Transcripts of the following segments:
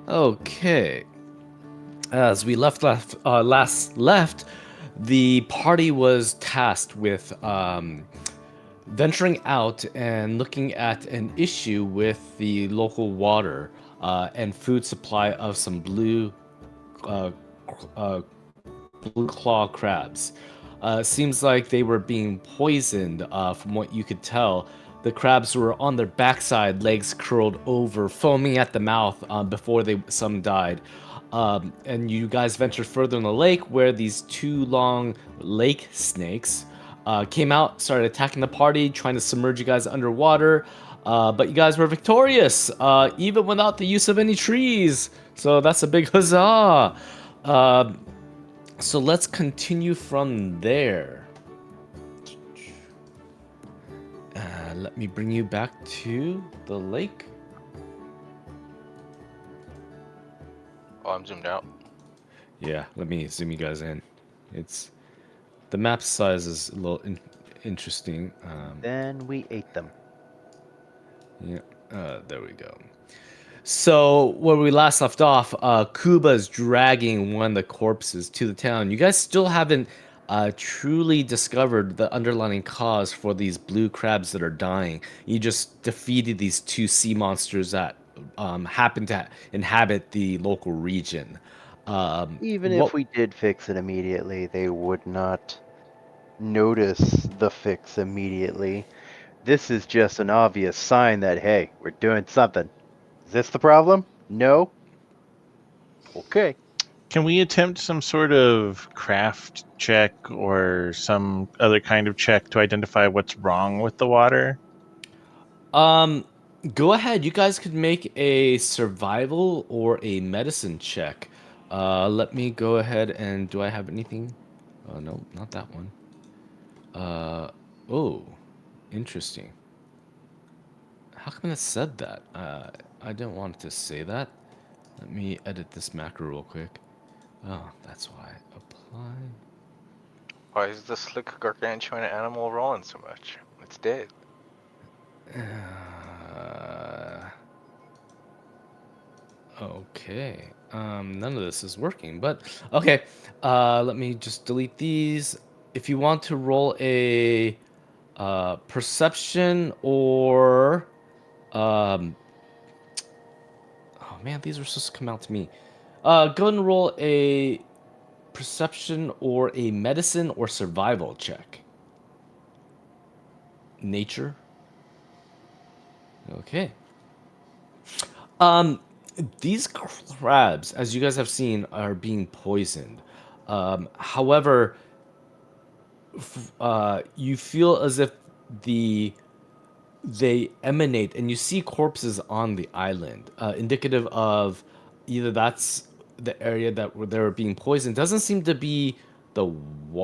Okay. As we last left, the party was tasked with venturing out and looking at an issue with the local water and food supply of some uh, uh, blue claw crabs. Seems like they were being poisoned, from what you could tell. The crabs were on their backside, legs curled over, foaming at the mouth before some died. And you guys ventured further in the lake where these two long lake snakes came out, started attacking the party, trying to submerge you guys underwater. But you guys were victorious, even without the use of any trees. So that's a big huzzah. Uh, so let's continue from there. Let me bring you back to the lake. Oh, I'm zoomed out. Yeah, let me zoom you guys in. It's the map size is a little interesting. Then we ate them. Yeah, there we go. So where we last left off, Kuba's dragging one of the corpses to the town. You guys still haven't truly discovered the underlying cause for these blue crabs that are dying. You just defeated these two sea monsters that happen to inhabit the local region. Even What? if we did fix it immediately, they would not notice the fix immediately. This is just an obvious sign that, hey, we're doing something. Is this the problem? No? Okay. Can we attempt some sort of craft check or some other kind of check to identify what's wrong with the water? Um, Go ahead. You guys could make a survival or a medicine check. Let me go ahead and do I have anything? Oh no, not that one. Uh, oh, interesting. How come it said that? I didn't want it to say that. Let me edit this macro real quick. Oh, that's why. Apply. Why is the slick gargantuan animal rolling so much? It's dead. Okay. None of this is working, but okay. Let me just delete these. If you want to roll a perception or oh man, these are supposed to come out to me. Go ahead and roll a perception or a medicine or survival check. Nature. Okay. These crabs, as you guys have seen, are being poisoned. However, you feel as if the they emanate, and you see corpses on the island, indicative of either that's the area that where they're being poisoned. Doesn't seem to be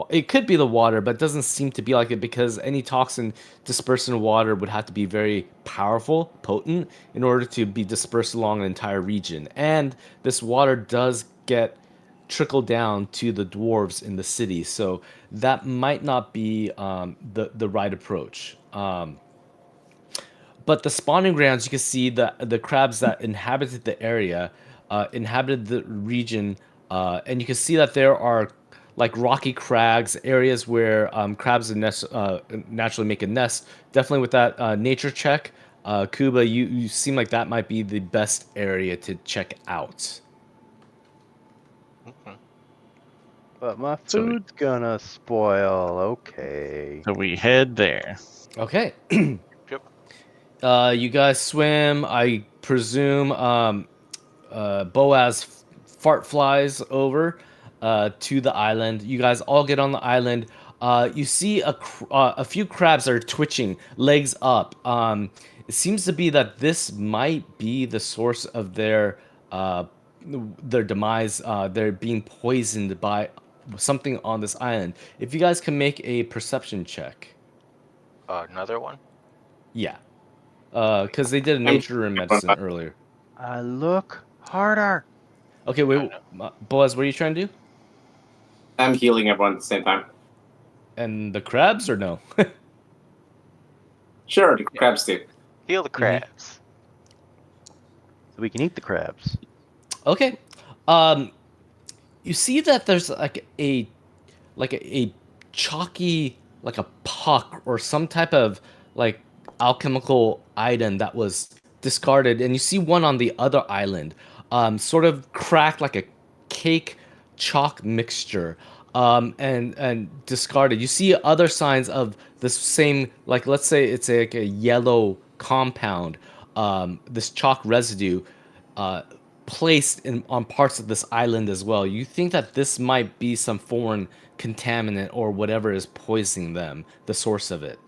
it could be the water, but doesn't seem to be like it because any toxin dispersed in water would have to be very powerful, potent, in order to be dispersed along an entire region. And this water does get trickle down to the dwarves in the city, so that might not be the right approach. But the spawning grounds, you can see the crabs that inhabited the area, inhabited the region, and you can see that there are like rocky crags, areas where crabs naturally make a nest. Definitely with that nature check, Kuba, you seem like that might be the best area to check out. Mhm. But my So we, food's gonna spoil. Okay. so we head there. Okay. Yep. You guys swim. I presume Boaz fart flies over to the island. You guys all get on the island. You see a few crabs are twitching, legs up. It seems to be that this might be the source of their demise. They're being poisoned by something on this island. If you guys can make a perception check, Another one? yeah, because they did a I'm nature and medicine earlier. Look harder. Okay, I wait, know. Boaz, what are you trying to do? I'm healing everyone at the same time. And the crabs or no? Sure, the crabs do. Heal the crabs. So we can eat the crabs. Okay. Um, you see that there's like a chalky like a puck or some type of like alchemical item that was discarded, and you see one on the other island, sort of cracked like a cake chalk mixture, and discarded. You see other signs of the same, like let's say it's like a yellow compound, this chalk residue, uh, placed in on parts of this island as well. You think that this might be some foreign contaminant or whatever is poisoning them, the source of it.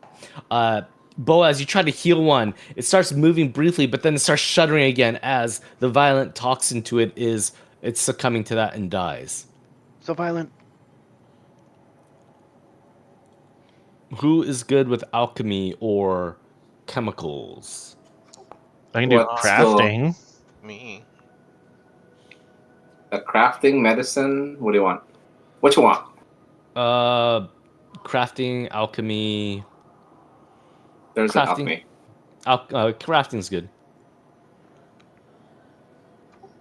Boaz, you try to heal one. It starts moving briefly, but then it starts shuddering again as the violent toxin to it is it's succumbing to that and dies. So violent. Who is good with alchemy or chemicals? I can do What's crafting. Me. the crafting, medicine? What do you want? What you want? Uh, crafting, alchemy, There's an crafting. alchemy. Crafting's good.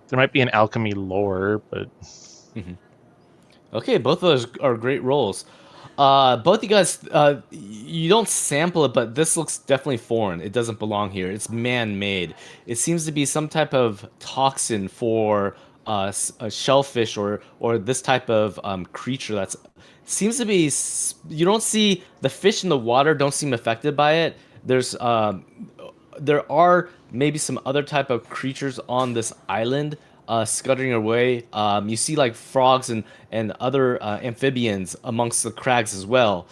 There might be an alchemy lore, but Okay, both of those are great rolls. Both you guys, you don't sample it, but this looks definitely foreign. It doesn't belong here. It's man-made. It seems to be some type of toxin for a shellfish or this type of creature that's seems to be. You don't see the fish in the water don't seem affected by it. There are maybe some other type of creatures on this island scuttering away. You see like frogs and other amphibians amongst the crags as well,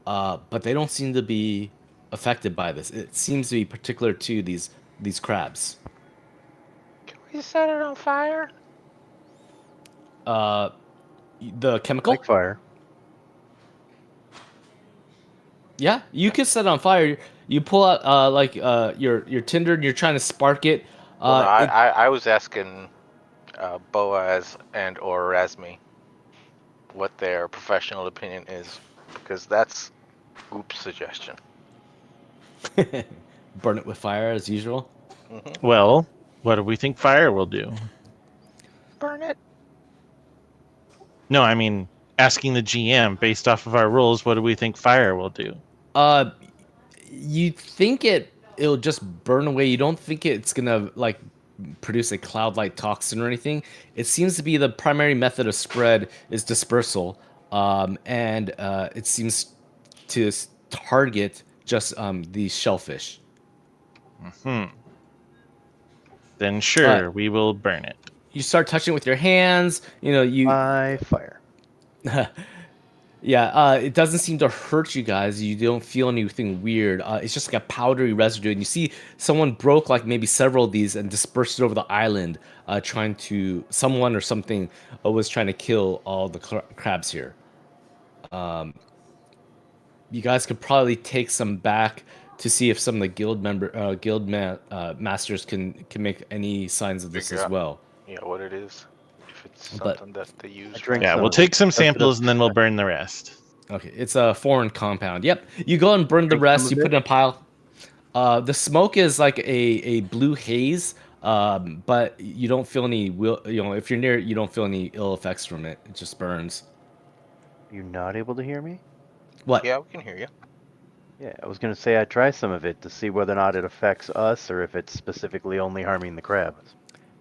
but they don't seem to be affected by this. It seems to be particular to these crabs. Can we set it on fire? Uh, the chemical? Like fire. Yeah, you can set it on fire. You pull out your tinder and you're trying to spark it. Well, no, It I was asking Boaz and or Razmi what their professional opinion is, because that's Goop's suggestion. burn it with fire as usual. well, what do we think fire will do? Burn it. No, I mean asking the GM based off of our rules, what do we think fire will do? Uh, you think it'll just burn away. You don't think it's gonna like produce a cloud-like toxin or anything. It seems to be the primary method of spread is dispersal, and it seems to target just these shellfish. Then sure, we will burn it. You start touching it with your hands. You know you. By fire. Yeah, it doesn't seem to hurt you guys. You don't feel anything weird. It's just like a powdery residue, and you see someone broke like maybe several of these and dispersed it over the island, trying to someone or something was trying to kill all the crabs here. You guys could probably take some back to see if some of the masters can make any signs of this Figure as out. well. Yeah, what it is. If it's But- something that they use. I drink Yeah, some we'll of take it. some Dust it up. samples and then we'll burn the rest. Okay, it's a foreign compound. Yep, you go and burn the Drink some rest. of You put it? it in a pile. The smoke is like a blue haze, but you don't feel any if you're near it, you don't feel any ill effects from it. It just burns. You're not able to hear me? What? Yeah, we can hear you. Yeah, I was gonna say I'd try some of it to see whether or not it affects us or if it's specifically only harming the crabs.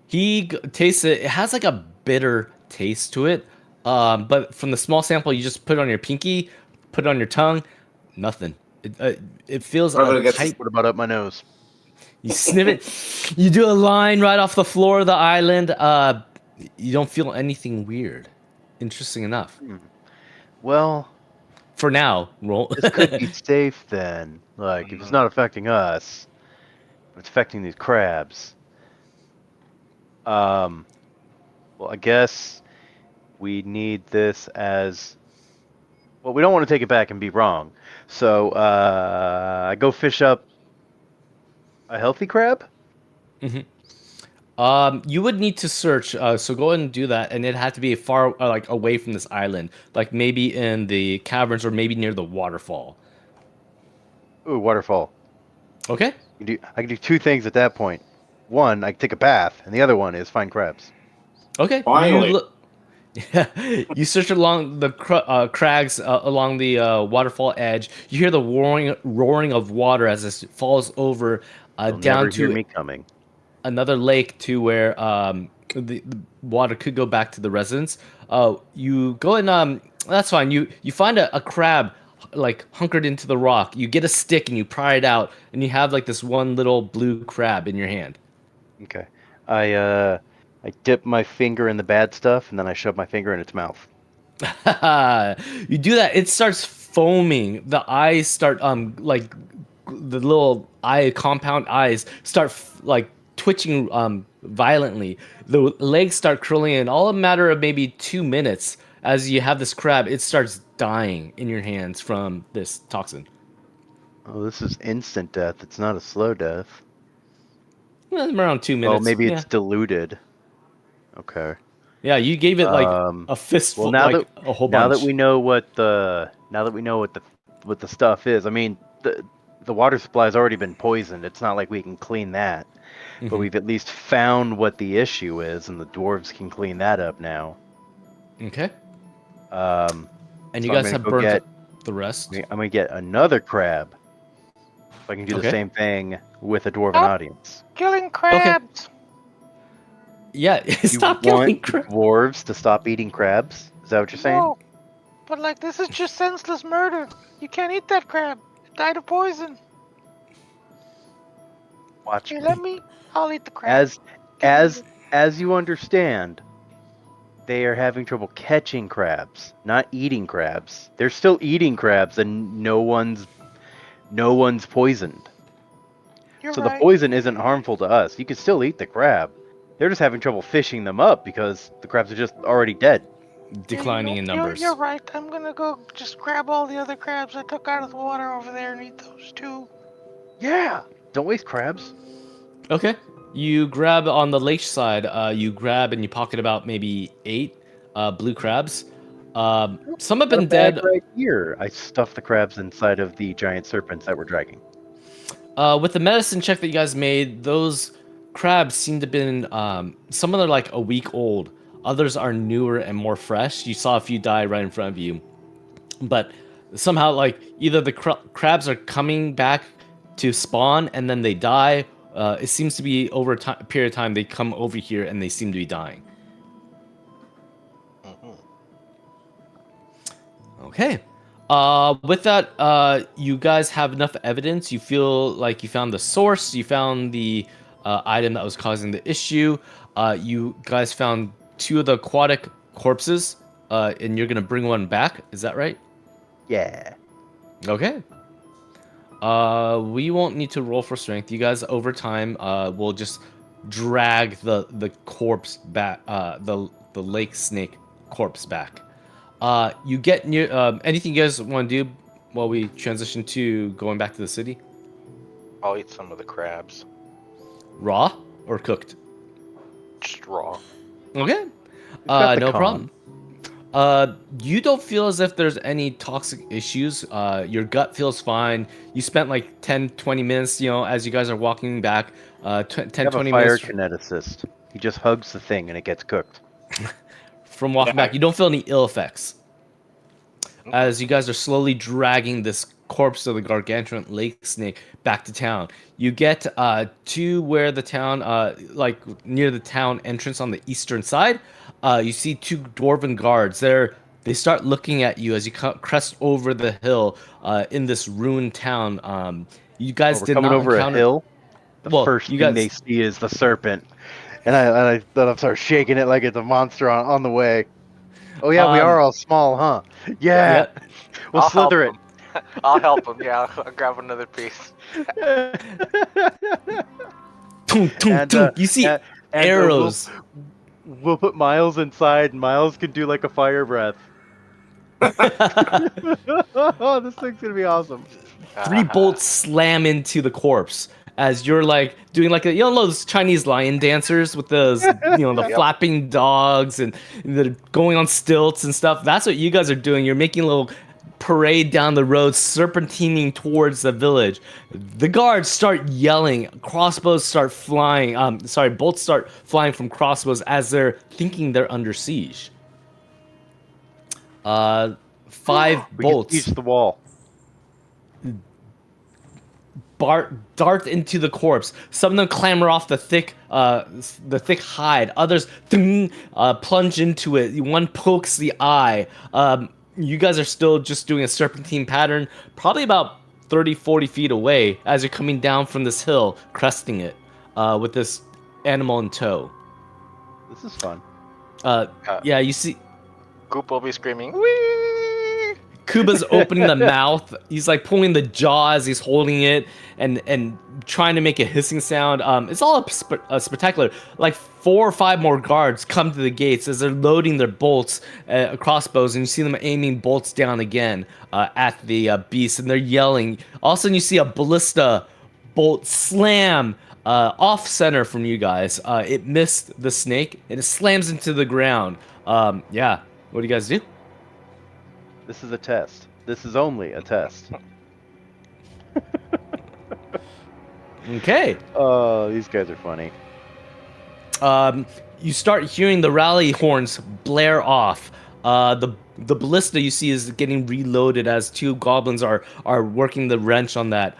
He tastes it. It has like a bitter taste to it. But from the small sample, you just put it on your pinky, put it on your tongue. Nothing. It feels What about a it gets- tight. What about up my nose? You sniff it. You do a line right off the floor of the island. You don't feel anything weird. Interesting enough. Well, For now, roll. this could be safe then. Like, if it's not affecting us, but it's affecting these crabs. Well, I guess we need this as. Well, we don't want to take it back and be wrong. So, I go fish up a healthy crab? You would need to search. So go ahead and do that, and it had to be far, like away from this island, like maybe in the caverns or maybe near the waterfall. Ooh, waterfall. Okay. I can do two things at that point. One, I can take a bath, and the other one is find crabs. Okay. Finally. You search along the crags along the waterfall edge. You hear the roaring of water as it falls over You'll never down hear to me coming. another lake to where the water could go back to the residents. You go and that's fine. You find a crab like hunkered into the rock. You get a stick and you pry it out, and you have like this one little blue crab in your hand. Okay. I dip my finger in the bad stuff, and then I shove my finger in its mouth. You do that, it starts foaming. The eyes start like the little eye compound eyes start like twitching violently. The legs start curling in all a matter of maybe 2 minutes. As you have this crab, it starts dying in your hands from this toxin. Oh, this is instant death. It's not a slow death. Around 2 minutes. Oh, maybe Yeah. it's diluted. Okay. Yeah, you gave it like a fistful, Well, now like a whole now bunch. that we know what the stuff is, I mean the water supply's already been poisoned. It's not like we can clean that, but Mhm. we've at least found what the issue is, and the dwarves can clean that up now. Okay. And And you so I'm guys gonna have go burnt get the rest. I'm gonna get another crab. So I can do the Okay. same thing with a dwarven Stop. audience. Killing crabs. Yeah, You stop killing want crab. dwarves to stop eating crabs? Is that what you're saying? No, but like this is just senseless murder. You can't eat that crab. It died of poison. Watch Here, me. let me. I'll eat the crab. As you understand, they are having trouble catching crabs, not eating crabs. They're still eating crabs, and no one's poisoned. You're So right. the poison isn't harmful to us. You can still eat the crab. They're just having trouble fishing them up because the crabs are just already dead. Declining in numbers. You're right. I'm gonna go just grab all the other crabs I took out of the water over there and eat those too. Yeah, don't waste crabs. Okay. You grab on the lake side. You grab and you pocket about maybe 8 blue crabs. Some have Got a been bag dead. right here. I stuffed the crabs inside of the giant serpents that we're dragging. With the medicine check that you guys made, those crabs seem to have been some of them are like a week old. Others are newer and more fresh. You saw a few die right in front of you, but somehow like either the crabs are coming back to spawn and then they die. It seems to be over a period of time they come over here and they seem to be dying. Mhm. Okay. With that, you guys have enough evidence. You feel like you found the source. You found the item that was causing the issue. You guys found 2 of the aquatic corpses, and you're gonna bring one back. Is that right? Yeah. Okay. We won't need to roll for strength. You guys, over time, will just drag the corpse back. The lake snake corpse back. You get near. Anything you guys want to do while we transition to going back to the city? I'll eat some of the crabs. Raw or cooked? Just raw. Okay. got the No con. problem. You don't feel as if there's any toxic issues. Your gut feels fine. You spent like 10, 20 minutes, as you guys are walking back. 10, I have 20 a fire minutes kineticist. He just hugs the thing and it gets cooked. from walking Yeah. back. You don't feel any ill effects. As you guys are slowly dragging this corpse of the gargantuan lake snake back to town, you get to where the town, like near the town entrance on the eastern side. You see 2 dwarven guards. They start looking at you as you crest over the hill in this ruined town. You guys We're did coming not over encounter. a hill. The Well, first you thing guys- they see is the serpent, and I start shaking it like it's a monster on the way. Oh yeah, we are all small, huh? Yeah, Yep. we'll I'll help slither it. him. I'll help him. Yeah, I'll grab another piece. Tung, tung, And, tung. You see and arrows. We'll put Miles inside, and Miles can do like a fire breath. Oh, this thing's gonna be awesome. 3 bolts slam into the corpse as you're like doing like those Chinese lion dancers with those the Yep. flapping dogs and the going on stilts and stuff. That's what you guys are doing. You're making little parade down the road, serpentining towards the village. The guards start yelling. Crossbows start flying. Bolts start flying from crossbows as they're thinking they're under siege. 5 We can bolts siege the wall. dart into the corpse. Some of them clamber off the thick hide. Others plunge into it. One pokes the eye. You guys are still just doing a serpentine pattern, probably about 30, 40 feet away as you're coming down from this hill, cresting it with this animal in tow. This is fun. Yeah, you see Goop will be screaming, "Wee!" Kuba's opening the mouth. He's like pulling the jaw as he's holding it and trying to make a hissing sound. It's all spectacular. Like 4 or 5 more guards come to the gates as they're loading their bolts, crossbows, and you see them aiming bolts down again at the beast, and they're yelling. All of a sudden, you see a ballista bolt slam off center from you guys. It missed the snake and it slams into the ground. Yeah, what do you guys do? This is a test. This is only a test. Okay. Oh, these guys are funny. You start hearing the rally horns blare off. The ballista you see is getting reloaded as 2 goblins are working the wrench on that.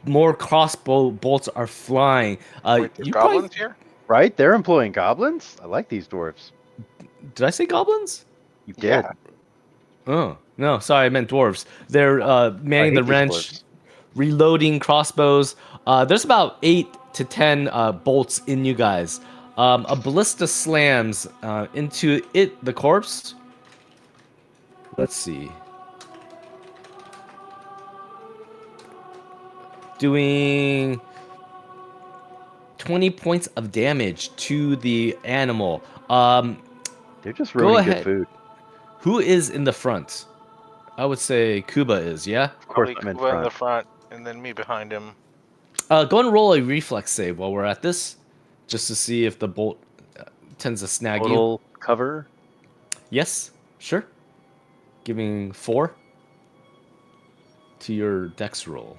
More crossbow bolts are flying. Wait, there's goblins here? Right? They're employing goblins? I like these dwarves. Did I say goblins? You did. Yeah. Oh, no, sorry, I meant dwarves. They're manning the these wrench, dwarves. reloading crossbows. There's about 8 to 10 bolts in you guys. A ballista slams into the corpse. Let's see. Doing 20 points of damage to the animal. They're just Go ruining good ahead. food. Who is in the front? I would say Kuba is, yeah? Of course, Probably I'm in Kuba in front. the front, and then me behind him. Go and roll a reflex save while we're at this, just to see if the bolt tends to snag you. Total cover. Yes, sure. Giving 4 to your dex roll.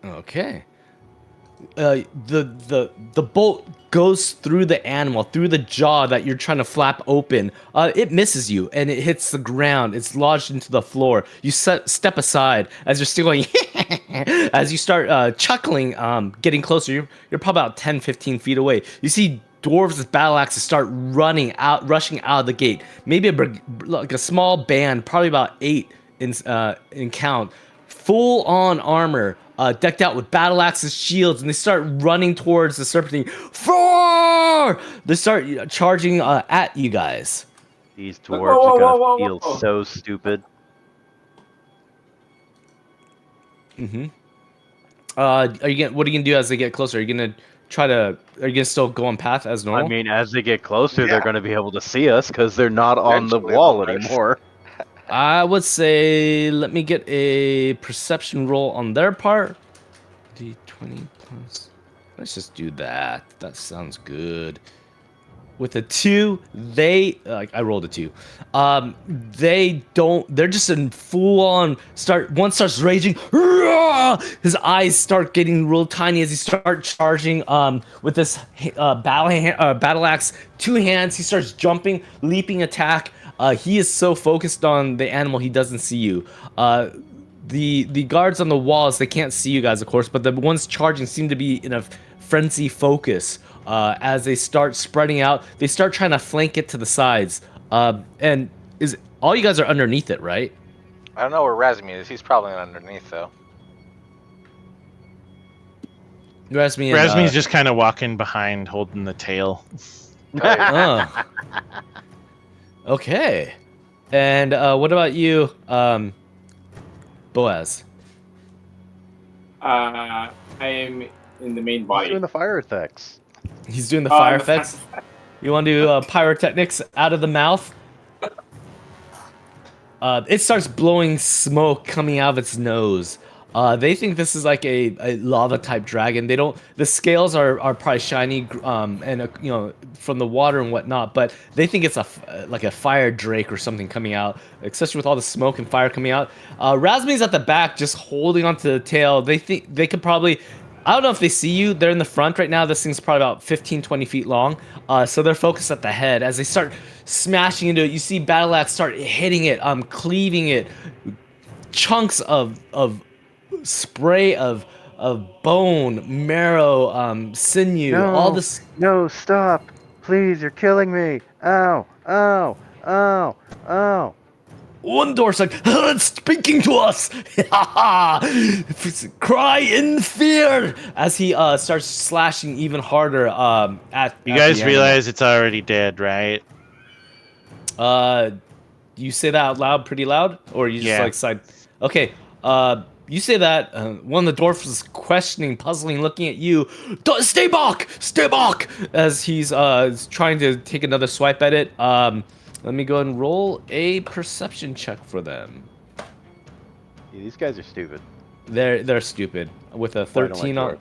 Okay. The bolt goes through the animal, through the jaw that you're trying to flap open. It misses you and it hits the ground. It's lodged into the floor. You step aside as you're still going. As you start chuckling, getting closer. You're probably about 10, 15 feet away. You see dwarves with battle axes start rushing out of the gate. Maybe like a small band, probably about 8 in count. Full on armor, decked out with battle axes, shields, and they start running towards the serpentine. They start charging at you guys. These Whoa, dwarves whoa, are gonna whoa, whoa, feel whoa. so stupid. Mm-hmm. What are you gonna do as they get closer? Are you gonna still go on path as normal? I mean, as they get closer, Yeah. they're gonna be able to see us because they're not on the Eventually wall they'll notice. anymore. I would say let me get a perception roll on their part. D20 plus. Let's just do that. That sounds good. With a 2, I rolled a 2. They're just in full on one starts raging. His eyes start getting real tiny as he starts charging with this battle axe. 2 hands, he starts jumping, leaping attack. He is so focused on the animal he doesn't see you. The guards on the walls, they can't see you guys, of course, but the ones charging seem to be in a frenzy focus. As they start spreading out, they start trying to flank it to the sides. And all you guys are underneath it, right? I don't know where Razmi is. He's probably underneath, though. Razmi's just kind of walking behind, holding the tail. Oh. Okay. And what about you, Boaz? I am in the main He's body. doing the fire effects. He's doing the Oh, fire I'm the effects. You want to do pyrotechnics out of the mouth? It starts blowing smoke coming out of its nose. They think this is like a lava type dragon. They don't. The scales are probably shiny, and from the water and whatnot. But they think it's like a fire drake or something coming out, especially with all the smoke and fire coming out. Razmi's at the back, just holding onto the tail. They think they could probably. I don't know if they see you. They're in the front right now. This thing's probably about 15, 20 feet long. So they're focused at the head. As they start smashing into it, you see Battle Axe start hitting it, cleaving it. Chunks of spray of bone, marrow, sinew, all No, this. no, stop. Please, you're killing me. Ow, ow, ow, ow. One dwarf's like, it's speaking to us. Cry in fear as he starts slashing even harder at. You at guys the animal. realize it's already dead, right? You say that out loud, pretty loud, or you just Yeah. like side? Okay. You say that. One of the dwarfs is questioning, puzzling, looking at you. Stay back! Stay back! As he's trying to take another swipe at it. Let me go and roll a perception check for them. Yeah, these guys are stupid. They're stupid with a That's why I don't 13 like on. dwarves.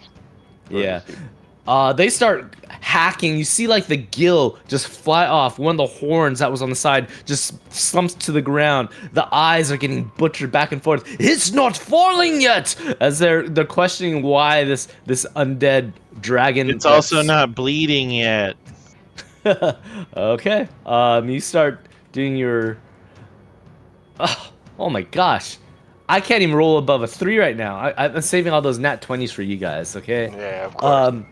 Dwarves are Yeah. stupid. They start hacking. You see like the gill just fly off. One of the horns that was on the side just slumps to the ground. The eyes are getting butchered back and forth. It's not falling yet. As they're questioning why this undead dragon. It's also not bleeding yet. Okay. You start doing your. Oh my gosh. I can't even roll above a 3 right now. I'm saving all those nat 20s for you guys. Okay. Yeah, of course.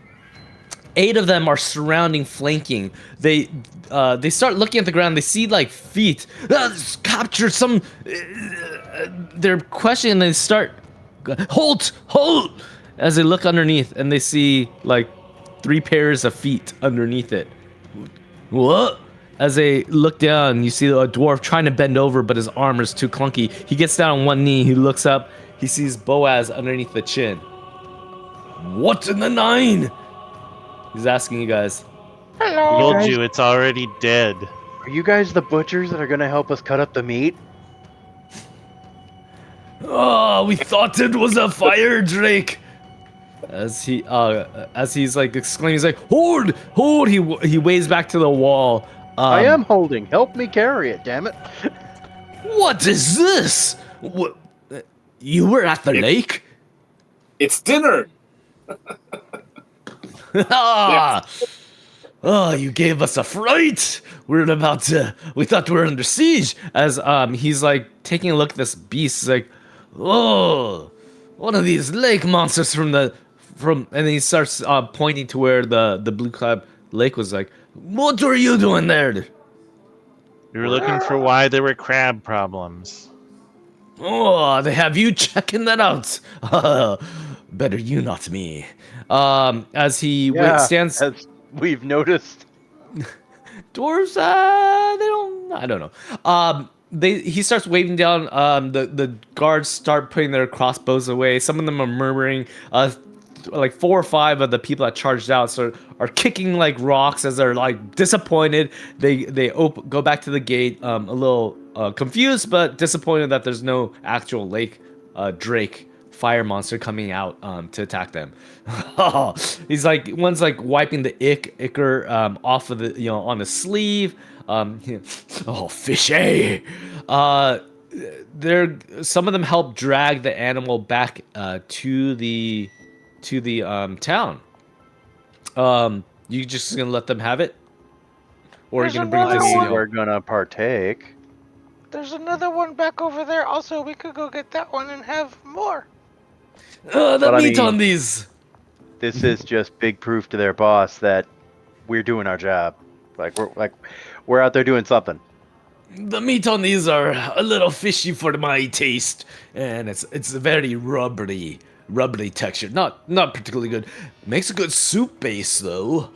8 of them are surrounding, flanking. They start looking at the ground. They see like feet. Capture some. They're questioning. And they start. Halt! Halt! As they look underneath, and they see like 3 pairs of feet underneath it. What? As they look down, you see a dwarf trying to bend over, but his armor is too clunky. He gets down on one knee. He looks up. He sees Boaz underneath the chin. What in the 9? He's asking you guys. Told guys- you it's already dead. Are you guys the butchers that are gonna help us cut up the meat? Oh, we thought it was a fire drake. As he's like exclaiming, he's like, hold, hold. He waves back to the wall. I am holding. Help me carry it, damn it. What is this? What? You were at the lake? It's dinner. Ah! Oh, you gave us a fright. We thought we were under siege. As he's like taking a look at this beast. He's like, oh, one of these lake monsters and then he starts pointing to where the blue cloud lake was. Like, what are you doing there? We were looking for why there were crab problems. Oh, they have you checking that out. Better you, not me. As he stands. As we've noticed. Dwarves, they don't. I don't know. He starts waving down. The guards start putting their crossbows away. Some of them are murmuring. Like 4 or 5 of the people that charged out are kicking like rocks as they're like disappointed. They go back to the gate, a little confused but disappointed that there's no actual lake drake fire monster coming out to attack them. He's like one's like wiping the ichor off of the on his sleeve. Oh, fishy. Some of them help drag the animal back to the town. You just gonna let them have it, or are you There's gonna bring it to the another city one. hall? We're gonna partake. There's another one back over there. Also, we could go get that one and have more. The But I meat mean- on these. This is just big proof to their boss that we're doing our job. We're out there doing something. The meat on these are a little fishy for my taste, and it's very rubbery texture. Not particularly good. Makes a good soup base though.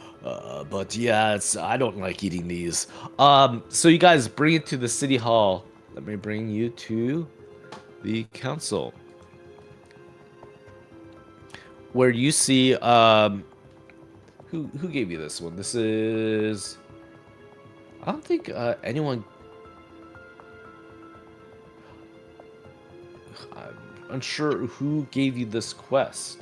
But yeah, I don't like eating these. So you guys bring it to the city hall. Let me bring you to the council, where you see who gave you this one? This is. I don't think anyone. unsure who gave you this quest.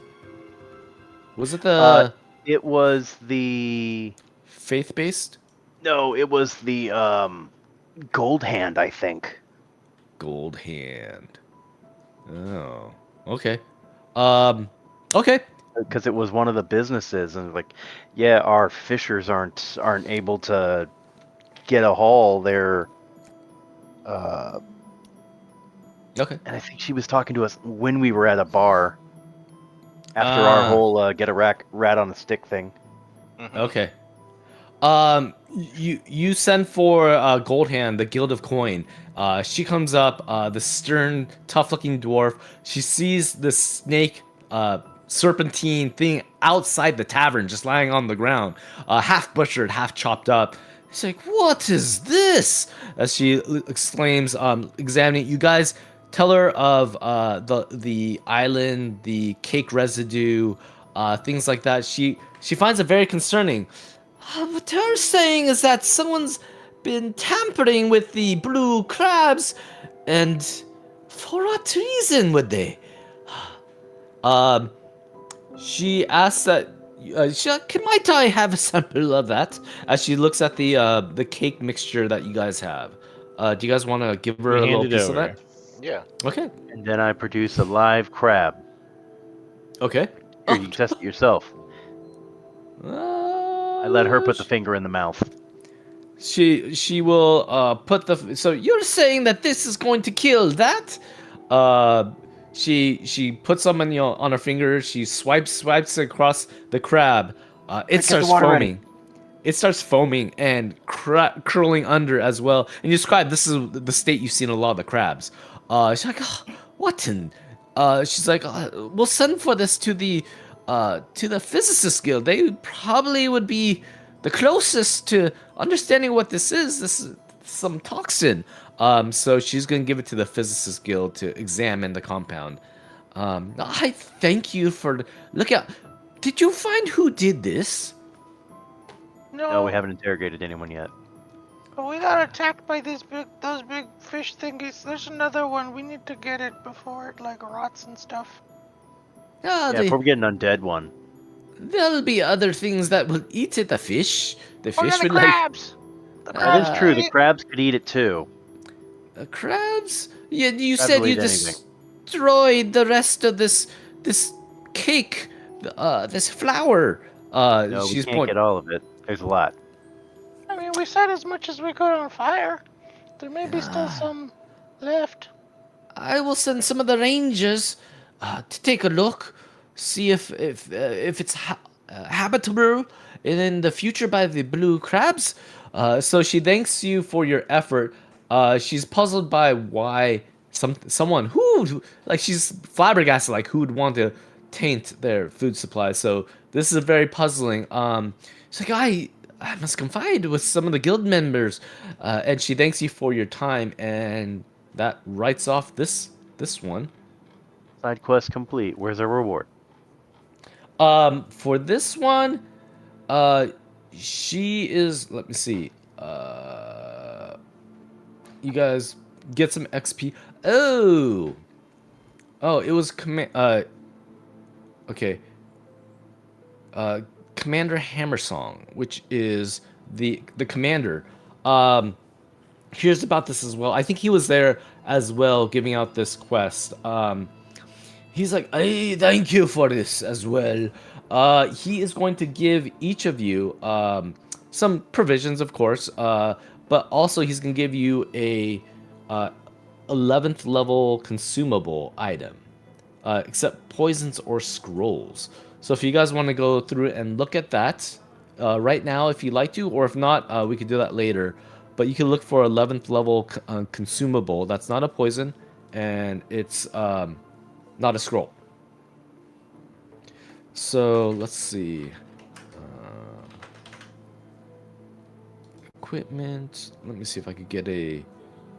Was it Uh, the it was the faith-based no, it was the Gold Hand, I think. gold hand? Oh, okay. Um, okay. Because it was one of the businesses, and like, yeah, our fishers aren't able to get a haul. They're Okay. and I think she was talking to us when we were at a bar after our Ah, whole get a rat on a stick thing. Mhm. okay. You send for Gold Hand, the Guild of Coin. She comes up, the stern, tough-looking dwarf. She sees the snake, serpentine thing outside the tavern, just lying on the ground, half butchered, half chopped up. She's like, "What is this?" As she exclaims, examining. You guys tell her of the island, the cake residue, things like that. She finds it very concerning. What they're saying is that someone's been tampering with the blue crabs, and for what reason would they? Um, she asks that. Might I have a sample of that? As she looks at the cake mixture that you guys have. Do you guys want to give her We a hand little it piece of over. that? Yeah. Okay. And then I produce a live crab. Okay. Here, you can test it yourself. I let her put the finger in the mouth. She will put the. So you're saying that this is going to kill that? Uh, she puts some on her finger. She swipes across the crab. It Quick, get the starts water ready. foaming. It starts foaming and curling under as well. And you describe this is the state you've seen a lot of the crabs. She's like, "Oh, what in? She's like, we'll send for this to the physicist guild. They probably would be the closest to understanding what this is. This is some toxin. So she's gonna give it to the physicist guild to examine the compound. I thank you for look at. Did you find who did this? No, we haven't interrogated anyone yet. But we got attacked by those big fish thingies. There's another one. We need to get it before it like rots and stuff. Ah, Yeah, before we get an undead one. there'll be other things that will eat it. The fish. The Oh yeah, fish the will like crabs. The That crabs. is true. will The eat it. crabs could eat it too. crabs. Yeah, you Crabs said will you eat anything. destroyed the rest of this cake. This flour. No, we She's can't point. get all of it. There's a lot. I mean, we set as much as we could on fire. There may be still some left. I will send some of the rangers to take a look, see if it's habitable in the future by the blue crabs. So she thanks you for your effort. She's puzzled by why someone who like she's flabbergasted like who would want to taint their food supply. So this is very puzzling. She's like I must confide with some of the guild members, and she thanks you for your time, and that writes off this one. Side quest complete. Where's our reward? For this one, uh, she is. Let me see. You guys get some XP. Oh, it was command. Okay. Uh, Commander Hammersong, which is the commander. Here's about this as well. I think he was there as well, giving out this quest. He's like, hey, thank you for this as well. He is going to give each of you some provisions, of course, but also he's going to give you a 11th level consumable item, except poisons or scrolls. So if you guys want to go through and look at that right now, if you'd like to, or if not, we could do that later. But you can look for 11th level consumable. That's not a poison, and it's not a scroll. So let's see. Equipment. Let me see if I could get a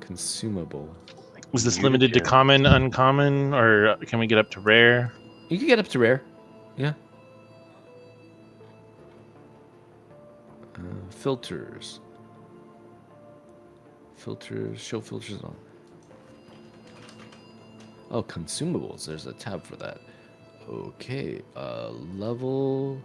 consumable. Was this limited to common, uncommon, or can we get up to rare? You can get up to rare. Yeah. Filters. Filters. Show filters on. Oh, consumables. There's a tab for that. Okay, level.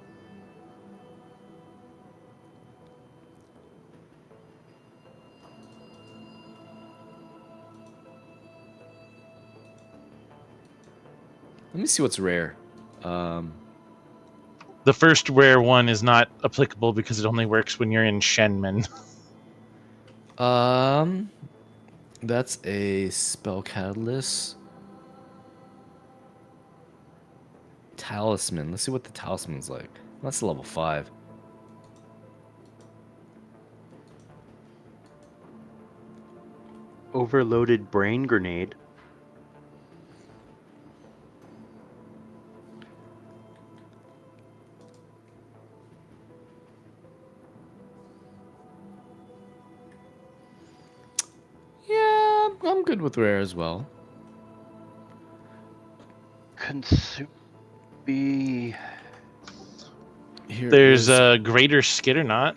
Let me see what's rare. The first rare one is not applicable because it only works when you're in Shenmen. That's a spell catalyst. Talisman. Let's see what the talisman's like. That's level 5. Overloaded brain grenade. Yeah, I'm good with rare as well. Be Here There's is a greater Skitternaut.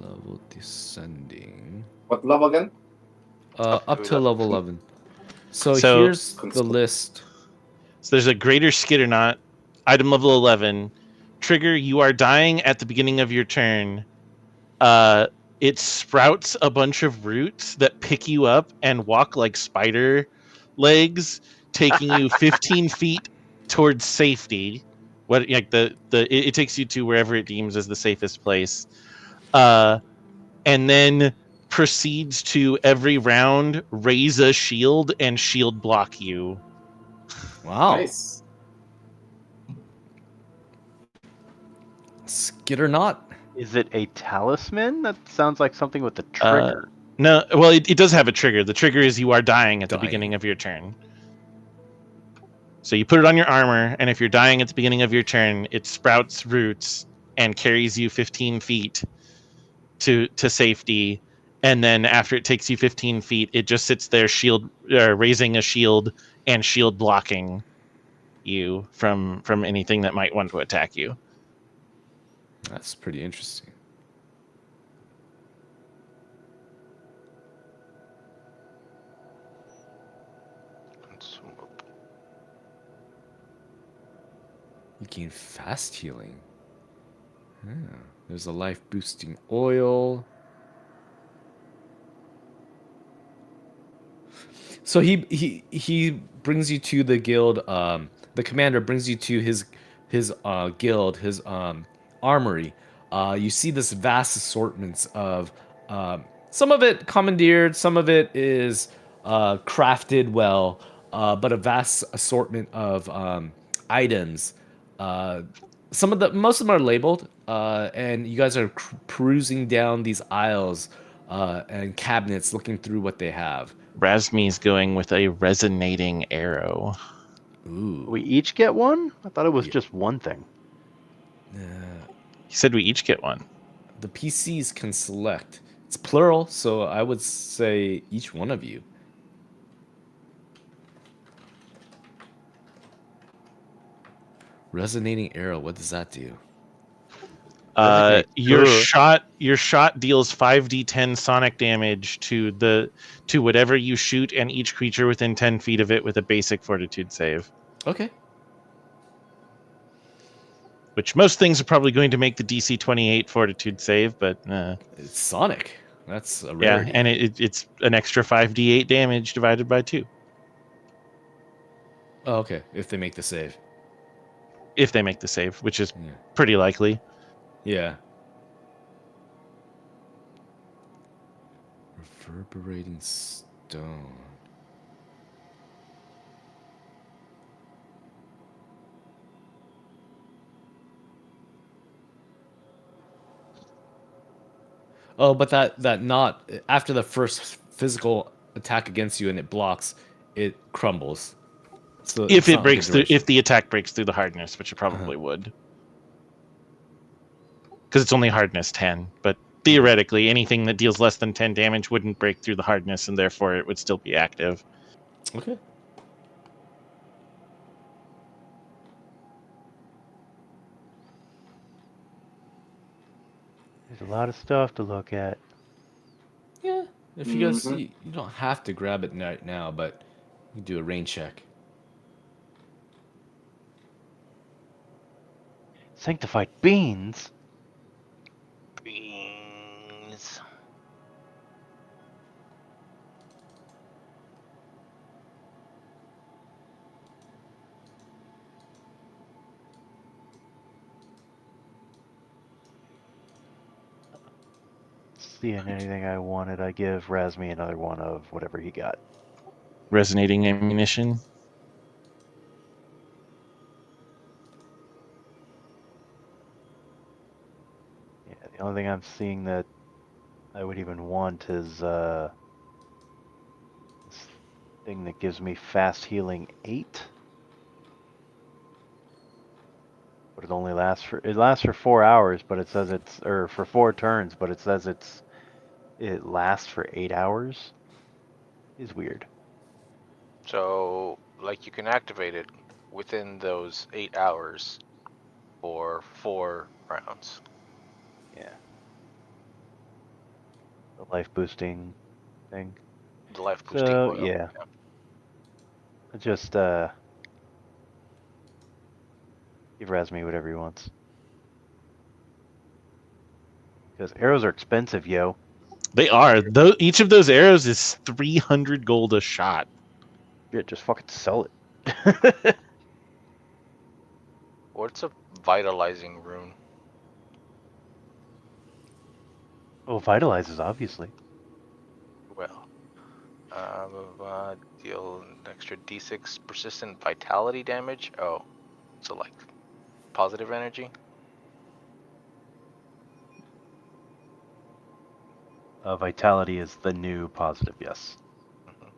level descending. What level again? Up to level 11. So So- here's the list. So there's a greater Skitternaut, item level 11. Trigger, you are dying at the beginning of your turn. It sprouts a bunch of roots that pick you up and walk like spider legs, taking you 15 feet towards safety. What like it takes you to wherever it deems as the safest place. And then proceeds to every round raise a shield and shield block you. Wow. Nice. Skitternaut. Is it a talisman? That sounds like something with a trigger. No, well, it does have a trigger. The trigger is you are dying at the Dying. beginning of your turn. So you put it on your armor, and if you're dying at the beginning of your turn, it sprouts roots and carries you 15 feet to safety. And then after it takes you 15 feet, it just sits there, raising a shield and shield blocking you from anything that might want to attack you. That's pretty interesting. Consumable. You gain fast healing. Yeah. There's a life boosting oil. So he brings you to the guild. The commander brings you to his guild, his armory. You see this vast assortments of some of it commandeered, some of it is crafted well, but a vast assortment of items. Most of them are labeled, and you guys are perusing down these aisles and cabinets, looking through what they have. Razmi's going with a resonating arrow. Ooh. We each get one? I thought it was just one thing. He said we each get one. The PCs can select. It's plural, so I would say each one of you. Resonating arrow, what does that do? Your shot deals 5d10 sonic damage to whatever you shoot and each creature within 10 feet of it with a basic fortitude save. Okay. Which most things are probably going to make the DC 28 fortitude save, but It's sonic. That's a yeah, rarity. and it's an extra 5d8 damage divided by 2. Oh, okay. If they make the save. If they make the save, which is Yeah. pretty likely. Yeah. Reverberating stone. Oh, but that not after the first physical attack against you and it blocks, it crumbles. So If it's it not like a breaks through, duration. if the attack breaks through the hardness, which it probably would, because it's only hardness 10. But theoretically, anything that deals less than 10 damage wouldn't break through the hardness, and therefore it would still be active. Okay. There's a lot of stuff to look at. Yeah, If you guys, Mhm. you don't have to grab it right now, but you can do a rain check. Sanctified beans? Beans. Seeing anything I wanted, I give Razmi another one of whatever he got. Resonating ammunition. Yeah, the only thing I'm seeing that I would even want is this thing that gives me fast healing 8. But it lasts for 4 hours, but it says it's or for 4 turns, but it says it lasts for 8 hours. Is weird. So, like, you can activate it within those 8 hours for 4 rounds. Yeah. The life boosting thing. The life boosting So, oil. yeah. Just give Razmi whatever he wants. Because arrows are expensive, yo. They are. Though each of those arrows is 300 gold a shot. Yeah, just fucking sell it. What's a vitalizing rune? Oh, vitalizes, obviously. Well, deal an extra d6 persistent vitality damage. Oh, so like positive energy. Vitality is the new positive, yes. Mhm.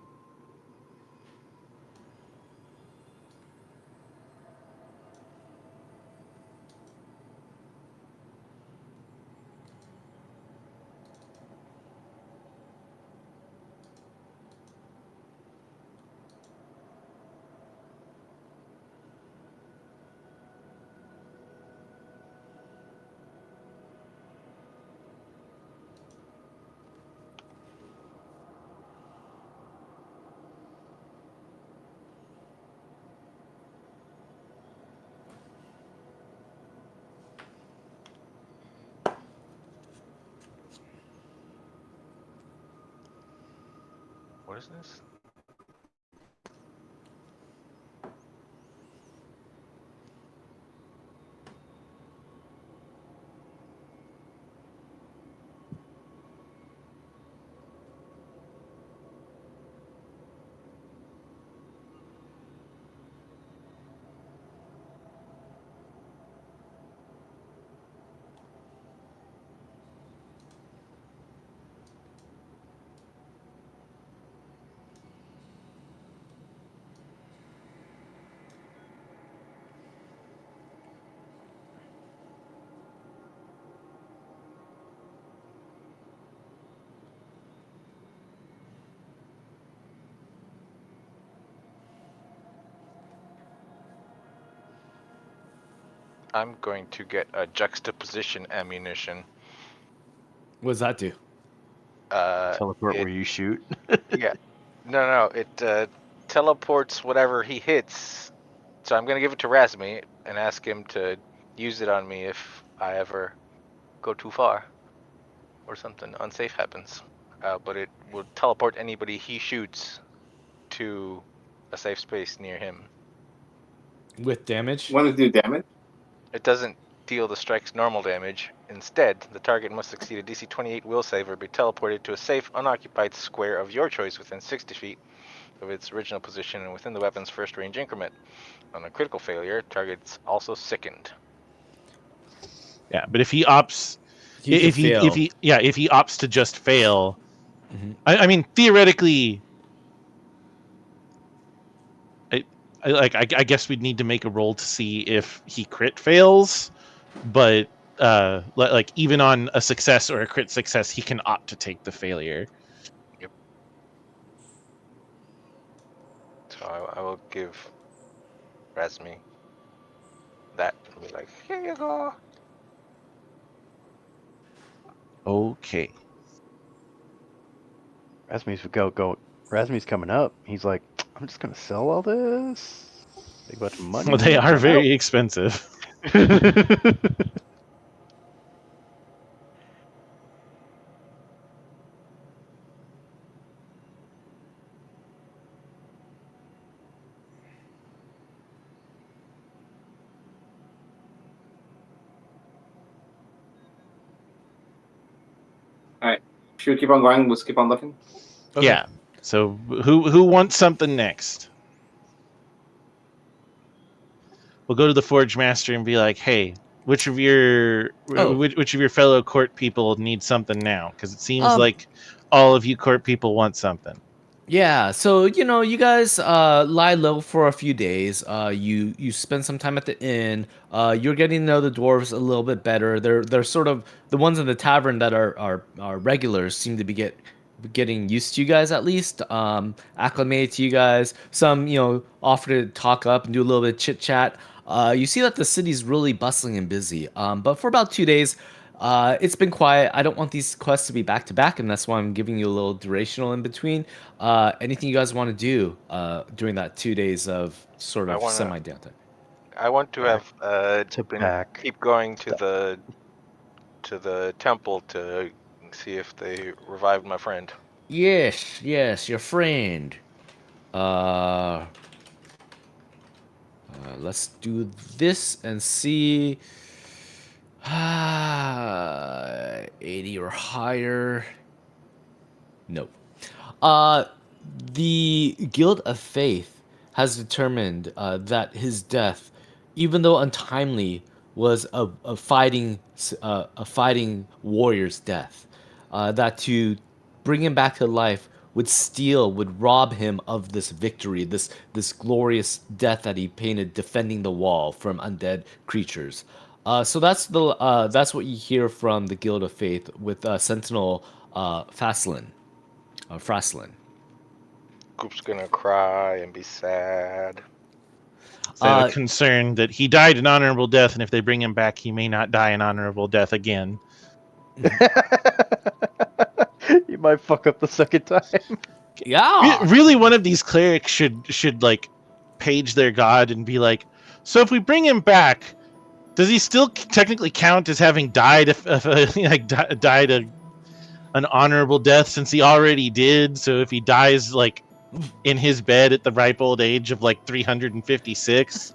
What is this? I'm going to get a juxtaposition ammunition. What does that do? Teleport It where you shoot. yeah, no, it teleports whatever he hits. So I'm gonna give it to Razmi and ask him to use it on me if I ever go too far or something unsafe happens. But it will teleport anybody he shoots to a safe space near him. With damage? Want to do damage? It doesn't deal the strike's normal damage. Instead, the target must succeed a DC 28 will save or be teleported to a safe, unoccupied square of your choice within 60 feet of its original position and within the weapon's first range increment. On a critical failure, target's also sickened. Yeah, but if he opts, You could if fail. he opts to just fail, Mhm. I mean theoretically, I guess we'd need to make a roll to see if he crit fails, but like even on a success or a crit success, he can opt to take the failure. Yep. So I will give Razmi that and be like, here you go. Okay. Razmi's coming up. He's like, I'm just gonna sell all this. Make a bunch of money. Well, they and are I'm very expensive. out." Alright. Should we keep on going? Let's keep on looking. Okay. Yeah. So who wants something next? We'll go to the Forge Master and be like, "Hey, which of your Oh. which of your fellow court people need something now? Because it seems Um, like all of you court people want something." Yeah, so you guys lie low for a few days. You spend some time at the inn. You're getting to know the dwarves a little bit better. They're sort of the ones in the tavern that are regulars seem to be getting used to you guys at least. Acclimated to you guys. Some offer to talk up and do a little bit of chit chat. You see that the city's really bustling and busy. But for about 2 days. It's been quiet. I don't want these quests to be back to back, and that's why I'm giving you a little durational in between. Anything you guys want to do during that 2 days of sort I of wanna. semi downtime? I want to Back have to been back keep going to stuff. the temple to see if they revived my friend. Yes, your friend. Uh, let's do this and see. 80 or higher. Nope. Uh, the Guild of Faith has determined that his death, even though untimely, was a fighting warrior's death. That to bring him back to life would rob him of this victory, this glorious death that he painted defending the wall from undead creatures. So that's what you hear from the Guild of Faith with Sentinel Fraslin. Goop's gonna cry and be sad. So I have Uh, a concern that he died an honorable death, and if they bring him back, he may not die an honorable death again. You might fuck up the second time. yeah. Really, one of these clerics should like page their god and be like, "So if we bring him back, does he still technically count as having died died an honorable death since he already did? So if he dies like in his bed at the ripe old age of like 356,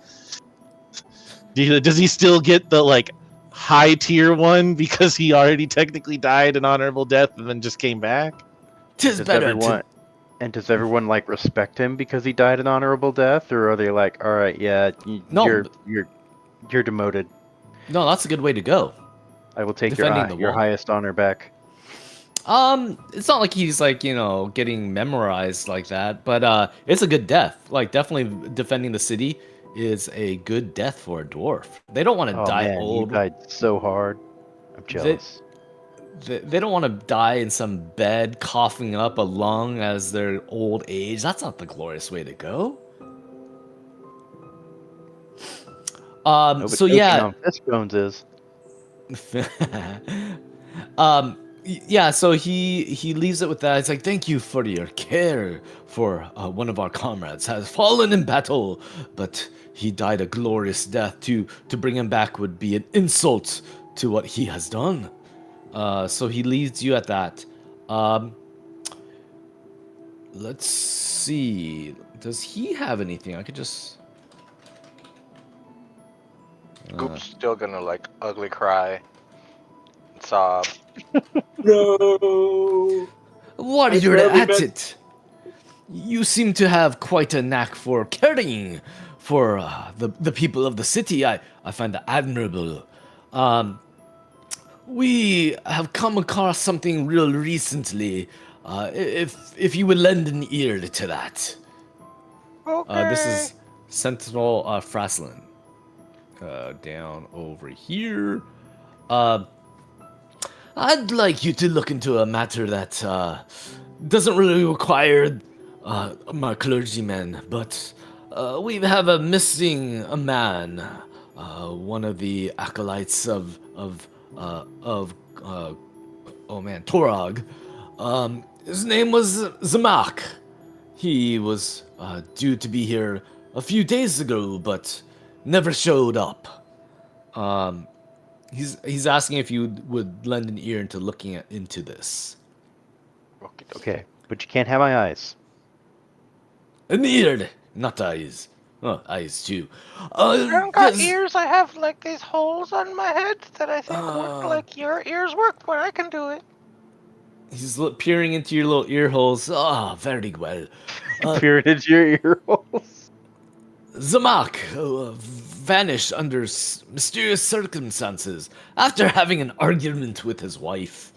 does he still get the like high tier one because he already technically died an honorable death and then just came back?" Tis Does better everyone does everyone like respect him because he died an honorable death, or are they like, all right, yeah, No. you're demoted. No, that's a good way to go. I will take Defending the your wall. highest honor back. It's not like he's like, getting memorized like that, but it's a good death. Like definitely defending the city is a good death for a dwarf. They don't want to Oh die man, you old. died so hard. I'm jealous. They don't want to die in some bed coughing up a lung as their old age. That's not the glorious way to go. No, but So choking yeah. on Fishbones is. Yeah, so he leaves it with that. It's like, thank you for your care for one of our comrades has fallen in battle, but he died a glorious death. To bring him back would be an insult to what he has done. So he leaves you at that. Let's see. Does he have anything? I could just. Goop's still gonna like ugly cry and sob. No. Warrior barely at met- it. You seem to have quite a knack for caring for the people of the city. I find that admirable. We have come across something real recently. If you would lend an ear to that. Okay. This is Sentinel Fraslin. Down over here. I'd like you to look into a matter that doesn't really require my clergymen, but we have a missing a man, one of the acolytes of Torog. His name was Zamak. He was due to be here a few days ago, but never showed up. Um, he's asking if you would lend an ear into looking into this. Okay. Okay, but you can't have my eyes. An ear, not eyes. Oh, eyes too. I don't got Yes. ears. I have like these holes on my head that I think work Uh, like your ears work, but I can do it. He's peering into your little ear holes. Ah, very well. Peering into your ear holes. Zamak vanished under mysterious circumstances after having an argument with his wife.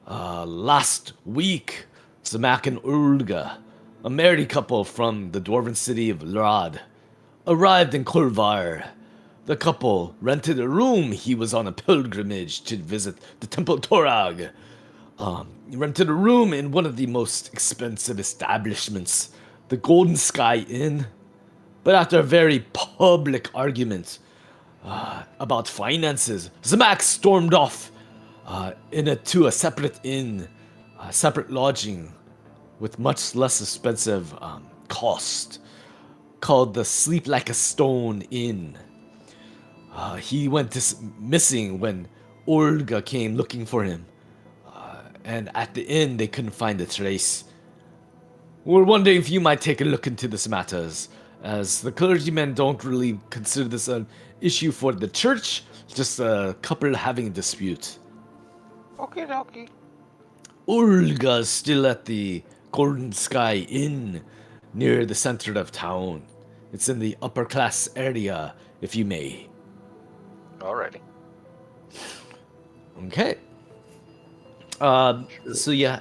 Last week, Zamak and Ulga, a married couple from the dwarven city of Lrad, arrived in Kovlar. The couple rented a room. He was on a pilgrimage to visit the Temple Torag. He rented a room in one of the most expensive establishments, the Golden Sky Inn. But after a very public argument about finances, Zamak stormed off to a separate inn, a separate lodging with much less expensive cost, called the Sleep Like a Stone Inn. He went missing when Olga came looking for him, and at the inn they couldn't find a trace. We're wondering if you might take a look into this matters, as the clergymen don't really consider this an issue for the church, just a couple having a dispute. Okay, dokie. Olga's still at the Golden Sky Inn, near the center of town. It's in the upper class area, if you may. Alrighty. Okay. So yeah.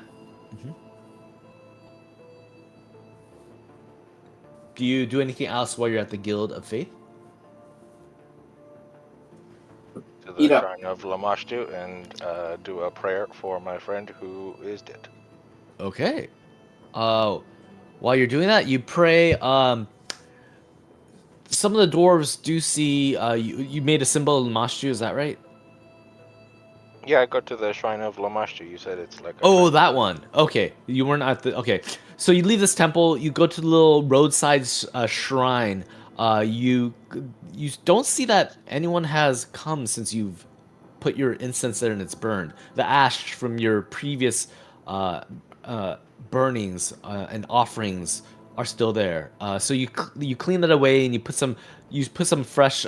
Do you do anything else while you're at the Guild of Faith? To the Eat up. shrine of Lamashtu and do a prayer for my friend who is dead. Okay. While you're doing that, you pray. Some of the dwarves do see. You made a symbol of Mashtu. Is that right? Yeah, I go to the shrine of Lamashtu. You said it's like a Oh, shrine. that one. Okay, you weren't at the. Okay, so you leave this temple. You go to the little roadside shrine. You don't see that anyone has come since you've put your incense there and it's burned. The ash from your previous burnings and offerings are still there. So you clean that away and you put some fresh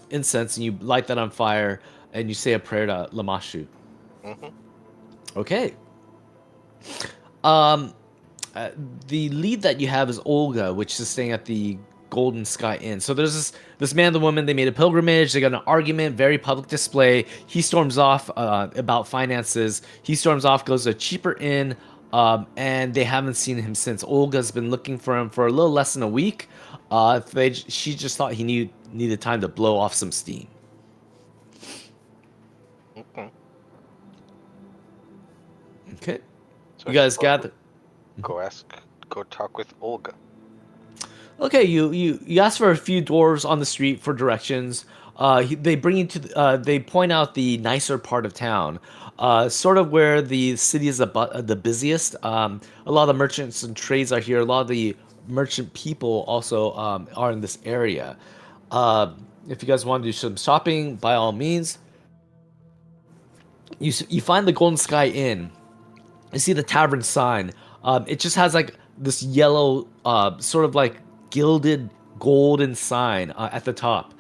incense and you light that on fire and you say a prayer to Lamashu. Mm-hmm. Okay. The lead that you have is Olga, which is staying at the Golden Sky Inn. So there's this man and the woman. They made a pilgrimage. They got an argument, very public display. He storms off about finances. He storms off, goes to a cheaper inn, and they haven't seen him since. Olga's been looking for him for a little less than a week. She just thought he needed time to blow off some steam. Okay. Okay. So You guys I gather. Go talk with Olga. Okay, you ask for a few dwarves on the street for directions. They bring you to. They point out the nicer part of town, sort of where the city is the busiest. A lot of the merchants and trades are here. A lot of the merchant people also are in this area. If you guys want to do some shopping, by all means. You find the Golden Sky Inn. You see the tavern sign. It just has like this yellow, sort of like gilded golden sign at the top,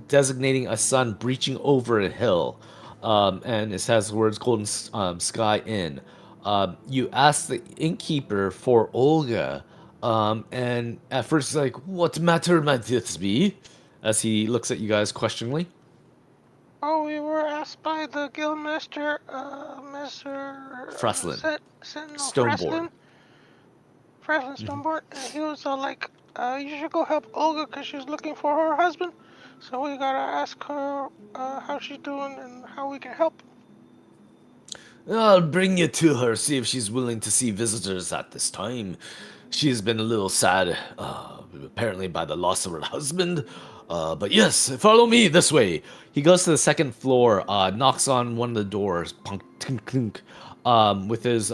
designating a sun breaching over a hill, and it has the words "Golden Sky Inn." You ask the innkeeper for Olga, and at first it's like, "What matter might this be?" As he looks at you guys questioningly. Oh, we were asked by the guildmaster, Mr. Freslin. Freslin. Freslin Stoneborn. And he was like, you should go help Olga because she's looking for her husband. So we gotta ask her how she's doing and how we can help. I'll bring you to her, see if she's willing to see visitors at this time. She has been a little sad apparently by the loss of her husband. But yes, follow me this way. He goes to the second floor, knocks on one of the doors, punk, tink, tink, with his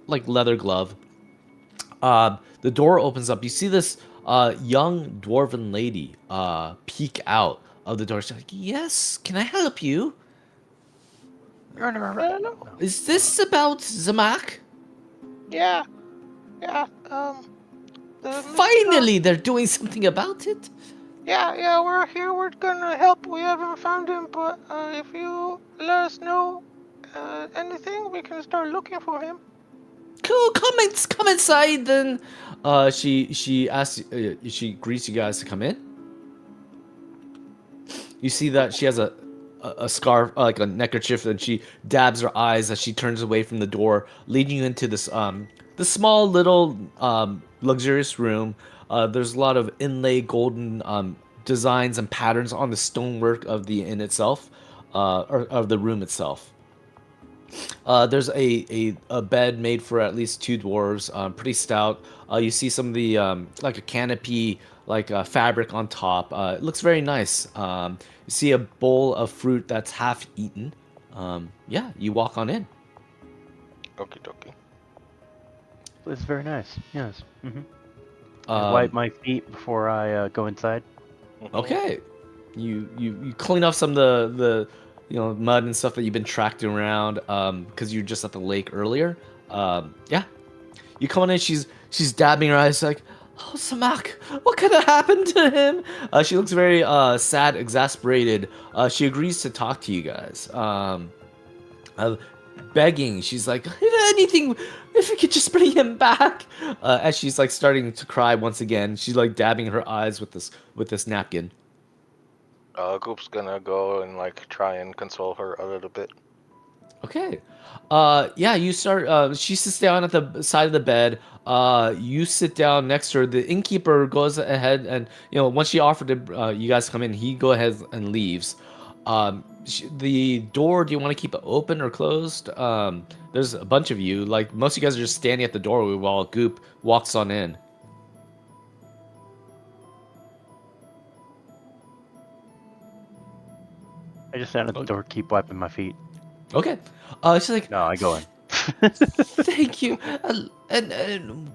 like leather glove. The door opens up. You see this young dwarven lady peek out of the door. She's like, "Yes, can I help you? No. Is this about Zamak?" Yeah. Yeah. Finally, they're doing something about it. Yeah, we're here. We're gonna help. We haven't found him, but if you let us know anything, we can start looking for him. Cool, come inside then. She asks, she greets you guys to come in. You see that she has a scarf, like a neckerchief, and she dabs her eyes as she turns away from the door, leading you into this small little luxurious room. There's a lot of inlaid golden designs and patterns on the stonework of the inn itself, or of the room itself. There's a bed made for at least two dwarves, pretty stout. You see some of the like a canopy, like fabric on top. It looks very nice. You see a bowl of fruit that's half eaten. Yeah, you walk on in. Okie dokie. It's very nice. Yes. I wipe my feet before I go inside. Okay, you clean off some of the mud and stuff that you've been tracking around because you're just at the lake earlier. Yeah, you come on in. She's dabbing her eyes like, "Oh, Samak, what could have happened to him?" She looks very sad, exasperated. She agrees to talk to you guys. Begging, she's like, "If anything, if we could just bring him back." As she's like starting to cry once again, she's like dabbing her eyes with this napkin. Goop's gonna go and like try and console her a little bit. Okay. Yeah, you start she sits down at the side of the bed. You sit down next to her. The innkeeper goes ahead and once she offered to you guys come in, he go ahead and leaves. The door, do you want to keep it open or closed? There's a bunch of you. Like most of you guys are just standing at the doorway while Goop walks on in. I just stand at the door, keep wiping my feet. Okay. She's like, No, I go in. "Thank you. And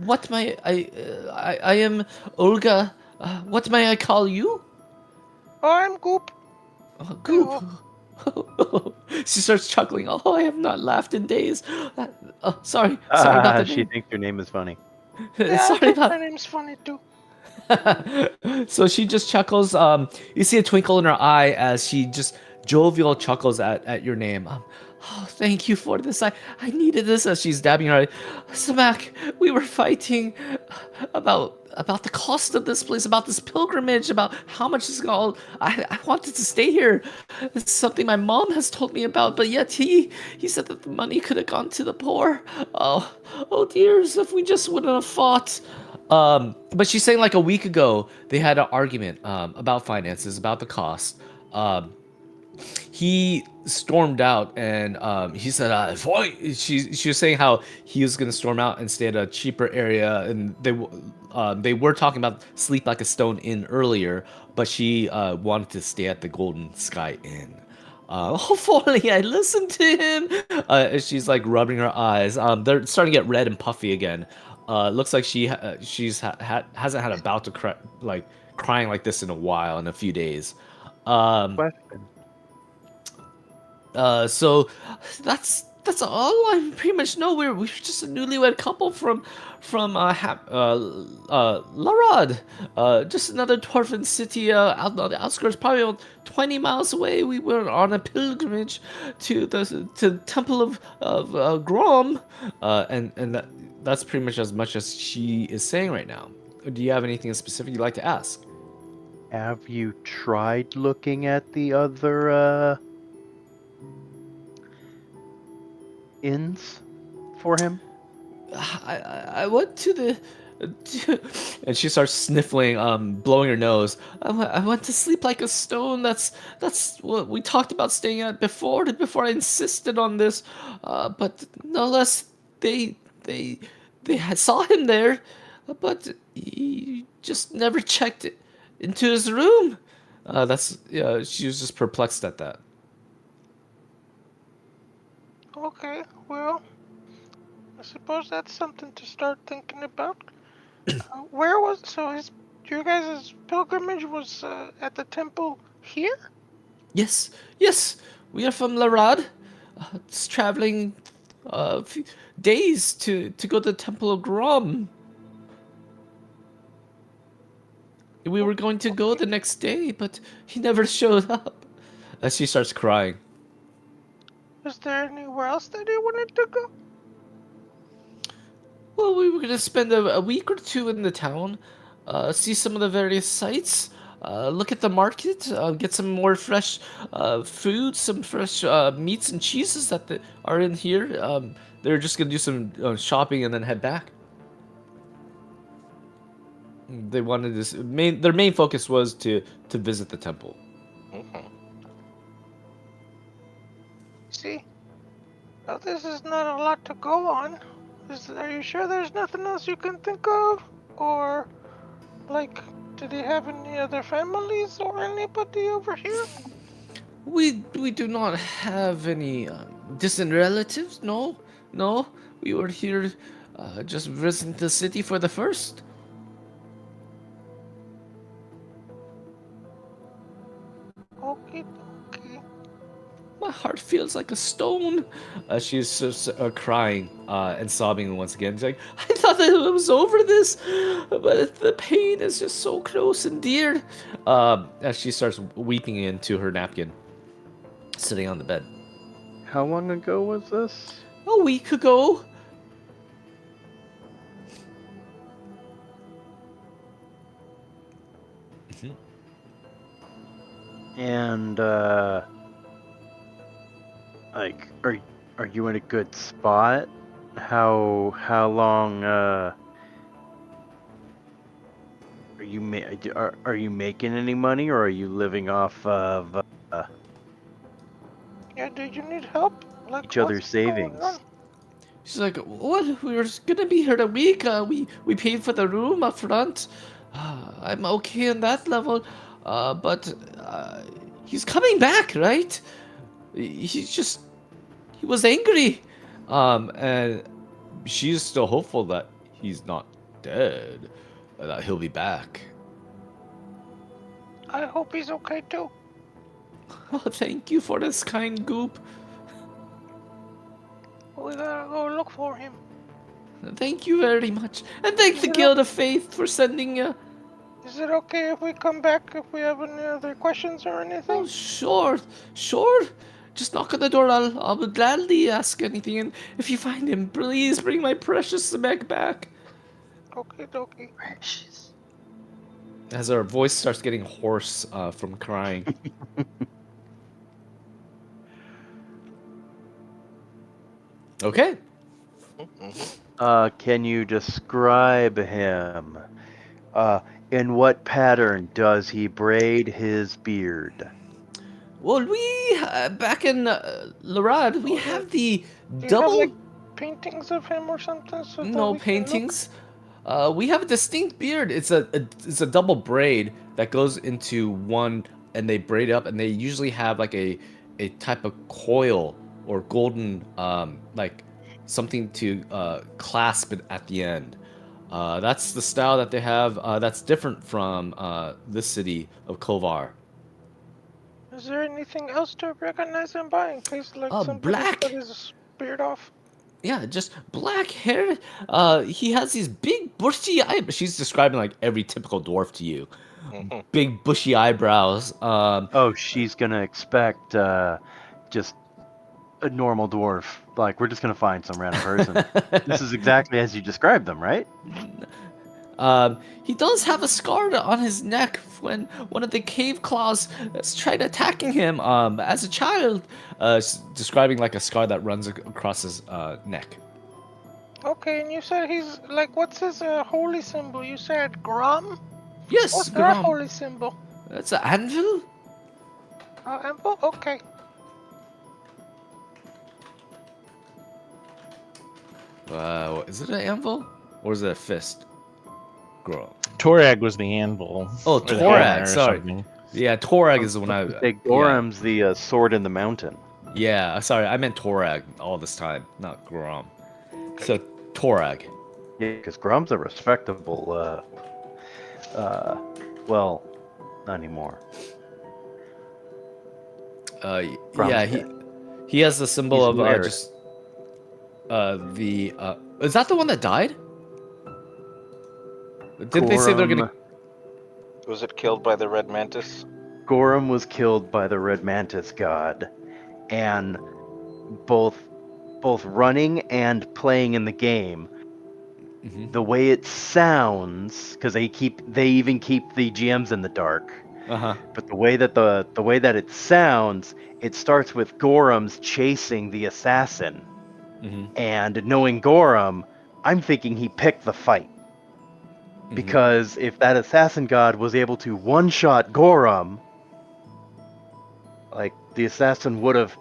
what may I am Olga. What may I call you?" Oh, I'm Goop. Goop. She starts chuckling. "Oh, I have not laughed in days. Sorry about the She name. thinks your name is funny. Sorry My about." name's funny too. So she just chuckles. You see a twinkle in her eye as she just jovial chuckles at your name. "Oh, thank you for this. I needed this." As she's dabbing her eye. "Samak, we were fighting about the cost of this place, about this pilgrimage, about how much it's all. I wanted to stay here. It's something my mom has told me about, but yet he said that the money could have gone to the poor. Oh dears, if we just wouldn't have fought." But she's saying like a week ago they had an argument about finances, about the cost. He stormed out and he said, she was saying how he was gonna storm out and stay at a cheaper area, and they were talking about Sleep Like a Stone Inn earlier, but she wanted to stay at the Golden Sky Inn. Hopefully I listened to him. She's like rubbing her eyes. They're starting to get red and puffy again. Looks like hasn't had a bout to crying like this in a while, in a few days. Question. So that's all I pretty much know. We're just a newlywed couple from Larod, just another dwarven city out on the outskirts, probably about 20 miles away. We were on a pilgrimage to the temple of Grom, and that's pretty much as she is saying right now. Do you have anything specific you'd like to ask? Have you tried looking at the other inns for him? I went and she starts sniffling, blowing her nose. I went to Sleep Like a Stone. That's what we talked about staying at before I insisted on this. But no less, they saw him there. but he just never checked into his room. She was just perplexed at that. Okay, well, I suppose that's something to start thinking about. Where was so his your guys' pilgrimage was at the temple here? Yes, yes, we are from Larad. It's traveling days to go to the Temple of Grom. We were going to go the next day, but he never showed up. As she starts crying. Is there anywhere else that he wanted to go? Well, we were going to spend a week or two in the town, see some of the various sights, look at the market, get some more fresh food, some fresh meats and cheeses that are in here. They're just going to do some shopping and then head back. They wanted this their main focus was to visit the temple. Mm-hmm. See, now this is not a lot to go on. Are you sure there's nothing else you can think of? Or, like, did he have any other families or anybody over here? We do not have any distant relatives. No, no. We were here just visiting the city for the first. Okay, okay. My heart feels like a stone. She's just crying and sobbing once again. She's like, I thought that it was over this, but the pain is just so close and dear. As she starts weeping into her napkin, sitting on the bed. How long ago was this? A week ago. And like, are you in a good spot? How long are you making any money, or are you living off of Yeah, do you need help? Like, each what's other's going savings? on? She's like, what? We were gonna be here a week. We paid for the room up front. I'm okay on that level. But he's coming back, right? He was angry. And she's still hopeful that he's not dead, that he'll be back. I hope he's okay too. Oh, thank you for this kind goop. We gotta go look for him. Thank you very much. And thank the Guild of Faith for sending you. Is it okay if we come back if we have any other questions or anything? Oh, sure, sure. Just knock on the door. I'll gladly ask anything. And if you find him, please bring my precious Zemek back. Okay, dokie. Precious. As her voice starts getting hoarse from crying. Okay. Can you describe him? In what pattern does he braid his beard? Well, we back in Larad, we have the Do you have double. like paintings of him or something? So that No we can look? paintings. We have a distinct beard. It's a double braid that goes into one, and they braid up, and they usually have like a type of coil or golden like something to clasp it at the end. That's the style that they have. That's different from this city of Kovlar. Is there anything else to recognize him by in case like somebody Black. cut his beard off? Yeah, just black hair. He has these big bushy eyebrows. She's describing like every typical dwarf to you. Big bushy eyebrows. Oh, she's gonna expect just a normal dwarf. Like, we're just gonna find some random person. This is exactly as you described them, right? He does have a scar on his neck when one of the cave claws tried attacking him as a child. Describing like a scar that runs across his neck. Okay, and you said he's like, what's his holy symbol? You said Grom? Yes, What's that Grom. holy symbol? That's an anvil. Emble? Okay. Is it an anvil or is it a fist? Grom. Torag was the anvil. Oh, or the Torag, hammer or sorry. something. Yeah, Torag is the one I. Say Gorham's the sword in the mountain. Yeah, sorry, I meant Torag all this time, not Grom. So Torag. Yeah, because Grom's a respectable. Well, not anymore. Grom's Yeah, dead. he has the symbol He's of married. just the. Is that the one that died? Didn't they say they're gonna? Was it killed by the red mantis? Gorham was killed by the Red Mantis god, and both running and playing in the game, Mhm. the way it sounds, because they even keep the GMs in the dark. Uh-huh. But the way that it sounds, it starts with Gorham's chasing the assassin, Mm-hmm. and knowing Gorham, I'm thinking he picked the fight. Because if that assassin god was able to one-shot Gorham, like the assassin would have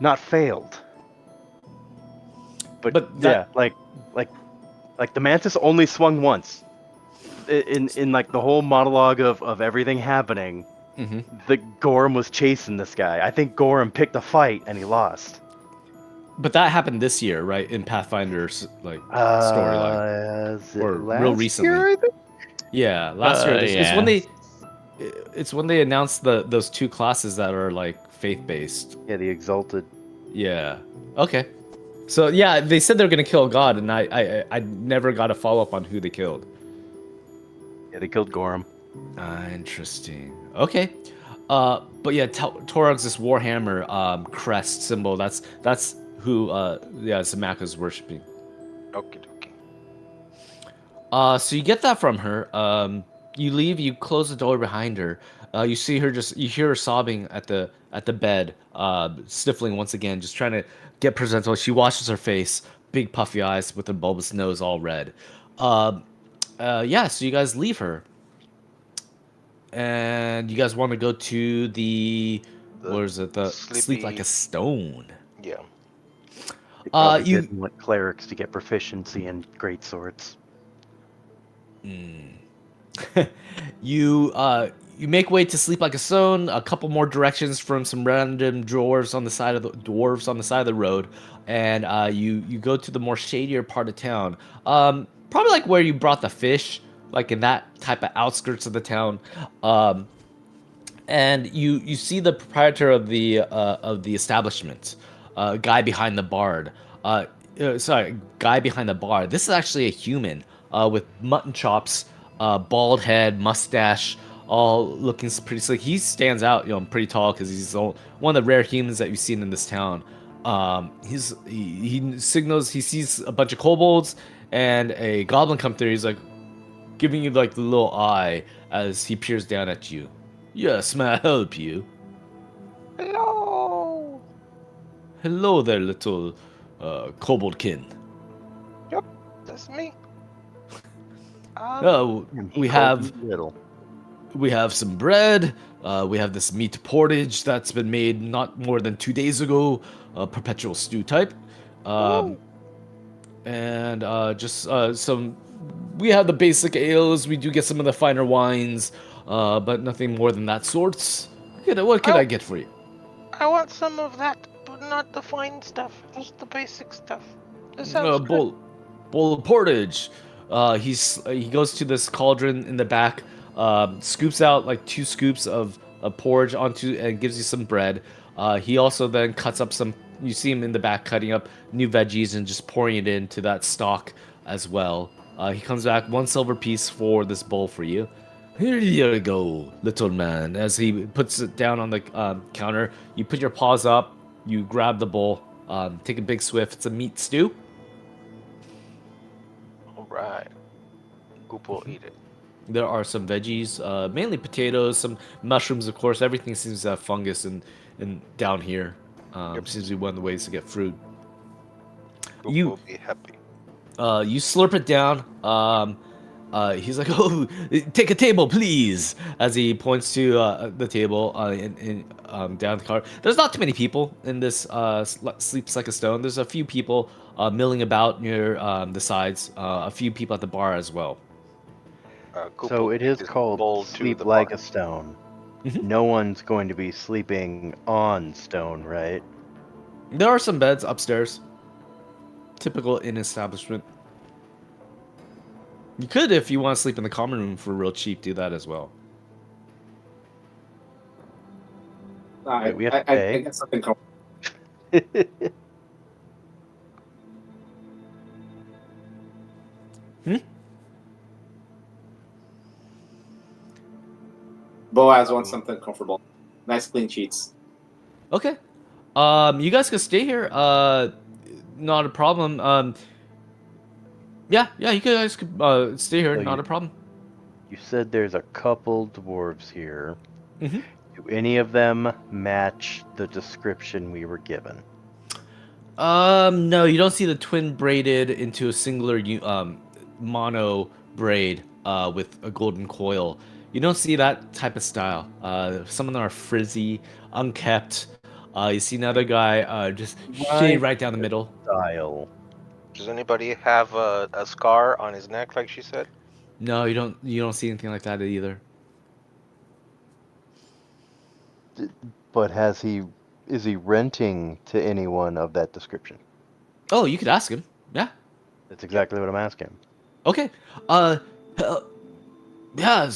not failed. But that- yeah, like the mantis only swung once. In like the whole monologue of everything happening, the Gorham was chasing this guy. I think Gorham picked a fight and he lost. But that happened this year, right? In Pathfinder's storyline, Is it or last real recently. year, I think? Yeah, last year. It's Yeah. when they. It's when they announced those two classes that are like faith based. Yeah, the Exalted. Yeah. Okay. So yeah, they said they're gonna kill God, and I never got a follow up on who they killed. Yeah, they killed Gorham. Interesting. Okay. But yeah, Torag's this Warhammer crest symbol. That's who Samaka's worshiping. Okie dokie. So you get that from her. You leave. You close the door behind her. You see her you hear her sobbing at the bed, sniffling once again, just trying to get presentable. She washes her face, big puffy eyes with her bulbous nose all red. Yeah. So you guys leave her, and you guys want to go to the what is it? The sleep like a stone. Yeah. They probably you- didn't want clerics to get proficiency in great swords. You make way to sleep like a stone. A couple more directions from some random dwarves on the side of the road, and you go to the more shadier part of town. Probably like where you brought the fish, like in that type of outskirts of the town. And you see the proprietor of the establishment, guy behind the bar. Guy behind the bar. This is actually a human with mutton chops, bald head, mustache, all looking pretty slick. He stands out, pretty tall because he's one of the rare humans that you've seen in this town. He signals he sees a bunch of kobolds and a goblin come through. He's like giving you like the little eye as he peers down at you. Yes, may I help you? Hello. Hello there, little koboldkin. Yep, that's me. Oh, And he we called have me little. some bread. We have this meat porridge that's been made not more than 2 days ago, perpetual stew type. And just some. We have the basic ales. We do get some of the finer wines, but nothing more than that sorts. What can I get for you? I want some of that, but not the fine stuff. Just the basic stuff. This sounds good. Bowl of porridge. He goes to this cauldron in the back, scoops out like 2 scoops of porridge onto and gives you some bread. He also then cuts up some. You see him in the back cutting up new veggies and just pouring it into that stock as well. He comes back 1 silver piece for this bowl for you. Here you go, little man. As he puts it down on the counter, you put your paws up, you grab the bowl, take a big swift. It's a meat stew. All right. Goop will eat it. There are some veggies, mainly potatoes, some mushrooms, of course. Everything seems to have fungus and down here. Seems to be one of the ways to get fruit. Goop You- will be happy. You slurp it down. He's like, "Oh, take a table, please," as he points to the table down the car. There's not too many people in this sleeps like a stone. There's a few people milling about near the sides. A few people at the bar as well. Koopa So will it take is this called bowl to sleep the like bar. a stone. Mhm. No one's going to be sleeping on stone, right? There are some beds upstairs. Typical inn establishment. You could, if you want to sleep in the common room for real cheap, do that as well. Wait, we have to I pay? get something comfortable. Boaz wants something comfortable. Nice clean sheets. Okay. You guys can stay here. Not a problem. Yeah, you guys could stay here. So Not a problem. You said there's a couple dwarves here. Mhm. Do any of them match the description we were given? No, you don't see the twin braided into a singular mono braid with a golden coil. You don't see that type of style. Some of them are frizzy, unkept. You see another guy just shaved right down the middle. Style. Does anybody have a scar on his neck, like she said? No, you don't. You don't see anything like that either. But is he renting to anyone of that description? Oh, you could ask him. Yeah. That's exactly what I'm asking. Okay. Uh, yeah,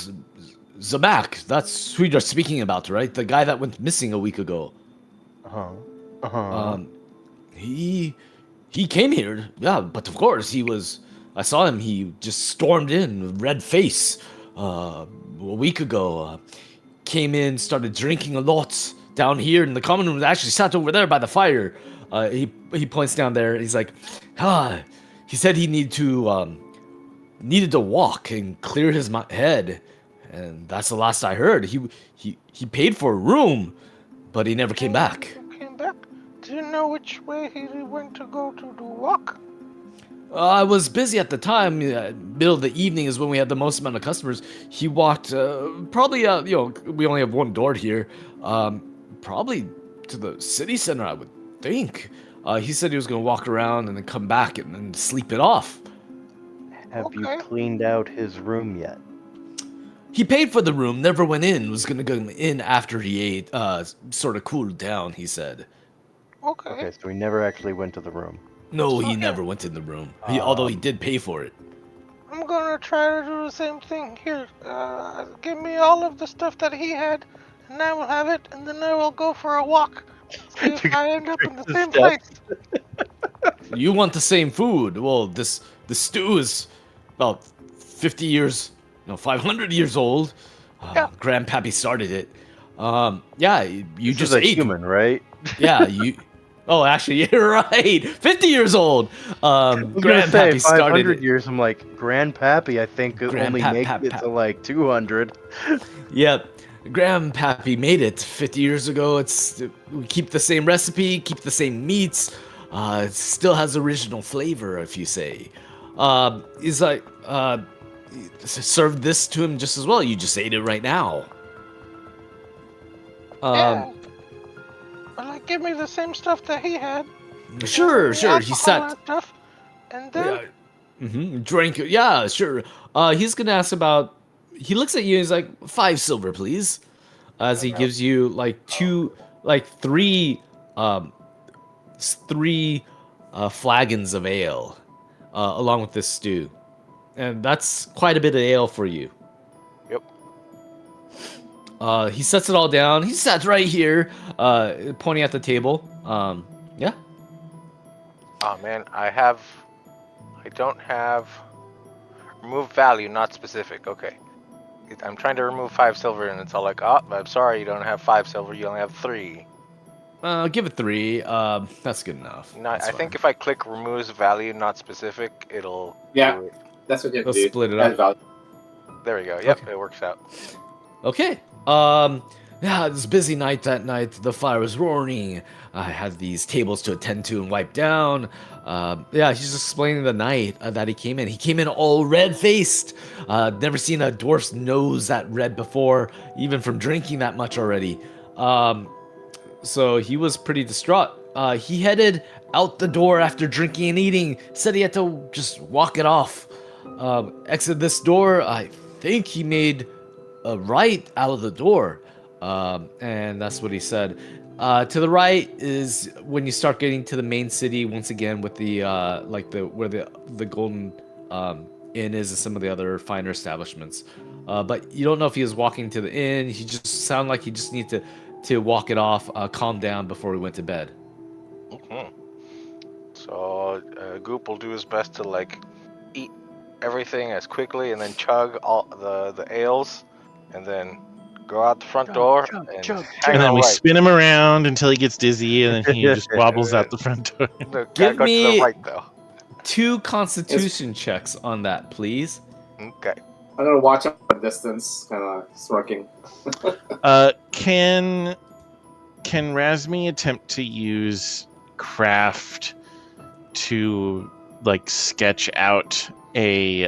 Zamak. That's who you're speaking about, right? The guy that went missing a week ago. Uh-huh. He came here, yeah, but of course I saw him. He just stormed in, red face, a week ago. Came in, started drinking a lot down here in the common room. Actually, sat over there by the fire. He points down there. He's like, he said he needed to walk and clear his head, and that's the last I heard. He paid for a room, but he never came back. Came back? Do you know which way he went to go to walk? I was busy at the time. Middle of the evening is when we had the most amount of customers. He walked probably, we only have one door here. Probably to the city center, I would think. He said he was going to walk around and then come back and then sleep it off. Have you Okay. cleaned out his room yet? He paid for the room, never went in. Was going to go in after he ate, sort of cooled down, he said. Okay, so he never actually went to the room. No, So, he yeah. never went in the room. Although he did pay for it. I'm gonna try to do the same thing. Here, give me all of the stuff that he had, and I will have it, and then I will go for a walk. See if I end up in the same place. You want the same food? Well, the stew is about 50 years, no, 500 years old. Yeah. Grandpappy started it. Yeah, you This just is a ate. human, right? Yeah, you. Oh, actually, you're right. 50 years old. I was gonna say Grandpappy started 500 it. years. I'm like, Grandpappy, I think only makes it to like 200. Yep. Grandpappy made it 50 years ago. We keep the same recipe, keep the same meats. It still has original flavor, if you say. He's like, served this to him just as well. You just ate it right now. Yeah. Well, like, give me the same stuff that he had. Sure. He Alcohol sat. and stuff, and then Drink. Yeah, sure. He's gonna ask about. He looks at you. He's like, 5 silver, please. As he gives you three flagons of ale, along with this stew, and that's quite a bit of ale for you. Yep. He sets it all down. He sat right here, pointing at the table. Yeah. Oh man, I don't have remove value, not specific. Okay. I'm trying to remove 5 silver, and it's all like, oh, I'm sorry, you don't have 5 silver, you only have 3. Give it 3. That's good enough. I think if I click removes value, not specific, it'll Yeah. do it. That's what you have Let's to do. split it Add up. value. There we go. Yep, Okay. it works out. Okay. Yeah, it was a busy night that night. The fire was roaring. I had these tables to attend to and wipe down. Yeah, he's just explaining the night that he came in. He came in all red-faced. Never seen a dwarf's nose that red before, even from drinking that much already. So he was pretty distraught. He headed out the door after drinking and eating. Said he had to just walk it off. Exit this door. I think he made a right out of the door. And that's what he said. To the right is when you start getting to the main city once again with the where the Golden Inn is and some of the other finer establishments. But you don't know if he was walking to the inn. He just sounded like he just needed to walk it off, calm down before he went to bed. Mhm. So Goop will do his best to like eat everything as quickly and then chug all the ales and then go out the front door and hang And then on we right. spin him around until he gets dizzy, and then he just wobbles out the front door. No, gotta Give go to the me right though. 2 Constitution checks on that, please. Okay. I'm gonna watch out at a distance, kind of smirking. Can Razmi attempt to use craft to like sketch out a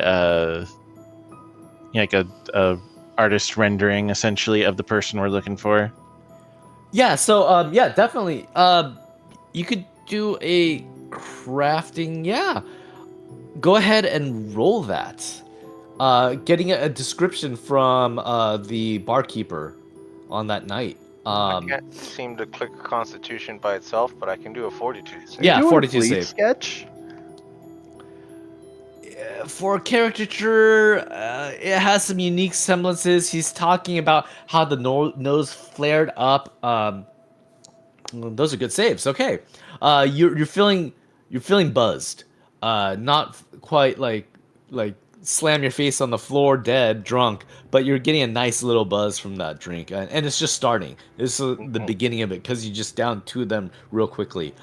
artist rendering essentially of the person we're looking for? Yeah, so yeah, definitely. You could do a crafting, yeah. Go ahead and roll that. Getting a description from the barkeeper on that night. I can't seem to click Constitution by itself, but I can do a Fortitude save. Yeah, Doing a Fortitude fleet save. sketch. For a caricature, it has some unique semblances. He's talking about how the nose flared up. Those are good saves. Okay, you're feeling buzzed. Not quite like slam your face on the floor dead drunk, but you're getting a nice little buzz from that drink, and it's just starting. This is the beginning of it because you just downed 2 of them real quickly.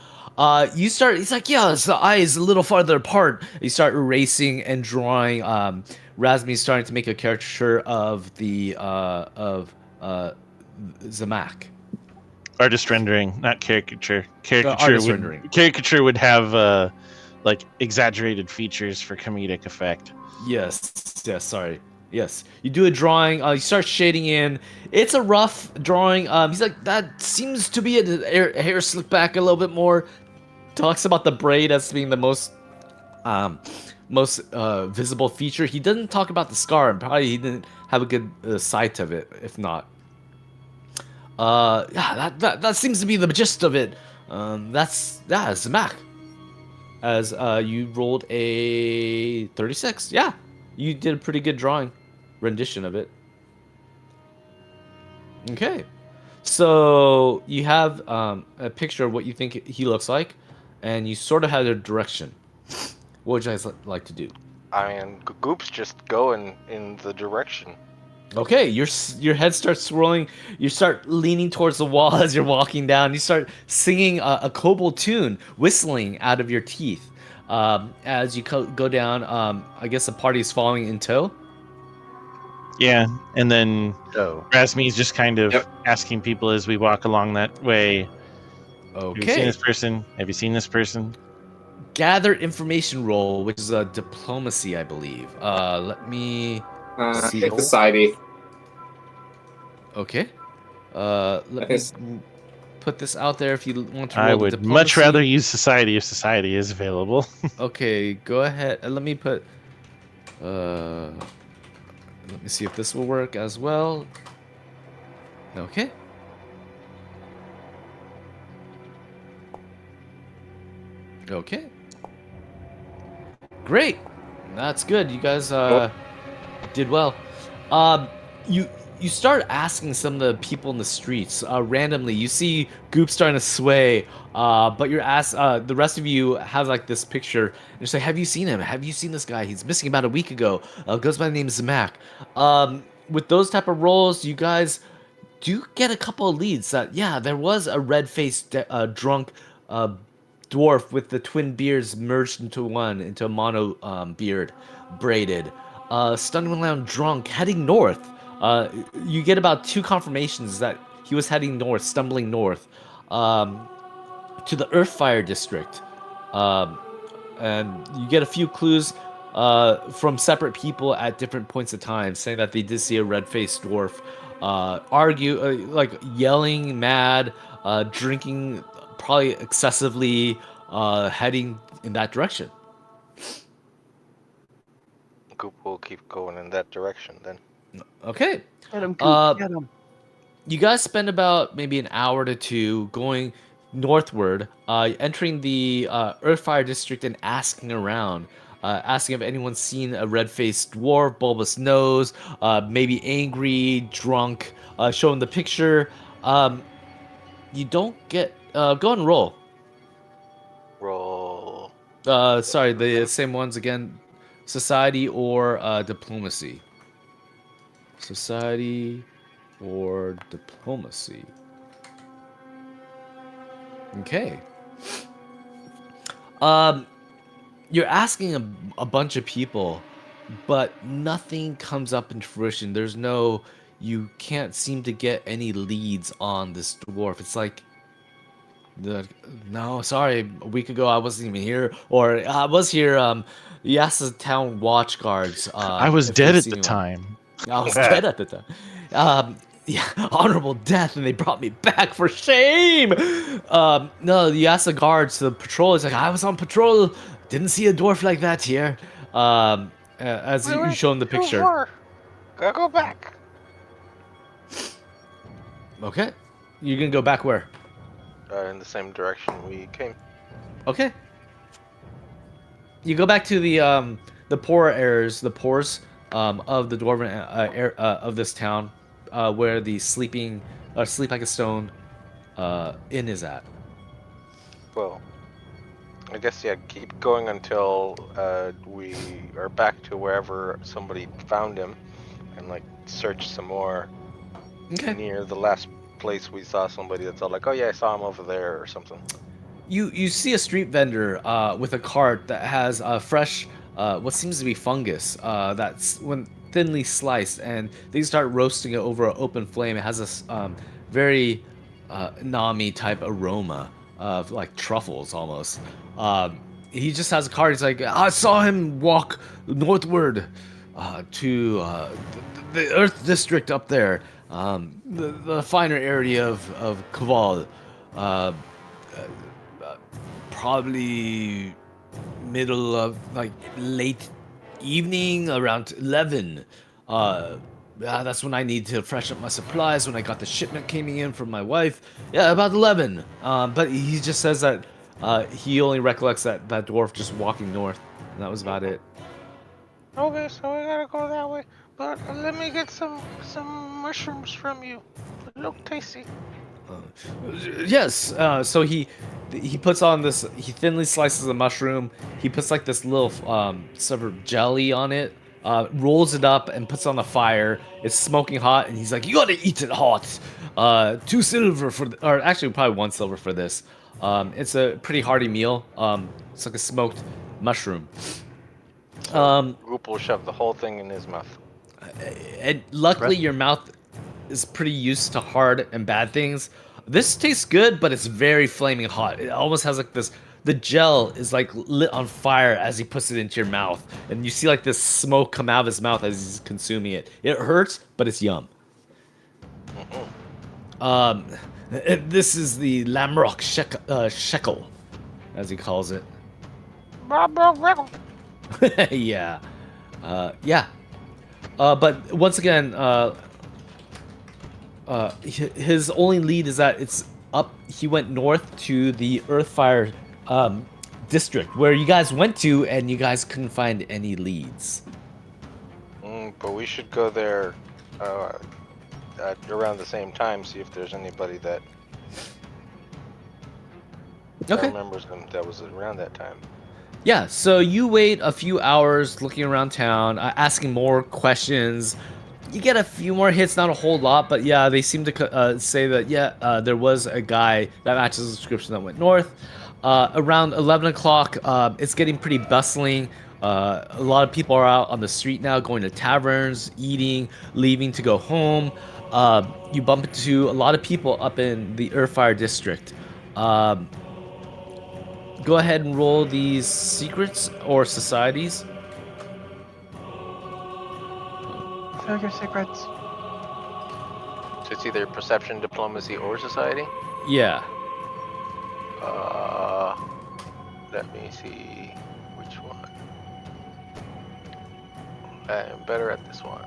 You start. He's like, yeah, it's the eyes a little farther apart. You start erasing and drawing. Razmi's starting to make a caricature of the Zamak. Artist rendering, not caricature. Rendering. Caricature would have like exaggerated features for comedic effect. Yes, sorry. Yes. You do a drawing, you start shading in. It's a rough drawing. He's like, that seems to be hair slicked back a little bit more. Talks about the braid as being the most visible feature. He doesn't talk about the scar, and probably he didn't have a good sight of it, if not. Yeah, that seems to be the gist of it. It's Zamak. As you rolled a 36. Yeah, you did a pretty good drawing rendition of it. Okay, so you have a picture of what you think he looks like, and you sort of have a direction. What would you guys like to do? I mean, Goop's just going in the direction. Okay, your head starts swirling. You start leaning towards the wall as you're walking down. You start singing a kobold tune, whistling out of your teeth. As you go down, I guess the party is following in tow. Yeah, and then Oh, Razmi's just kind of Yep. asking people as we walk along that way. Have you seen Okay. this person? Have you seen this person? Gather information roll, which is a diplomacy, I believe. Let me. See. Take society. Okay. Let me Yes. put this out there if you want to roll I the would diplomacy. much rather use society if society is available. Okay, go ahead. Let me put. Let me see if this will work as well. Okay. Okay. Great. That's good. You guys did well. You start asking some of the people in the streets randomly. You see Goop starting to sway, but the rest of you have like this picture. And you say, "Have you seen him? Have you seen this guy? He's missing about a week ago. Goes by the name Zamak." With those type of roles, you guys do get a couple of leads that there was a red-faced drunk dwarf with the twin beards merged into a mono beard, braided, stunningly around drunk, heading north. You get about 2 confirmations that he was heading north, stumbling north, to the Earthfire district, and you get a few clues from separate people at different points of time, saying that they did see a red-faced dwarf, like yelling, mad, drinking, probably excessively, heading in that direction. Goop will keep going in that direction then. Okay. Get him, Goop. Uh, Get him. You guys spend about maybe an hour to two going northward, entering the Earthfire district and asking around. Asking if anyone's seen a red-faced dwarf, bulbous nose, maybe angry, drunk, showing the picture. You don't get. Go and roll. Roll. Sorry, the same ones again. Society or diplomacy. Society or diplomacy. Okay. Um, you're asking a bunch of people, but nothing comes up in fruition. You can't seem to get any leads on this dwarf. It's like, no, sorry, a week ago I wasn't even here, or I was here. You asked the town watch guards. I was if they've dead at seen the anyone. time. I was dead at the time. Yeah, honorable death, and they brought me back for shame. No, you asked the guards, the patrol. It's like I was on patrol, didn't see a dwarf like that here. As you show him the Too picture. far. Gotta go back. Okay, you can go back where? In the same direction we came. Okay. You go back to the poorer areas, the pores of the dwarven of this town, where the sleep like a stone inn is at. Well, I guess yeah. Keep going until we are back to wherever somebody found him, and like search some more Okay. near the last place we saw somebody that's all like, oh yeah, I saw him over there or something. You see a street vendor with a cart that has fresh what seems to be fungus that's when thinly sliced, and they start roasting it over an open flame. It has this very nami type aroma of like truffles almost. He just has a cart. He's like, I saw him walk northward to the Earth District up there, the finer area of Kovlar. Probably middle of like late evening, around 11. That's when I need to freshen up my supplies. When I got the shipment coming in from my wife, yeah, about 11. But he just says that he only recollects that dwarf just walking north, and that was about it. Okay, so we gotta go that way. But let me get some mushrooms from you. They look tasty. Yes. So he puts on this. He thinly slices a mushroom. He puts like this little sort of jelly on it. Rolls it up and puts it on the fire. It's smoking hot, and he's like, "You gotta eat it hot." 2 silver for, or actually probably 1 silver for this. It's a pretty hearty meal. It's like a smoked mushroom. Goop will shove the whole thing in his mouth. And luckily, your mouth is pretty used to hard and bad things. This tastes good, but it's very flaming hot. It almost has like this. The gel is like lit on fire as he puts it into your mouth, and you see like this smoke come out of his mouth as he's consuming it. It hurts, but it's yum. This is the Lamrock shekel, as he calls it. Yeah, yeah. But once again, his only lead is that it's up. He went north to the Earthfire district where you guys went to, and you guys couldn't find any leads. But we should go there at around the same time, see if there's anybody that remembers them that was around that time. Yeah, so you wait a few hours looking around town, asking more questions. You get a few more hits, not a whole lot, but yeah, they seem to say that, there was a guy that matches the description that went north. Around 11 o'clock, it's getting pretty bustling. A lot of people are out on the street now, going to taverns, eating, leaving to go home. You bump into a lot of people up in the Earthfire district. Go ahead and roll these secrets or societies. Tell your secrets. So it's either perception, diplomacy, or society? Yeah. Let me see which one. I am better at this one.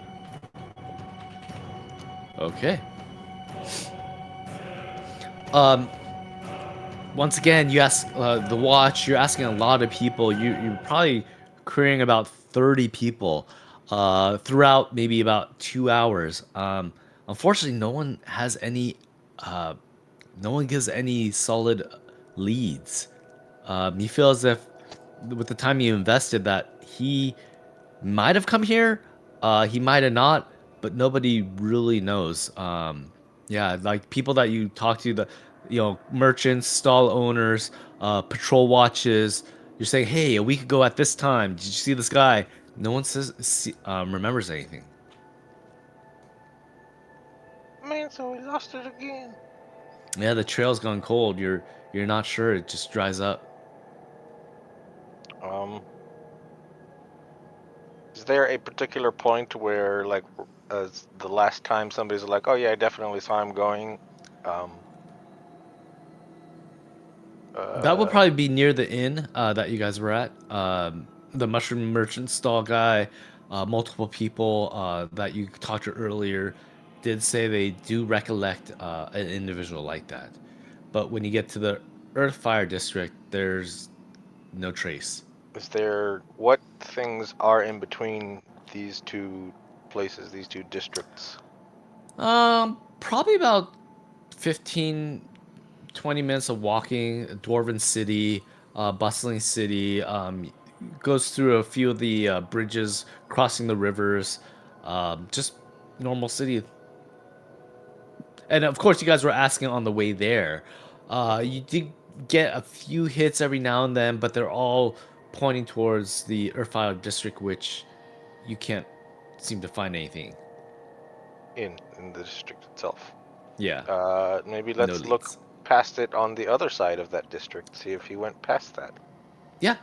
Okay. Um, once again, you ask the watch. You're asking a lot of people. You're probably querying about 30 people throughout maybe about 2 hours. Unfortunately, no one has any. Uh, no one gives any solid leads. You feel as if, with the time you invested, that he might have come here. He might have not, but nobody really knows. Yeah, like people that you talk to, the merchants, stall owners, patrol watches. You're saying, hey, a week ago at this time, did you see this guy? No one remembers anything. Man, so we lost it again. Yeah, the trail's gone cold. You're not sure. It just dries up. Is there a particular point where, like, the last time somebody's like, "Oh yeah, I definitely saw him going," um, That would uh, probably be near the inn that you guys were at. The mushroom merchant stall guy, multiple people that you talked to earlier did say they do recollect an individual like that. But when you get to the Earth Fire District, there's no trace. is there what things are in between these two places, these two districts? Probably about 15, 20 minutes of walking. Dwarven city, bustling city. Goes through a few of the bridges, crossing the rivers. Just normal city. And of course, you guys were asking on the way there. You did get a few hits every now and then, but they're all pointing towards the Earthfire district, which you can't seem to find anything. In the district itself. Yeah, Maybe no let's look leads. past it on the other side of that district, see if he went past that. Yeah.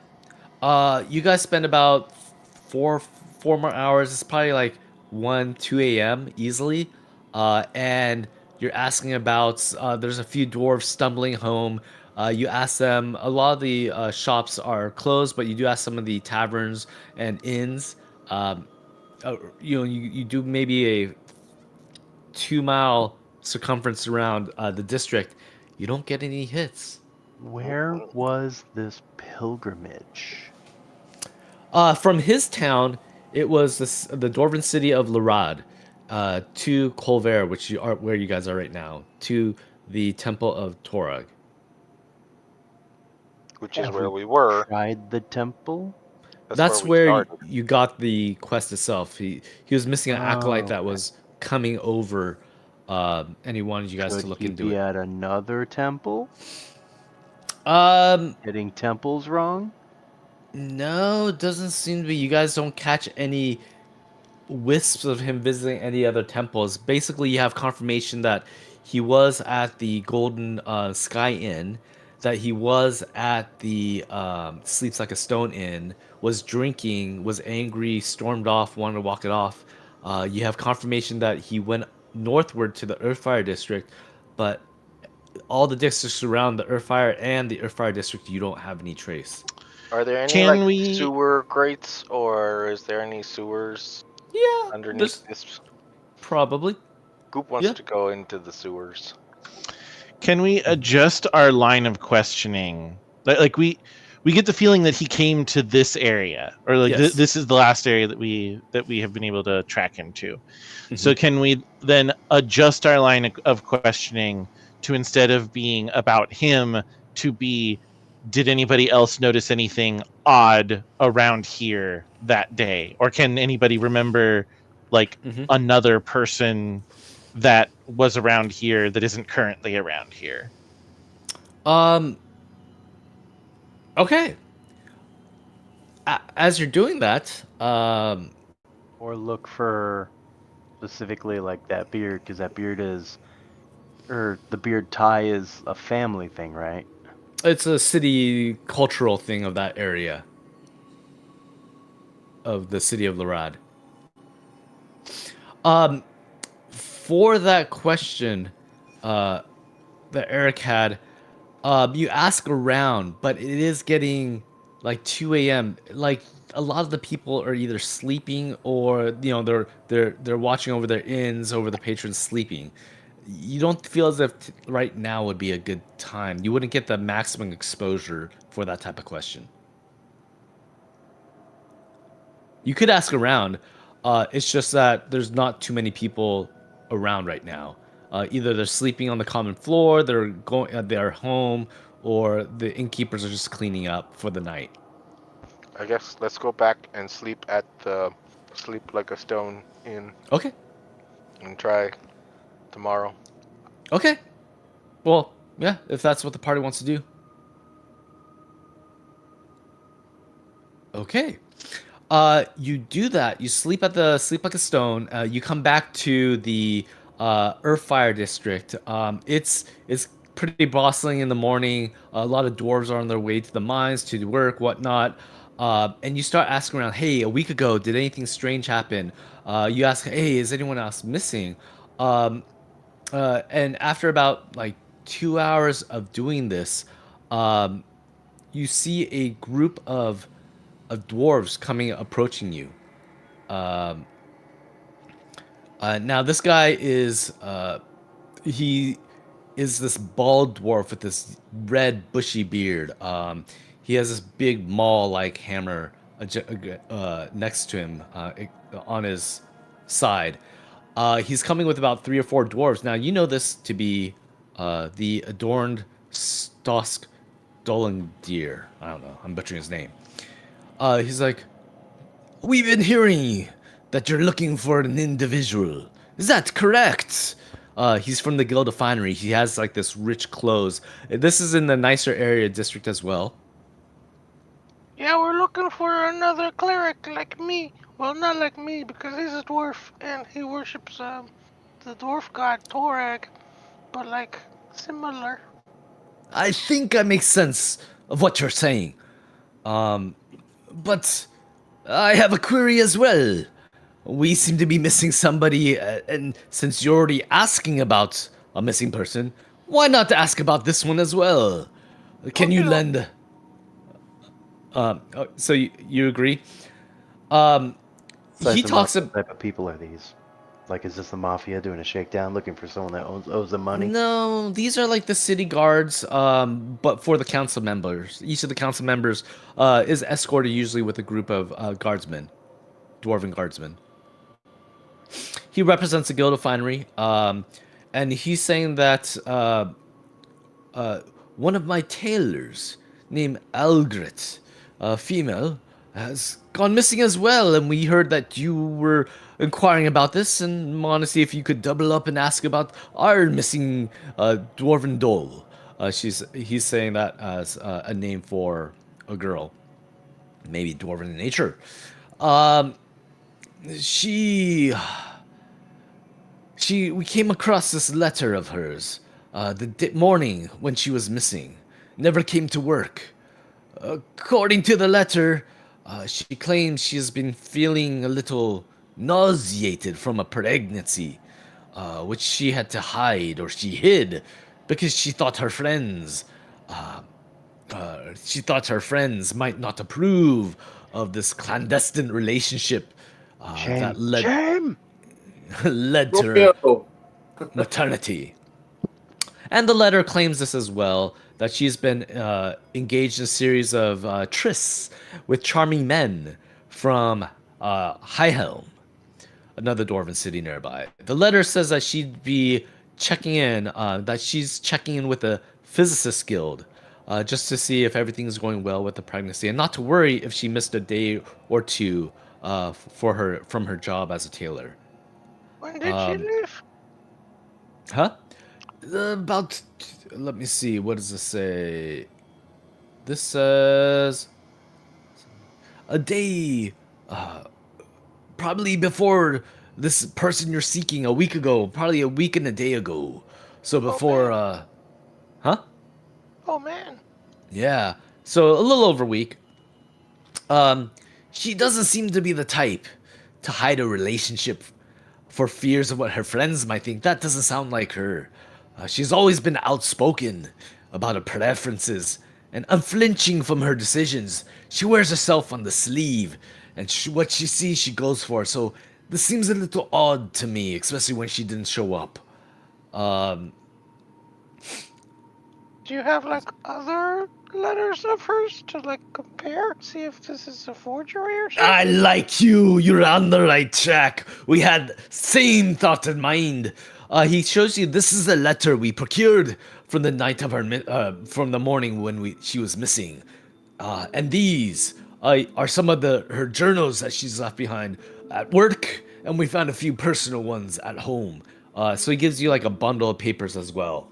You guys spend about four more hours. It's probably like 1, 2 a.m. easily. And you're asking about. There's a few dwarves stumbling home. You ask them. A lot of the shops are closed, but you do ask some of the taverns and inns. Um, you do maybe a 2 mile circumference around the district. You don't get any hits. Where was this pilgrimage? From his town, it was the dwarven city of Larad, to Kovlar, which you are where you guys are right now, to the temple of Torag. Which is Have where we we were. tried the temple? That's That's where we where started. you got the quest itself. He was missing an acolyte Oh, that okay. was coming over, and he wanted you guys to Could look he into be it. at another temple? Um, Getting temples wrong? no, it doesn't seem to be. You guys don't catch any wisps of him visiting any other temples. Basically, you have confirmation that he was at the Golden Sky Inn, that he was at the Sleeps Like a Stone Inn, was drinking, was angry, stormed off, wanted to walk it off. You have confirmation that he went northward to the Earthfire District, but all the districts around the Earthfire and the Earthfire District, you don't have any trace. Are there any like Can we sewer grates, or is there any sewers Yeah, underneath there's this? probably. Goop wants Yeah. to go into the sewers. can we adjust our line of questioning? Like we get the feeling that he came to this area, or like Yes. this is the last area that we have been able to track him to. So Mhm. can we then adjust our line of questioning to, instead of being about him, to be, did anybody else notice anything odd around here that day, or can anybody remember like Mhm. another person that was around here that isn't currently around here? Um. Okay. As you're doing that, Or look for specifically like that beard, because that beard is, or the beard tie is a family thing, right? it's a city cultural thing of that area of the city of Larad. Um, for that question, uh, that Eric had, you ask around, but it is getting like 2 a.m. Like a lot of the people are either sleeping or they're watching over their inns, over the patrons sleeping. You don't feel as if right now would be a good time. You wouldn't get the maximum exposure for that type of question. You could ask around. It's just that there's not too many people around right now. Either they're sleeping on the common floor, they're home, or the innkeepers are just cleaning up for the night. I guess let's go back and sleep at the Sleep Like a Stone Inn Okay. and try tomorrow. Okay. Well, yeah, if that's what the party wants to do. Okay. You do that. You sleep like a stone. You come back to the Earthfire district. It's pretty bustling in the morning. A lot of dwarves are on their way to the mines to do work, whatnot. And you start asking around. Hey, a week ago, did anything strange happen? You ask, hey, is anyone else missing? Um, and after about like 2 hours of doing this, um, you see a group of dwarves coming approaching you. Um, Now this guy is he is this bald dwarf with this red bushy beard. He has this big maul-like hammer next to him on his side. He's coming with about 3 or 4 dwarves. Now you know this to be the adorned Stosk Dollendir. I don't know. I'm butchering his name. He's like, we've been hearing that you're looking for an individual. Is that correct? He's from the Guild of Finery. He has like this rich clothes. This is in the nicer area district as well. Yeah, we're looking for another cleric like me. Well, not like me because he's a dwarf and he worships the dwarf god Torag, but like similar. I think I make sense of what you're saying. But I have a query as well. We seem to be missing somebody, and since you're already asking about a missing person, why not ask about this one as well? Can you Okay. lend? So you agree? Um, Besides he the talks. mafia, what type of people are these? Like, is this the mafia doing a shakedown, looking for someone that owes them money? No, these are like the city guards, but for the council members. Each of the council members is escorted usually with a group of guardsmen, dwarven guardsmen. He represents the Guild of Finery, and he's saying that one of my tailors named Algret, a female, has gone missing as well, and we heard that you were inquiring about this and want to see if you could double up and ask about our missing dwarven doll. He's saying that as a name for a girl, maybe dwarven in nature. Um, she we came across this letter of hers the morning when she was missing. Never came to work. According to the letter, she claims she has been feeling a little nauseated from a pregnancy, which she had to hide or she hid because she thought her friends might not approve of this clandestine relationship that Shame! led to her Romeo. maternity. And the letter claims this as well, that she's been engaged in a series of trysts with charming men from Highhelm, another dwarven city nearby. The letter says that she'd be checking in, that she's checking in with the Physicist Guild, just to see if everything's going well with the pregnancy, and not to worry if she missed a day or two from her job as a tailor. When did she leave? Huh? About, let me see, what does this say? This says a day, probably before this person you're seeking a week ago, probably a week and a day ago. So before, huh? Oh man. Yeah. So a little over a week. She doesn't seem to be the type to hide a relationship for fears of what her friends might think. That doesn't sound like her. She's always been outspoken about her preferences and unflinching from her decisions. She wears herself on the sleeve, and what she sees, she goes for. So this seems a little odd to me, especially when she didn't show up. Do you have like other letters of hers to like compare? See if this is a forgery or something? I like you. You're on the right track. We had same thought in mind. He shows you this is a letter we procured from the night of from the morning when she was missing. And these are some of her journals that she's left behind at work, and we found a few personal ones at home. So he gives you like a bundle of papers as well.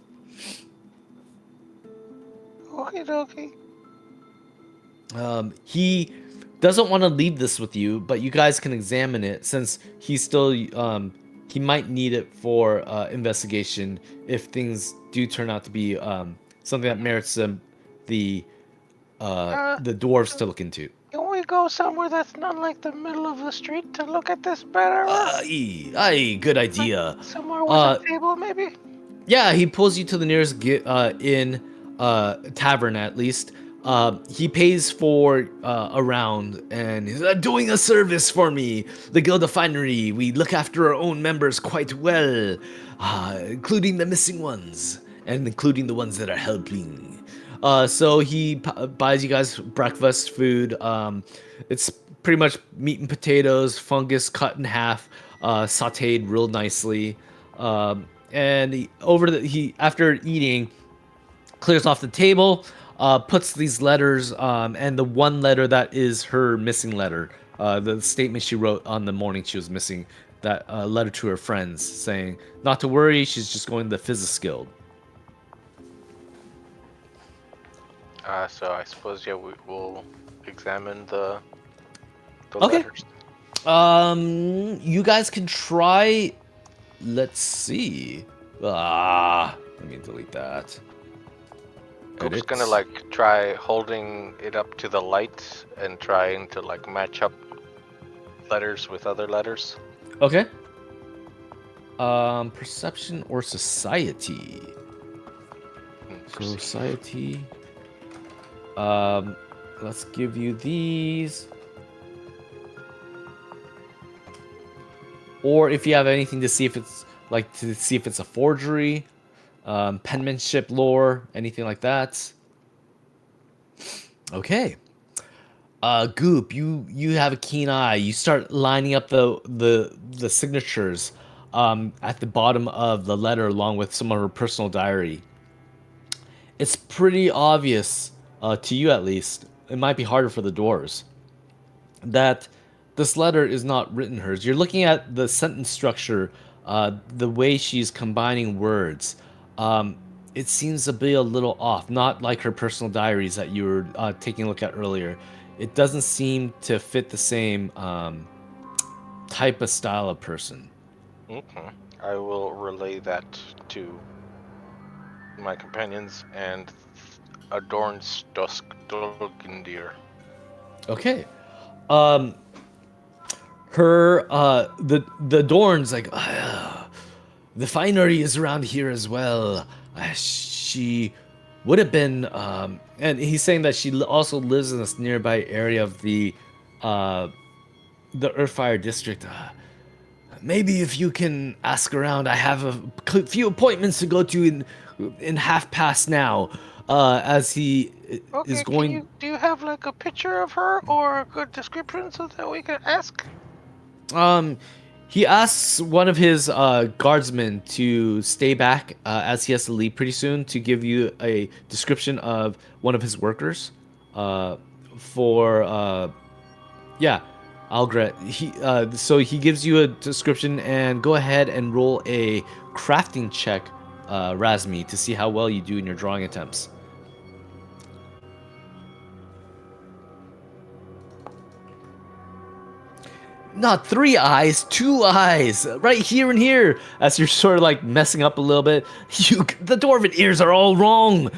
Okay, dokie. He doesn't want to leave this with you, but you guys can examine it since he's still he might need it for investigation if things do turn out to be something that merits the dwarves to look into. Can we go somewhere that's not like the middle of the street to look at this better? Aye, good idea. Somewhere with a table, maybe? Yeah, he pulls you to the nearest inn, tavern at least. He pays for a round, and he's doing a service for me. The Guild of Finery, we look after our own members quite well, including the missing ones, and including the ones that are helping. So he buys you guys breakfast food. It's pretty much meat and potatoes, fungus cut in half, sautéed real nicely. And after eating, clears off the table, puts these letters, and the one letter that is her missing letter, the statement she wrote on the morning she was missing, that letter to her friends saying not to worry, she's just going to the Physics Guild. So I suppose we will examine the Okay. letters. You guys can try. Let's see. Let me delete that. Goop's Edit. gonna like try holding it up to the light and trying to like match up letters with other letters. Okay. Perception or society? Society. Let's give you these. Or if you have anything to see if it's a forgery, penmanship lore, anything like that. Okay. Goop, you have a keen eye. You start lining up the signatures at the bottom of the letter along with some of her personal diary. It's pretty obvious, to you at least, it might be harder for the dwarves, that this letter is not written hers. You're looking at the sentence structure, the way she's combining words. It seems to be a little off, not like her personal diaries that you were taking a look at earlier. It doesn't seem to fit the same type of style of person. Okay. I will relay that to my companions and Adorn Stolgendir. Okay. The Dorn's like, the finery is around here as well. She would have been, and he's saying that she also lives in this nearby area of the Earthfire district. Maybe if you can ask around, I have a few appointments to go to in half past now. As he is going. Do you have like a picture of her or a good description so that we can ask? He asks one of his guardsmen to stay back as he has to leave pretty soon to give you a description of one of his workers. Algret. So he gives you a description, and go ahead and roll a crafting check, Razmi, to see how well you do in your drawing attempts. Not 3 eyes, 2 eyes, right here and here. As you're sort of like messing up a little bit, the dwarven ears are all wrong.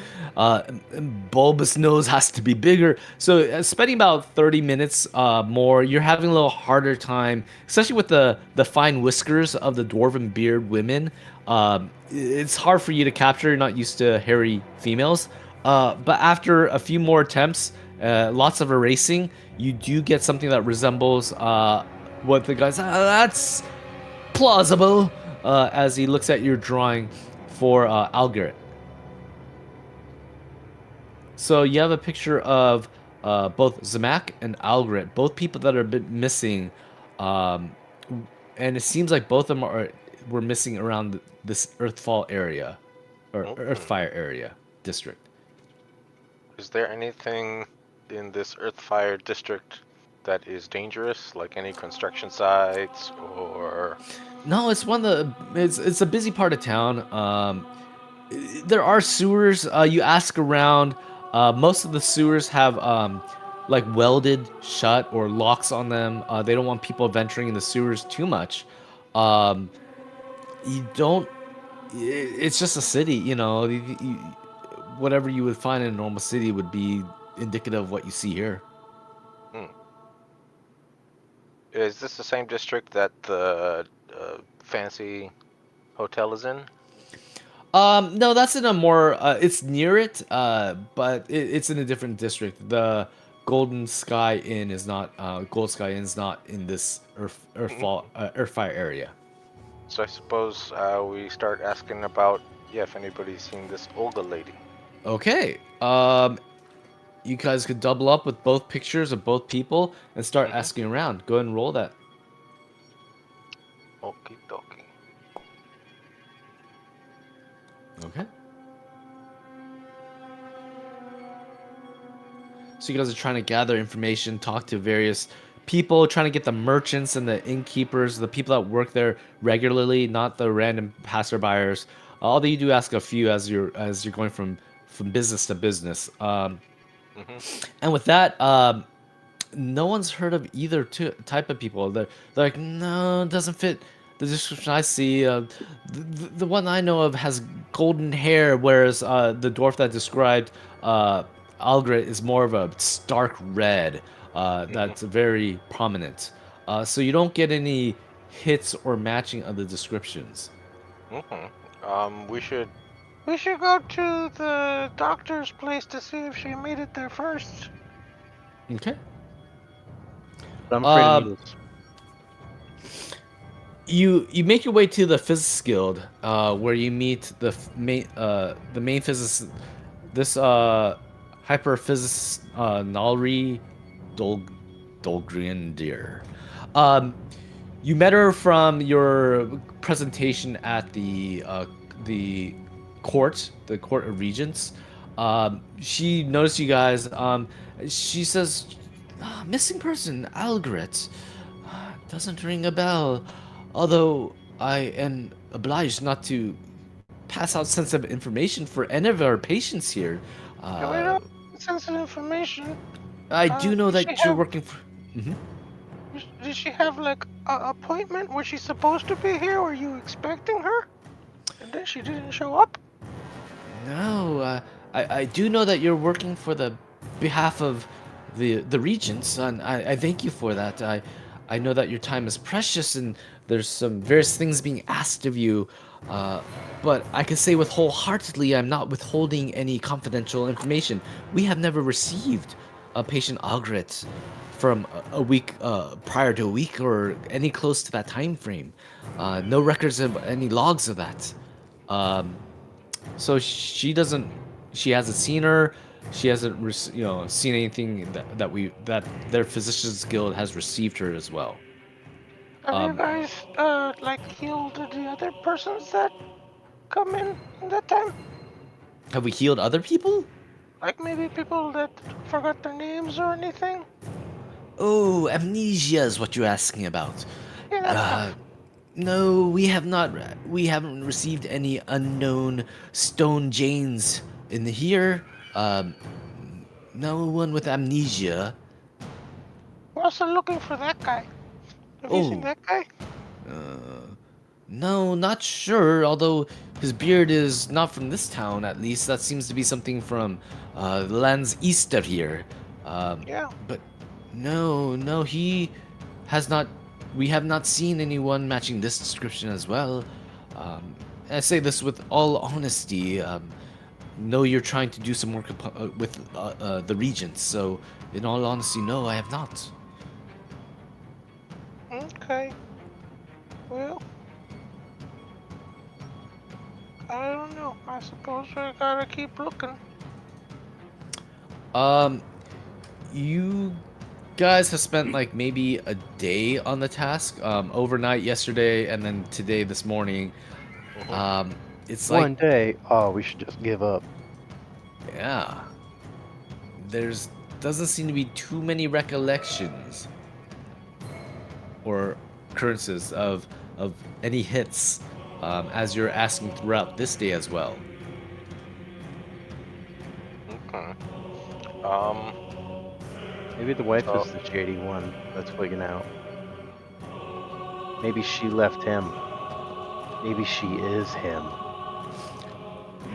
Bulbous nose has to be bigger. So spending about 30 minutes more, you're having a little harder time, especially with the fine whiskers of the dwarven beard women. It's hard for you to capture. You're not used to hairy females. But after a few more attempts, lots of erasing, you do get something that resembles what the guy's. That's plausible. As he looks at your drawing for Algaret. So you have a picture of both Zamak and Algaret, both people that are a bit missing, um, and it seems like both of them were missing around this Earthfall area, or Earthfire area district. Is there anything in this Earthfire district that is dangerous, like any construction sites or? No, it's one of the. It's a busy part of town. There are sewers. You ask around. Most of the sewers have like welded shut or locks on them. They don't want people venturing in the sewers too much. Um, you don't. It's just a city, you know. Whatever you would find in a normal city would be indicative of what you see here. Is this the same district that the fancy hotel is in? No, that's in a more. It's near it, but it's in a different district. The Golden Sky Inn is not. Gold Sky Inn is not in this Earthfire area. So I suppose we start asking about if anybody's seen this Olga lady. Okay. You guys could double up with both pictures of both people and start asking around. Go ahead and roll that. Okie dokie. Okay. So you guys are trying to gather information, talk to various people, trying to get the merchants and the innkeepers, the people that work there regularly, not the random passerbyers. Although you do ask a few as you're going from business to business. And with that, no one's heard of either type of people. They're like, no, it doesn't fit the description I see. The one I know of has golden hair, whereas the dwarf that described Algret is more of a stark red. That's very prominent. So you don't get any hits or matching of the descriptions. We should go to the doctor's place to see if she made it there first. Okay. I'm afraid of needles. You make your way to the Physicist Guild, where you meet the main physicist, this hyperphysicist Nalri Dolgrindir. You met her from your presentation at the court of regents. She noticed you guys. She says, "Missing person, Algret. Doesn't ring a bell. Although I am obliged not to pass out sensitive information for any of our patients here. We don't sensitive information. I do know that you're working for." Did she have like an appointment? Was she supposed to be here? Were you expecting her? And then she didn't show up? No, I do know that you're working for the behalf of the regents, and I thank you for that. I know that your time is precious, and there's some various things being asked of you, but I can say with wholeheartedly, I'm not withholding any confidential information. We have never received a patient Algret from a week prior to a week or any close to that time frame. No records of any logs of that. So she hasn't seen her. She hasn't seen anything that their physicians guild has received her as well. Have you guys like healed the other persons that come in that time? Have we healed other people? Like maybe people that forgot their names or anything? Oh, amnesia is what you're asking about. Yeah, that's No, we have not. We haven't received any unknown Stone Janes in here. No one with amnesia. We're also looking for that guy. Have you seen that guy? No, not sure. Although his beard is not from this town, at least that seems to be something from the lands east of here. Yeah. But no, he has not. We have not seen anyone matching this description as well. I say this with all honesty. know you're trying to do some work with the Regents. So, in all honesty, no, I have not. Okay. Well, I don't know. I suppose we gotta keep looking. Um, you guys have spent like maybe a day on the task, overnight yesterday, and then today, this morning. Mhm. It's like, One day, oh, we should just give up. yeah, there's doesn't seem to be too many recollections or occurrences of any hits, as you're asking throughout this day as well. Okay. Um. Maybe the wife So is the shady one that's wigging out. Maybe she left him. Maybe she is him.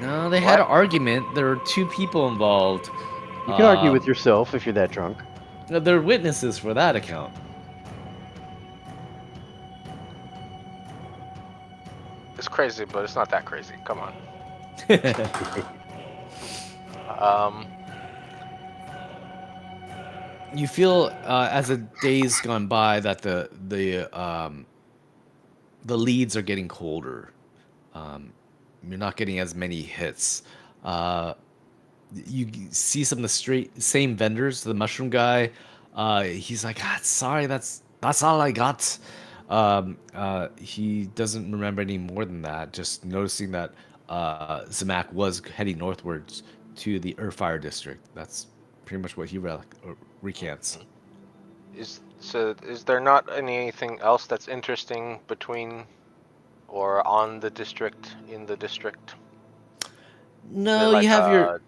No, they had what? an argument. There were two people involved. You can argue with Um, yourself if you're that drunk. there are witnesses for that account. It's crazy, but it's not that crazy. Come on. Um. You feel, as the days gone by, that the leads are getting colder. Um, you're not getting as many hits. Uh, you see some of the same vendors. The mushroom guy, he's like, sorry, that's all I got. He doesn't remember any more than that. Just noticing that Zamak was heading northwards to the Earthfire district. That's pretty much what he recants. Is there not anything else that's interesting between or on the district in the district? Is there No, you have your.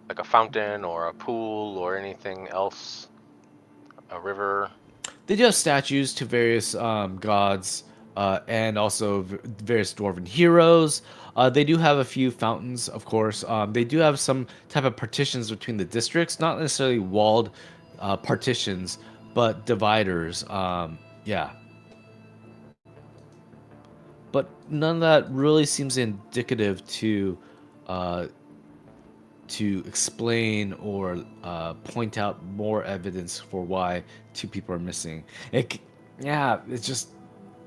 like a fountain or a pool or anything else? A river? They do have statues to various gods, and also various dwarven heroes. They do have a few fountains, of course. They do have some type of partitions between the districts, not necessarily walled partitions, but dividers. Yeah, but none of that really seems indicative uh, to explain or point out more evidence for why two people are missing. Yeah, it's just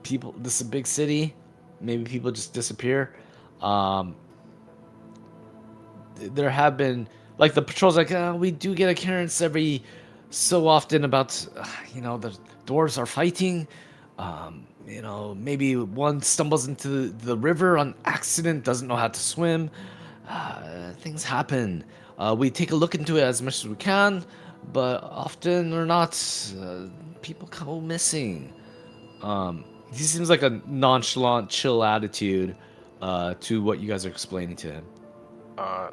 people. This is a big city. Maybe people just disappear. Um, there have been, like, the patrols, like, we do get occurrence every so often about, the dwarves are fighting. Maybe one stumbles into the river on accident, doesn't know how to swim. Things happen. We take a look into it as much as we can, but often or not, people go missing. He seems like a nonchalant, chill attitude to what you guys are explaining to him.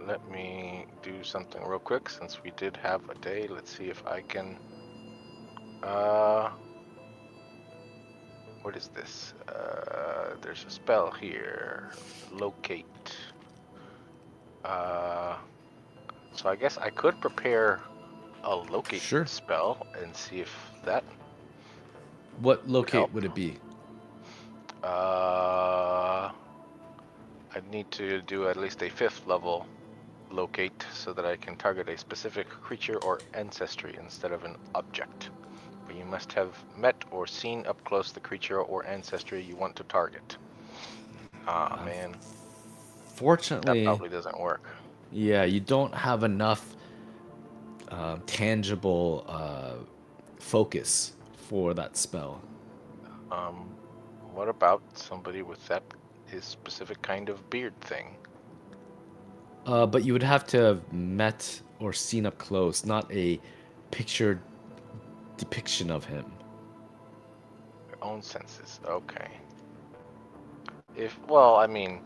Let me do something real quick since we did have a day. Let's see if I can. What is this? There's a spell here. Locate. So I guess I could prepare a locate Sure. spell and see if that What would locate help. would it be? I'd need to do at least a 5th level locate so that I can target a specific creature or ancestry instead of an object. But you must have met or seen up close the creature or ancestry you want to target. Man, that Fortunately, probably doesn't work. yeah, you don't have enough tangible focus for that spell. What about somebody with that his specific kind of beard thing? But you would have to have met or seen up close, not a picture depiction of him. Your own senses. Okay. I mean,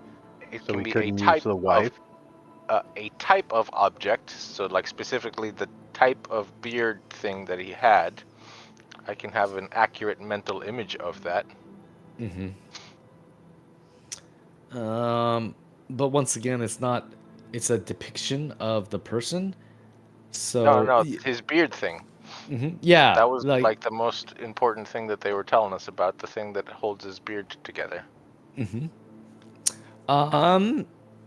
it So can we be couldn't use the wife. a type of object. So, like specifically the type of beard thing that he had. I can have an accurate mental image of that. Mm-hmm. But once again, it's not. It's a depiction of the person. So, No, his beard thing. yeah, That was like, like the most important thing that they were telling us about, the thing that holds his beard together. mm-hmm. Um,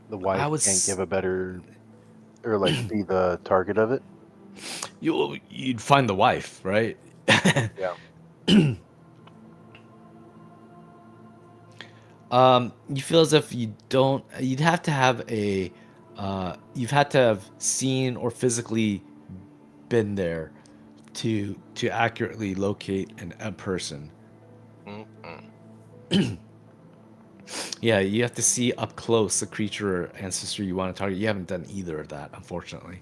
The wife I would can't s- give a better, or like be the target of it. you'd find the wife, right? Yeah. You feel as if you don't. You'd have to have a. You've had to have seen or physically been there to accurately locate a person. Mm-mm. Yeah, you have to see up close the creature or ancestor you want to target. You haven't done either of that, unfortunately.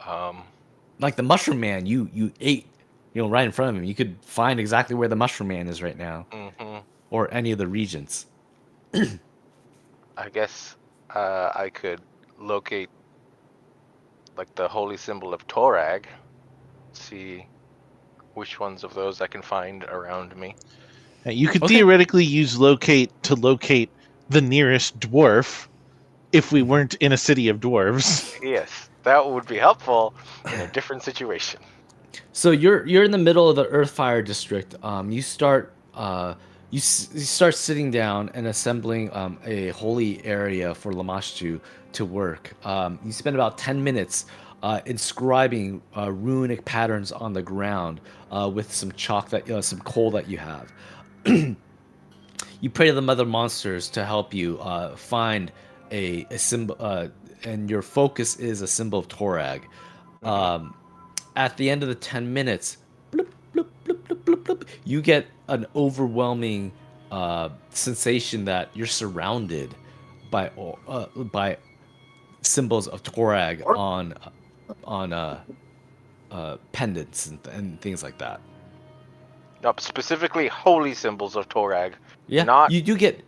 Um. Like the mushroom man, you ate, right in front of him. You could find exactly where the mushroom man is right now, Hmm. or any of the regions. I guess I could locate like the holy symbol of Torag. See which ones of those I can find around me. You could Okay. theoretically use locate to locate the nearest dwarf if we weren't in a city of dwarves. Yes, that would be helpful in a different situation. So you're in the middle of the Earthfire district. You start you start sitting down and assembling a holy area for Lamash to work. You spend about 10 minutes inscribing runic patterns on the ground with some chalk that some coal that you have. You pray to the mother monsters to help you find a symbol, and your focus is a symbol of Torag. Hmm. At the end of the 10 minutes, bloop, bloop, bloop, bloop, bloop, bloop, you get an overwhelming sensation that you're surrounded by symbols of Torag on pendants and things like that. No, specifically holy symbols of Torag, Yeah, not you do get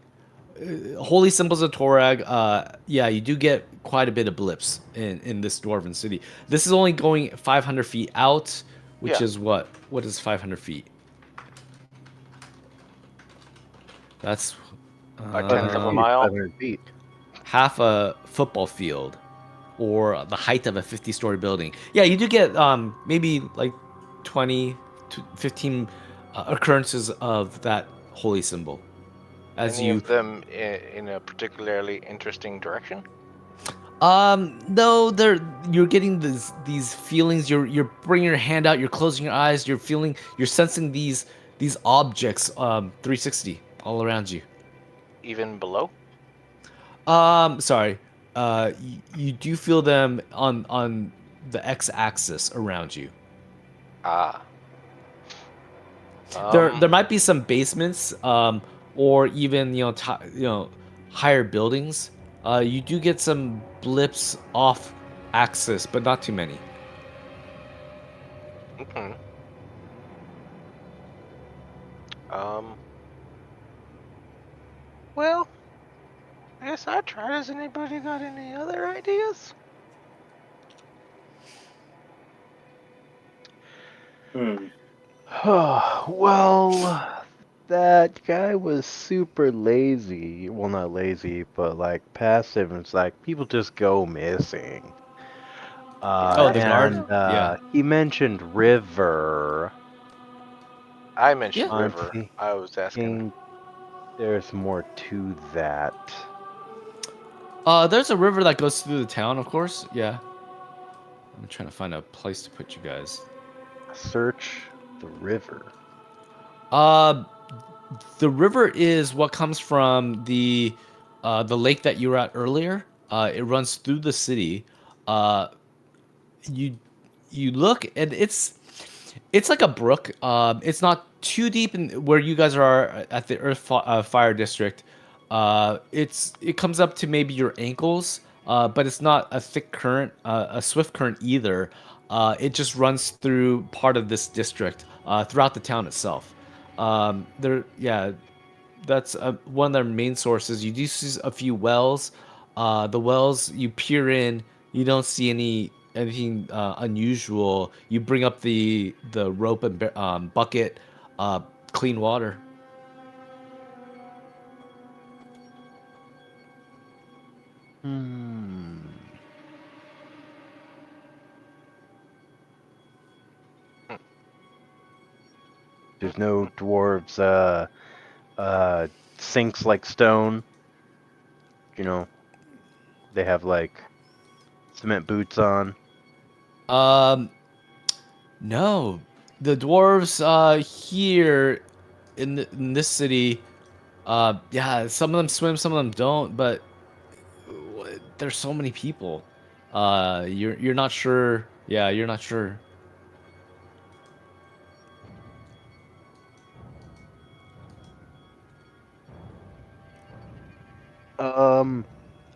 holy symbols of Torag. Yeah, you do get quite a bit of blips in this dwarven city. This is only going 500 feet out, which yeah, is what? What is 500 feet? That's a tenth of a 500 feet is mile. 500 feet. half a football field or the height of a 50-story building. Yeah, you do get maybe like 20 to 15 occurrences of that holy symbol as Any you. of them in a particularly interesting direction? No, you're getting these feelings. You're bringing your hand out. You're closing your eyes. You're feeling. You're sensing these objects 360 all around you. Even below? Sorry. You do feel them on the x-axis around you. Ah. There might be some basements, or even higher buildings. You do get some blips off axis, but not too many. Okay. Um. Well, I guess I tried. Has anybody got any other ideas? Hmm. Well, that guy was super lazy. Well, not lazy, but like passive. And it's like people just go missing. Yeah, Oh, the that's guard? And Yeah. he mentioned river. I mentioned Yeah. I'm river. I was asking. thinking there's more to that. There's a river that goes through the town, of course. Yeah. I'm trying to find a place to put you guys. Search the river. Uh, the river is what comes from the lake that you were at earlier. It runs through the city. Uh, you you look and it's like a brook. It's not too deep in where you guys are at the Fire District. It comes up to maybe your ankles, but it's not a thick current, a swift current either. It just runs through part of this district, throughout the town itself. Yeah, that's one of their main sources. You do see a few wells. The wells you peer in, you don't see anything unusual. You bring up the rope and bucket, uh, clean water. Hmm. Hmm. There's no dwarves. Uh, sinks like stone. You know, they have like cement boots on. Um, no, the dwarves here in this city, yeah, some of them swim, some of them don't, but there's so many people. You're not sure. Yeah, you're not sure.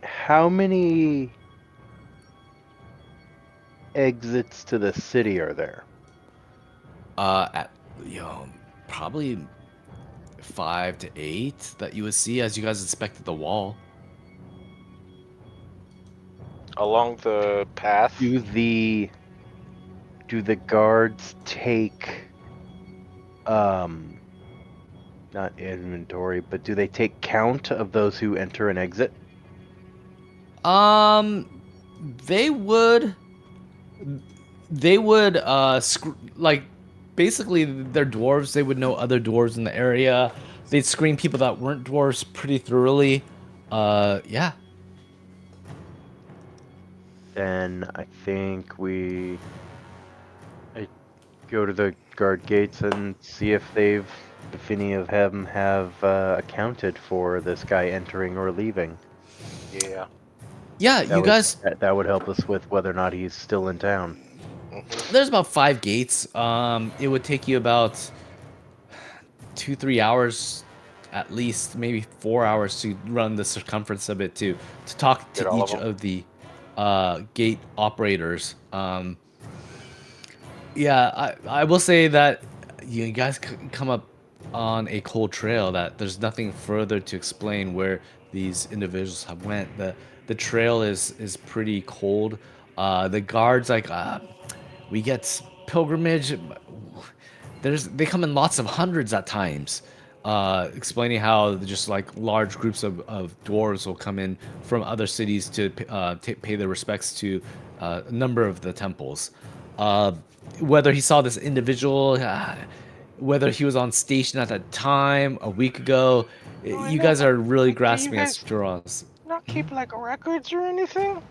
How many exits to the city are there? At you know, probably 5 to 8 that you would see as you guys inspected the wall. Along the path. Do the guards take not inventory, but do they take count of those who enter and exit? They would. They would like basically they're dwarves. They would know other dwarves in the area. They'd screen people that weren't dwarves pretty thoroughly. Yeah. Then I think I go to the guard gates and see if any of them have accounted for this guy entering or leaving. Yeah. Yeah, That you guys. that would help us with whether or not he's still in town. There's about 5 gates. It would take you about 2-3 hours, at least maybe 4 hours to run the circumference of it to talk Get to all of each them? of the gate operators. Yeah, I will say that you guys come up on a cold trail that there's nothing further to explain where these individuals have went. The trail is pretty cold. The guards like we get pilgrimage. They come in lots of hundreds at times. Explaining how just like large groups of dwarves will come in from other cities to pay their respects to a number of the temples. Uh, whether he saw this individual, whether he was on station at that time, a week ago, you guys are really grasping at guys straws. not keep like records or anything?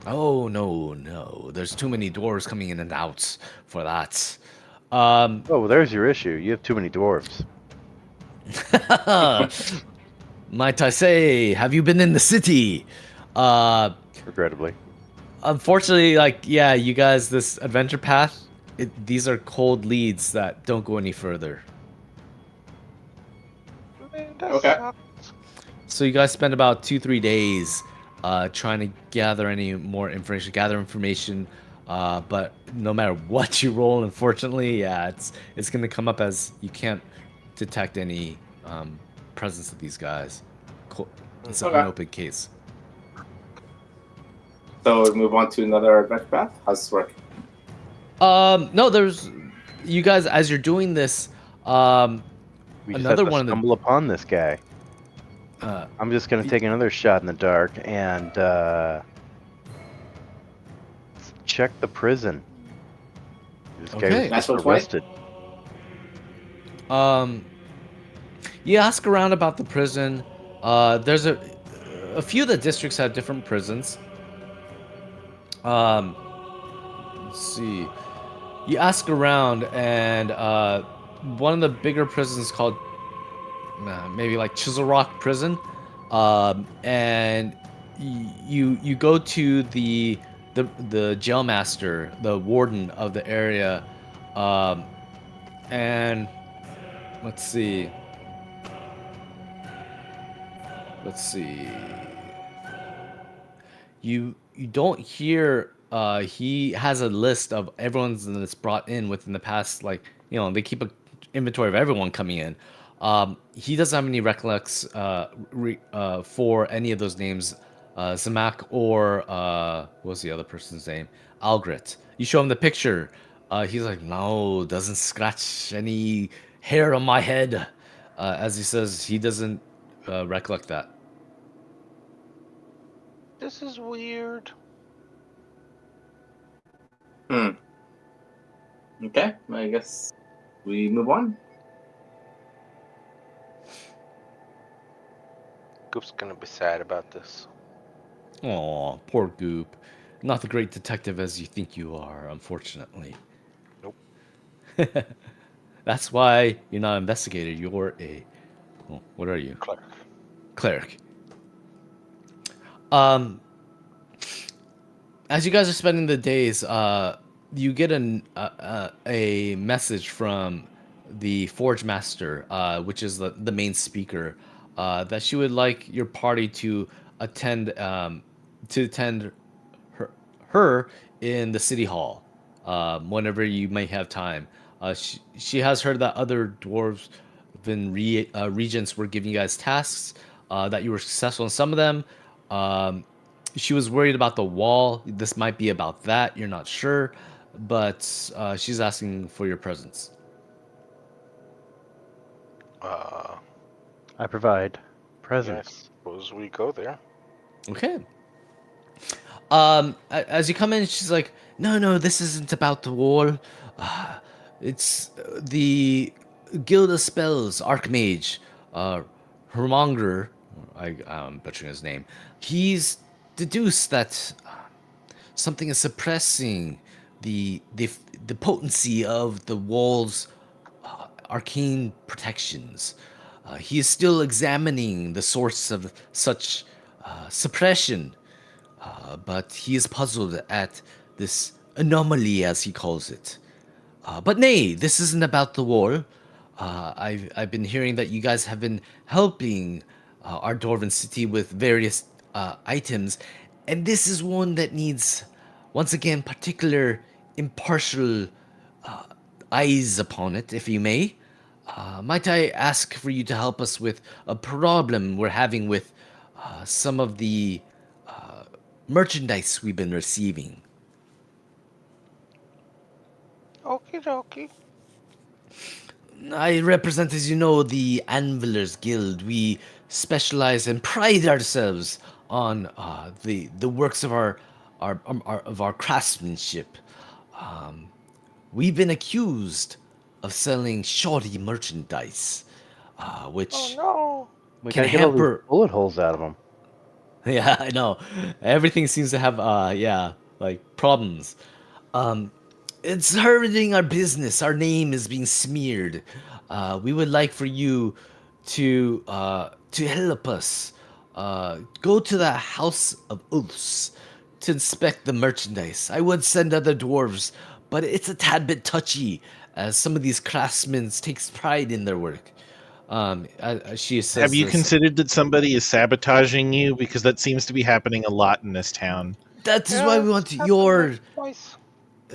Oh no, no, there's too many dwarves coming in and out for that. Oh, well, there's your issue. You have too many dwarves. Might I say, have you been in the city? Regrettably. Unfortunately, like, yeah, you guys, this adventure path, these are cold leads that don't go any further. Man, that Okay. sucks. So you guys spend about 2-3 days trying to gather any more information, but no matter what you roll, unfortunately, yeah, it's gonna come up as you can't detect any presence of these guys. It's an Okay. unopened case. So we move on to another adventure path. How's this work? No, there's you guys as you're doing this. We just Another have to one of the stumble upon this guy. uh, I'm just gonna take another shot in the dark and check the prison. This guy Okay. was just Natural 20? arrested. You ask around about the prison. There's a few of the districts have different prisons. Let's see. You ask around, and one of the bigger prisons called maybe like Chisel Rock Prison, and you go to the jail master, the warden of the area, and let's see. Let's see. You don't hear he has a list of everyone that's brought in within the past, like, they keep a inventory of everyone coming in. He doesn't have any recollects for any of those names, Zamak or what was the other person's name? Algrit. You show him the picture. He's like, no, doesn't scratch any hair on my head. As he says, he doesn't recollect that. This is weird. Okay, I guess we move on. Goop's gonna be sad about this. Aw, poor Goop. Not the great detective as you think you are, unfortunately. Nope. That's why you're not an investigator. You're a. Well, what are you? Clerk. Cleric. Um, as you guys are spending the days, you get a message from the Forge Master, which is the main speaker, that she would like your party attend to attend her, her in the city hall, whenever you may have time. She has heard that other dwarves regents were giving you guys tasks, that you were successful in some of them. Um, she was worried about the wall. This might be about that. You're not sure, but she's asking for your presence. Uh, I provide yeah, I presents. suppose we go there. Okay. As you come in, she's like, "No, no, this isn't about the wall. Uh, it's the Guild of Spells Archmage, uh, Hermonger. I'm butchering his name. He's deduced that something is suppressing the the potency of the wall's arcane protections. He is still examining the source of such suppression, but he is puzzled at this anomaly, as he calls it. But nay, this isn't about the war. I've been hearing that you guys have been helping our Dwarven city with various items, and this is one that needs, once again, particular impartial eyes upon it, if you may. Might I ask for you to help us with a problem we're having with some of the merchandise we've been receiving? Okie dokie. I represent, as you know, the Anvilers Guild. We specialize and pride ourselves on the works of our craftsmanship. We've been accused of selling shoddy merchandise, Oh which no. We can gotta get all these hamper. bullet holes out of them. Yeah, I know. Everything seems to have yeah, like problems. Um, it's hurting our business. Our name is being smeared. We would like for you to help us. Go to the House of Oaths to inspect the merchandise. I would send other dwarves, but it's a tad bit touchy, as some of these craftsmen takes pride in their work. She Have says you this. considered that somebody is sabotaging you? Because that seems to be happening a lot in this town. That is why Yeah, we it's want happened like twice.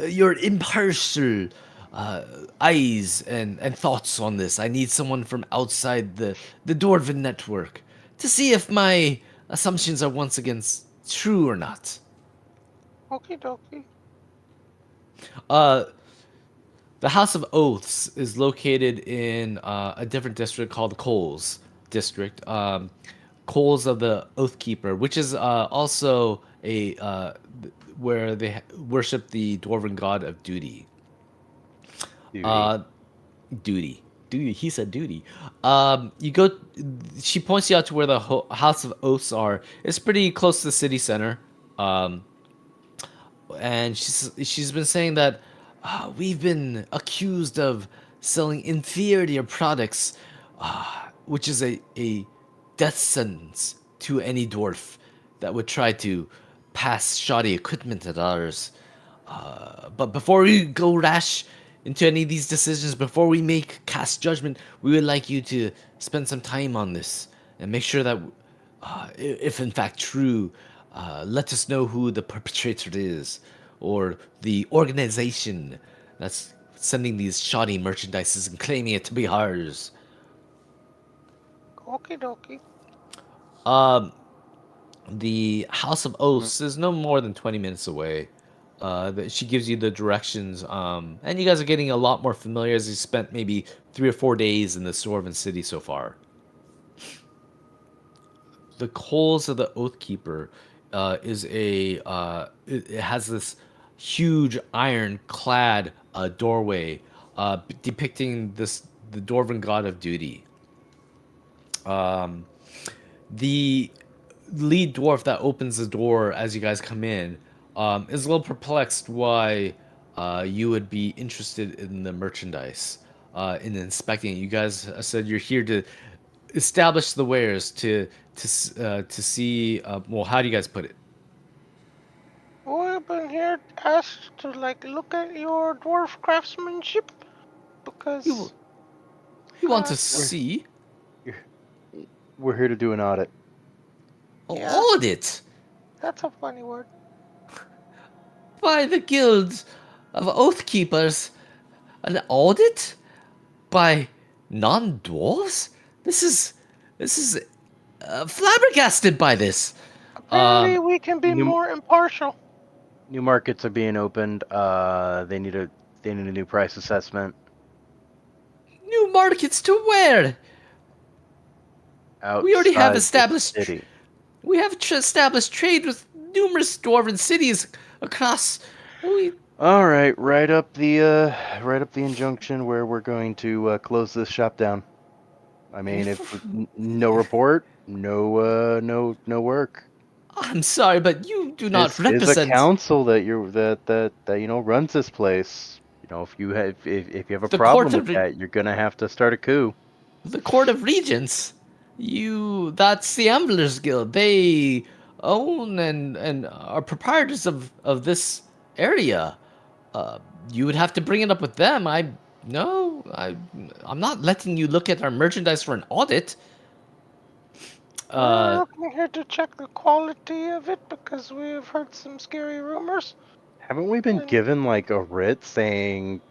your impartial eyes and thoughts on this. I need someone from outside the Dwarven network to see if my assumptions are once again true or not. Okie dokie. Uh, the House of Oaths is located in a different district called the Coles district. Coles of the Oathkeeper, which is also where they worship the Dwarven god of duty. Duty. Uh, duty. Duty. He said duty. You go. She points you out to where the House of Oaths are. It's pretty close to the city center. Um, and she's been saying that we've been accused of selling inferior products, which is a death sentence to any dwarf that would try to pass shoddy equipment at ours. But before we go rash into any of these decisions, before we make cast judgment, we would like you to spend some time on this and make sure that, if in fact true, let us know who the perpetrator is or the organization that's sending these shoddy merchandises and claiming it to be ours. Okie dokie. Um, the House of Oaths is no more than 20 minutes away. She gives you the directions, and you guys are getting a lot more familiar as you spent maybe 3 or 4 days in the Dwarven city so far. The Coals of the Oathkeeper it has this huge iron-clad doorway depicting the Dwarven god of duty. The lead dwarf that opens the door as you guys come in is a little perplexed why you would be interested in the merchandise, in inspecting it. You guys said you're here to establish the wares, to see. Well, how do you guys put it? We've been here asked to look at your dwarf craftsmanship You because you want to We're see we're here to do an audit. Yeah. audit that's a funny word. by the guild of oath keepers? An audit by non-dwarves? This is flabbergasted by this. Apparently, we can be New more impartial. new markets are being opened. They need a new price assessment New markets to where? We already have outside the established. city. We have established trade with numerous dwarven cities across. We All right, write up the injunction where we're going to close this shop down. I mean, if no report, no work. I'm sorry, but you do not This is a represent council that runs this place. You know, if you have a the problem court with of that, you're gonna have to start a coup. the court of regents. That's the Amblers Guild. They own and are proprietors of this area. Uh, you would have to bring it up with them. No, I'm not letting you look at our merchandise for an audit. We're Uh, looking here to check the quality of it because we have heard some scary rumors. Haven't we been And given like a writ saying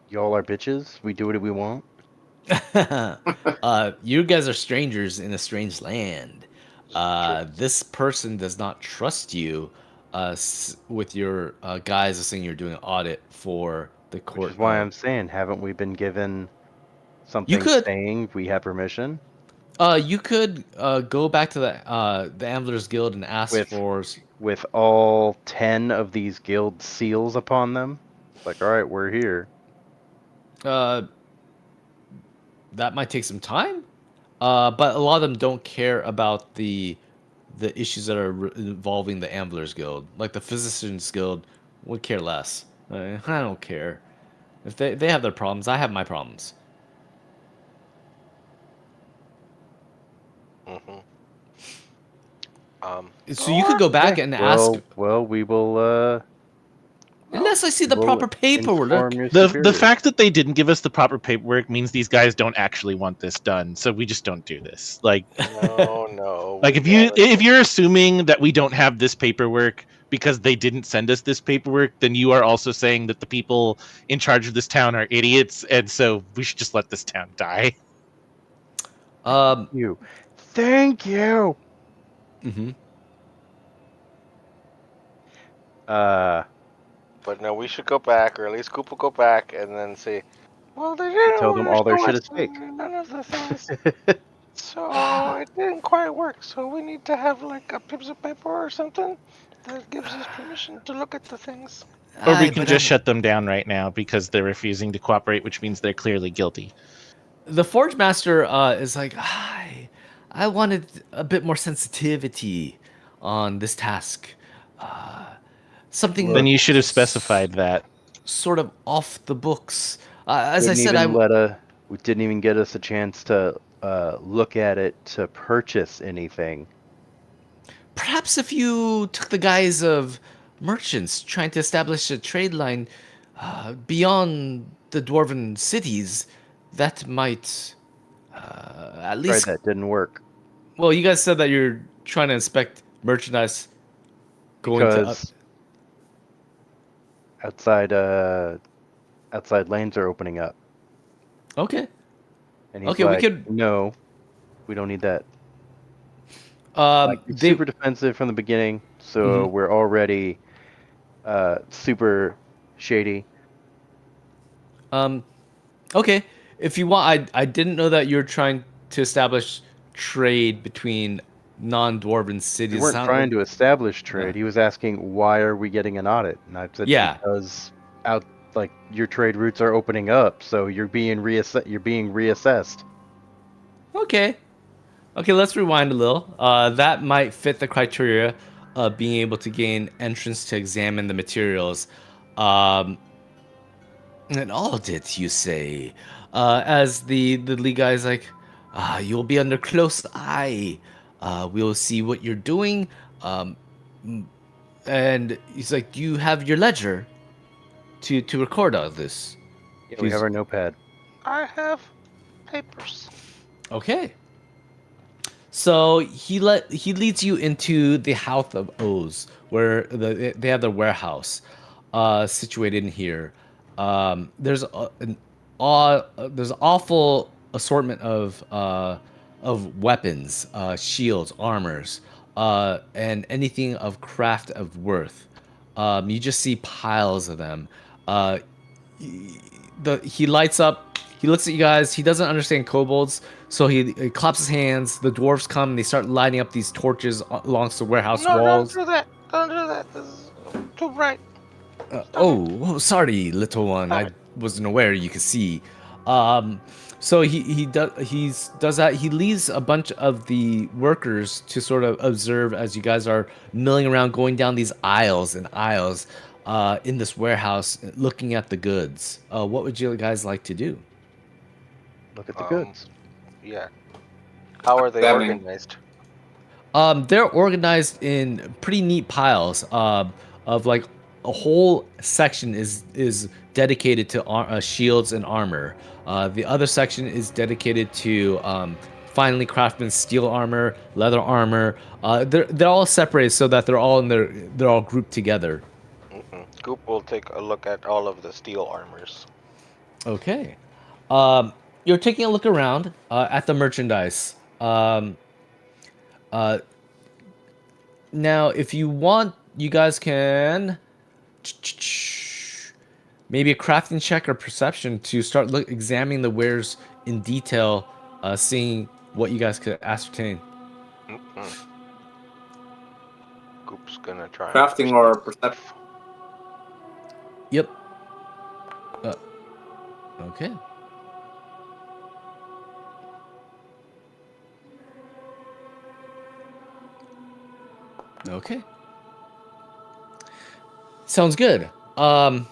y'all are bitches? We do what we want. you guys are strangers in a strange land. True. This person does not trust you. With your guys saying you're doing an audit for the Which court is why of. I'm saying, haven't we been given You something could. saying we have permission? You could go back to the Amblers Guild and ask With for. with all 10 of these guild seals upon them? It's like, all right, we're here. Uh, that might take some time. But a lot of them don't care about the issues that are involving the Amblers Guild. Like the Physicians Guild would care less. I don't care. If they have their problems, I have my problems. Mm-hmm. Um. So you could go back Okay. and ask, Well, we will unless I see the we'll proper paperwork. inform your The superiors. fact that they didn't give us the proper paperwork means these guys don't actually want this done, so we just don't do this. Like No. like if you're assuming that we don't have this paperwork because they didn't send us this paperwork, then you are also saying that the people in charge of this town are idiots, and so we should just let this town die. You. Thank you. Mhm. But no, we should go back, or at least Coop will go back and then say, well, they didn't Tell them want all to their show shit us is fake. none of the things. So it didn't quite work. So we need to have like a piece of paper or something that gives us permission to look at the things. Or we Aye, can but just shut them down right now because they're refusing to cooperate, which means they're clearly guilty. the Forge Master is like, I wanted a bit more sensitivity on this task. Something Then you should have specified that. sort of off the books. As I Wouldn't said, even didn't even get us a chance to look at it to purchase anything. perhaps if you took the guise of merchants trying to establish a trade line beyond the dwarven cities, that might at Tried least. that, didn't work Well, you guys said that you're trying to inspect merchandise going to. because outside lanes are opening up, Okay. and he's Okay, we like, could. no, we don't need that. Like it's They. super defensive from the beginning, so Mhm. we're already super shady. Okay, if you want, I didn't know that you're trying to establish trade between non-dwarven We cities. weren't trying to establish Yeah. trade. He was asking why are we getting an audit, and I said Yeah. because out like your trade routes are opening up, so you're being reassessed. Okay. Okay, let's rewind a little. That might fit the criteria of being able to gain entrance to examine the materials. Um, an audit, you say? As the lead guy's like, you'll be under close eye. We'll see what you're doing. Um, and he's like, do you have your ledger to record all this? Yeah, we have He's our notepad. I have papers. okay. So he leads you into the House of O's, where they have their warehouse, situated in here. There's an awful assortment of weapons, shields, armors, and anything of craft of worth. You just see piles of them. Uh, he lights up. He looks at you guys. He doesn't understand kobolds, so he claps his hands. The dwarves come and they start lighting up these torches along the warehouse No, don't walls. do that. Don't do that. This is too bright. Stop it. Oh, sorry, little one. Stop I it. wasn't aware you could see. Um, so he does that. He leaves a bunch of the workers to sort of observe as you guys are milling around, going down these aisles and aisles in this warehouse, looking at the goods. What would you guys like to do? Look at the goods. Yeah. How are they Examine. organized? They're organized in pretty neat piles. Of like a whole section is dedicated to shields and armor. The other section is dedicated to finely crafted steel armor, leather armor. They're all separated so that they're all grouped together. Goop will take a look at all of the steel armors. Okay. You're taking a look around at the merchandise. Uh, Now, if you want, you guys can maybe a crafting check or perception to start examining the wares in detail, seeing what you guys could ascertain. Goop's gonna try. Crafting or perception? Yep. Okay. Okay. Sounds good. Boaz.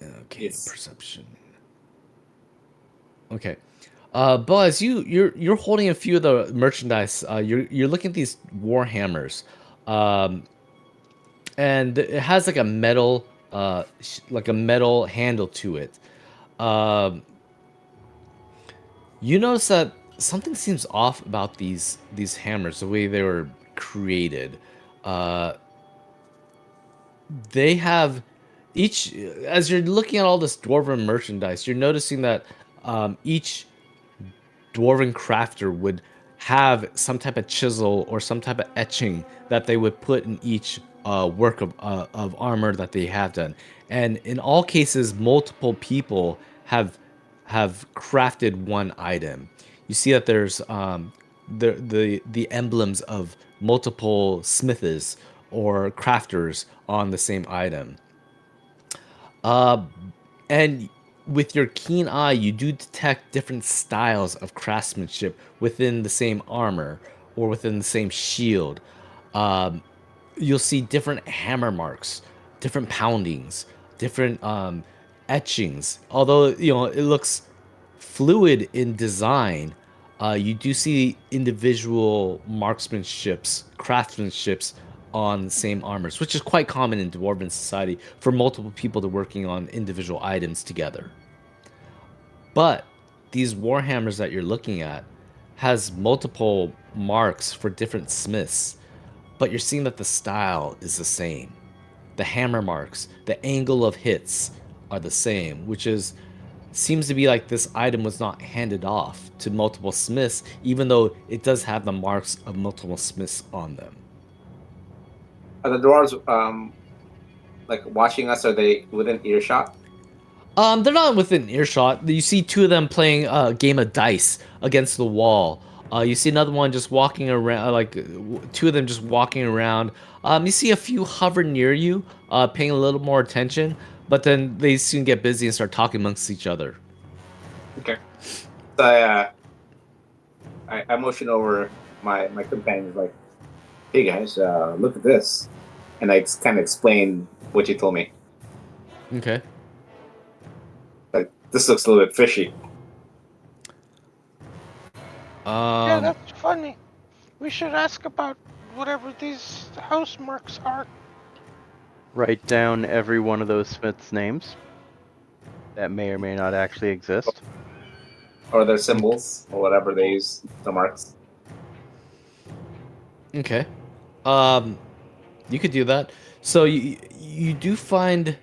Okay, Yes. perception. Okay. Boaz, you're holding a few of the merchandise. You're looking at these war hammers. And it has like a metal like a metal handle to it. Um you notice that something seems off about these hammers, the way they were created. Uh they have each, as you're looking at all this dwarven merchandise, you're noticing that each dwarven crafter would have some type of chisel or some type of etching that they would put in each work of armor that they have done. And in all cases, multiple people have crafted one item. You see that there's the emblems of multiple smiths or crafters on the same item. Uh, and with your keen eye, you do detect different styles of craftsmanship within the same armor or within the same shield. Um, you'll see different hammer marks, different poundings, different etchings. Although it looks fluid in design, you do see individual marksmanships, craftsmanships on the same armors, which is quite common in dwarven society for multiple people to working on individual items together. But these warhammers that you're looking at has multiple marks for different smiths, but you're seeing that the style is the same. The hammer marks, the angle of hits are the same, which is seems to be like this item was not handed off to multiple smiths, even though it does have the marks of multiple smiths on them. Are the dwarves like watching us? Are they within earshot? They're not within earshot. You see two of them playing a game of dice against the wall. You see another one just walking around, two of them just walking around. You see a few hover near you, paying a little more attention, but then they soon get busy and start talking amongst each other. Okay. So I motion over my companions like, hey guys, look at this, and I kind of explain what you told me. Okay. Like this looks a little bit fishy. Yeah, Um. that's funny. We should ask about whatever these house marks are. Write down every one of those Smiths' names that may or may not actually exist. Or their symbols or whatever they use, the marks. Okay. You could do that. So you do find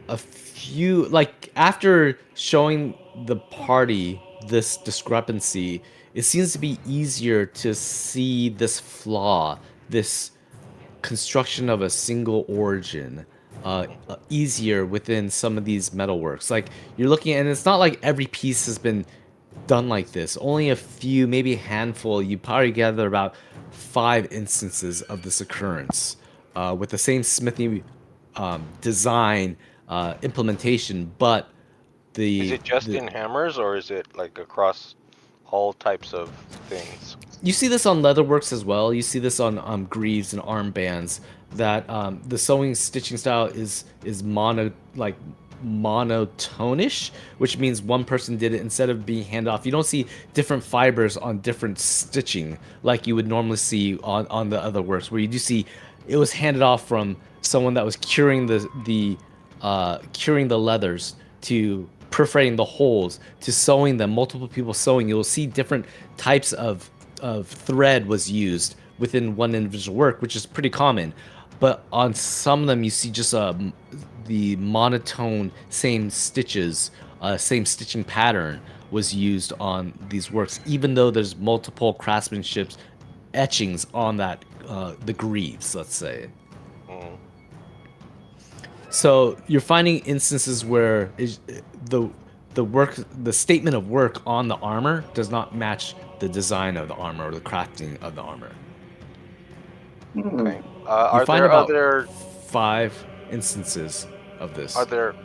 a few, like, after showing the party this discrepancy, it seems to be easier to see this flaw, this construction of a single origin, easier within some of these metalworks. Like, you're looking, and it's not like every piece has been done like this. Only a few, maybe a handful. You probably gather about 5 instances of this occurrence, with the same smithy design, implementation, but Is the it just the in hammers, or is it like across all types of things? you see this on leatherworks as well. You see this on greaves and armbands. That the sewing stitching style is monotonish, which means one person did it instead of being handed off. You don't see different fibers on different stitching like you would normally see on the other works, where you do see it was handed off from someone that was curing the leathers, to perforating the holes, to sewing them, multiple people sewing. You'll see different types of thread was used within one individual work, which is pretty common. But on some of them, you see just the monotone same stitches, same stitching pattern was used on these works, even though there's multiple craftsmanships etchings on that, the greaves, let's say. Mm. So you're finding instances where the the statement of work on the armor does not match the design of the armor or the crafting of the armor. Hmm. Okay. You Are find there about other 5 instances of are this. there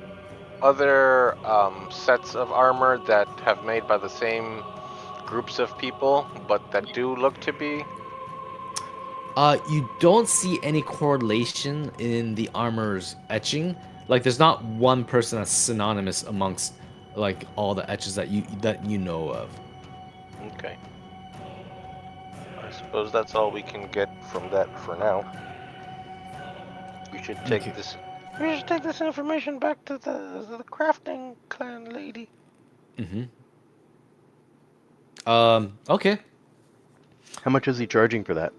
other sets of armor that have made by the same groups of people, but that do look to be? You don't see any correlation in the armor's etching. Like, there's not one person that's synonymous amongst, like, all the etches that you know of. Okay. I suppose that's all we can get from that for now. We should take Okay. this. We should take this information back to the crafting clan lady. Okay. How much is he charging for that?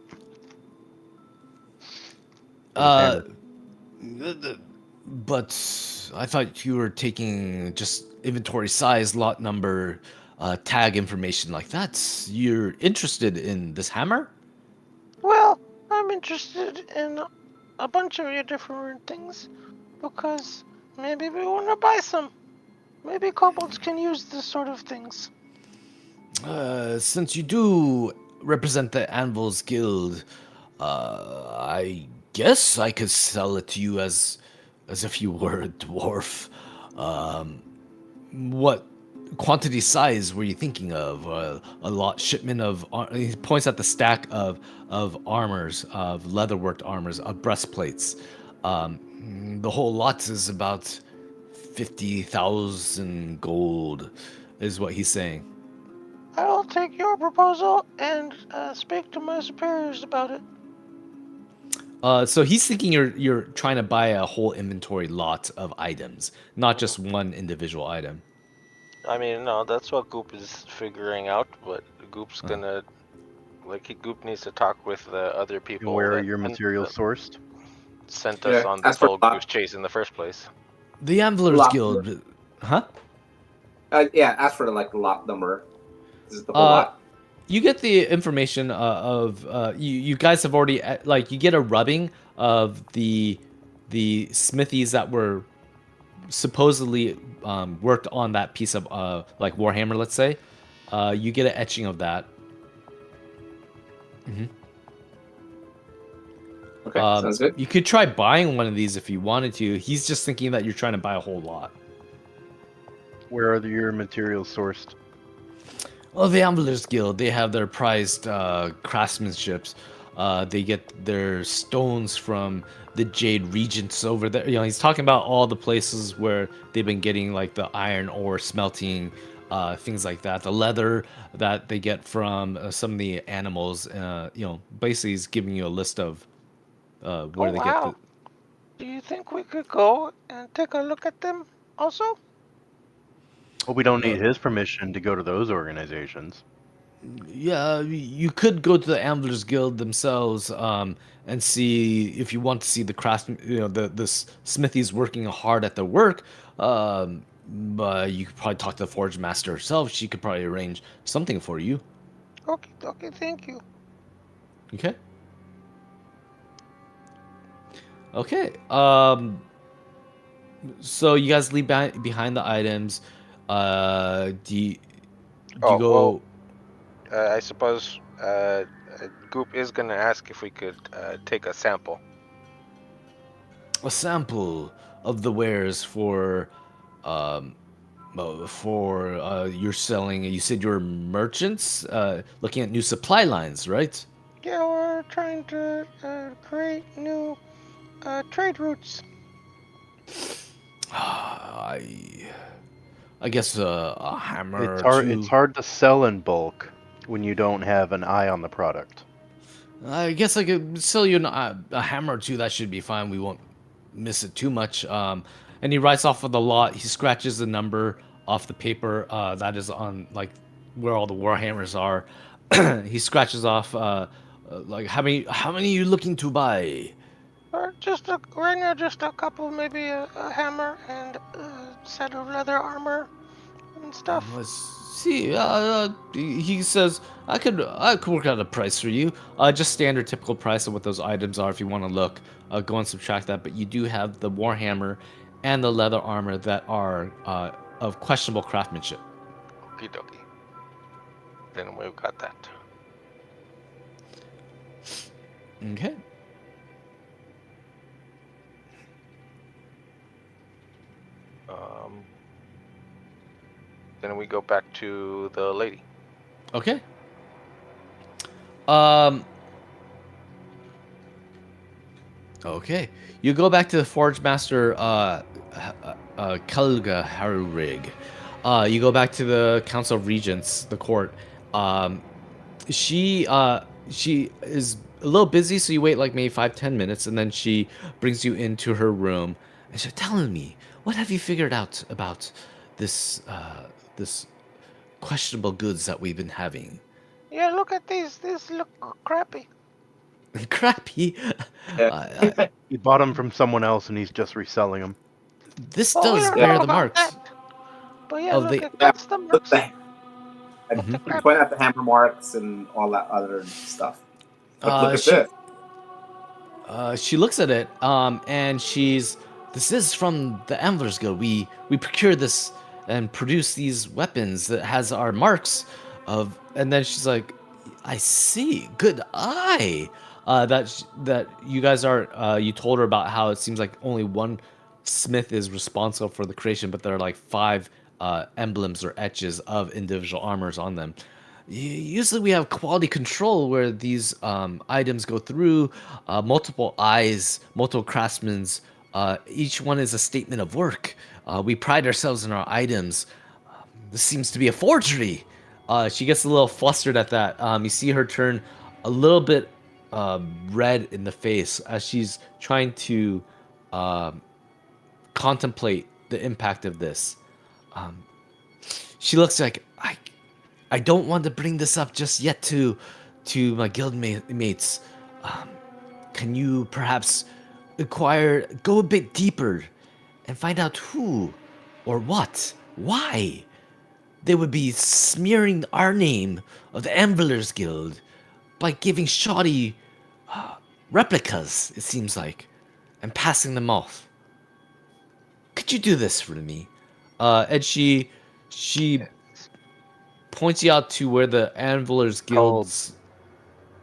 For this Uh, hammer? but I thought you were taking just inventory size, lot number, tag information like that. You're interested in this hammer? Well, I'm interested in a bunch of your different things because maybe we want to buy some. Maybe kobolds can use this sort of things. Since you do represent the Anvil's Guild, I guess I could sell it to you as if you were a dwarf. What quantity size were you thinking of? A lot shipment of. He points at the stack of armors, of leatherworked armors, of breastplates. The whole lot is about 50,000 gold, is what he's saying. I will take your proposal and speak to my superiors about it. So he's thinking you're trying to buy a whole inventory lot of items, not just one individual item. I mean, no, that's what Goop is figuring out, but Goop's gonna, Goop needs to talk with the other And people where are that your materials sourced? sent us Yeah, on as this for whole lot, goose chase in the first place. The Anvilers lot Guild, huh? yeah, as for the lot number, this is the whole Uh, lot. you get the information of you guys have already, like, you get a rubbing of the smithies that were supposedly worked on that piece of like Warhammer, let's say. You get an etching of that. Okay, sounds good. You could try buying one of these if you wanted to. He's just thinking that you're trying to buy a whole lot. Where are your materials sourced? Well, the Anvilers Guild, they have their prized craftsmanships. They get their stones from the Jade Regents over there. You know, he's talking about all the places where they've been getting like the iron ore smelting, things like that. The leather that they get from some of the animals. Basically, he's giving you a list of Oh where they get the. wow! Do you think we could go and take a look at them also? Well, we don't need his permission to go to those organizations. Yeah, you could go to the Anvilers Guild themselves, and see if you want to see the craftsmen. The smithies working hard at their work. But you could probably talk to the Forge Master herself. She could probably arrange something for you. Okay, thank you. Okay. Okay. So you guys leave behind the items. Do you Oh, well, go I suppose Goop is gonna ask if we could take a sample. a sample of the wares um, you're selling? You said you're merchants, looking at new supply lines, right? Yeah, we're trying to create new trade routes. I I guess a hammer It's or hard. It's two. hard to sell in bulk when you don't have an eye on the product. I guess I could sell you a hammer or two. That should be fine. We won't miss it too much. And he writes off of the lot. He scratches the number off the paper that is on like where all the war hammers are. He scratches off like how many are you looking to buy? Or right now, just a couple, maybe a hammer and a set of leather armor and stuff. Let's see. He says I could work out a price for you. Just standard typical price of what those items are. If you want to look, go and subtract that. But you do have the warhammer and the leather armor that are of questionable craftsmanship. Okie dokie. Then we've got that. Okay. Then we go back to the lady. Okay. Um. Okay. You go back to the Forge Master, Kalga Harurig. You go back to the Council of Regents, the court. Um, she is a little busy, so you wait like maybe 5-10 minutes, and then she brings you into her room and she's telling me, what have you figured out about this questionable goods that we've been having? Yeah, look at these. These look crappy. Crappy. Yeah. He bought them from someone else, and he's just reselling them. This Oh, we does don't bear know the about marks. that. But yeah, Oh, look they. at that's the Look marks. the, I Mhm. point out the hammer marks and all that other stuff. Look at She this. she looks at it, and this is from the Antlers Guild. We procure this and produce these weapons that has our marks of. And then she's like, I see, good eye. That you guys are. You told her about how it seems like only one smith is responsible for the creation, but there are like 5 emblems or etches of individual armors on them. Usually we have quality control where these items go through multiple eyes, multiple craftsmen's. Each one is a statement of work. We pride ourselves in our items. This seems to be a forgery. She gets a little flustered at that. You see her turn a little bit red in the face as she's trying to contemplate the impact of this. She looks like I don't want to bring this up just yet to my guild mates. Can you perhaps go a bit deeper, and find out who, or what, why they would be smearing our name of the Anvilers Guild by giving shoddy replicas? It seems like, and passing them off. Could you do this for me? And she points you out to where the Anvilers Guild's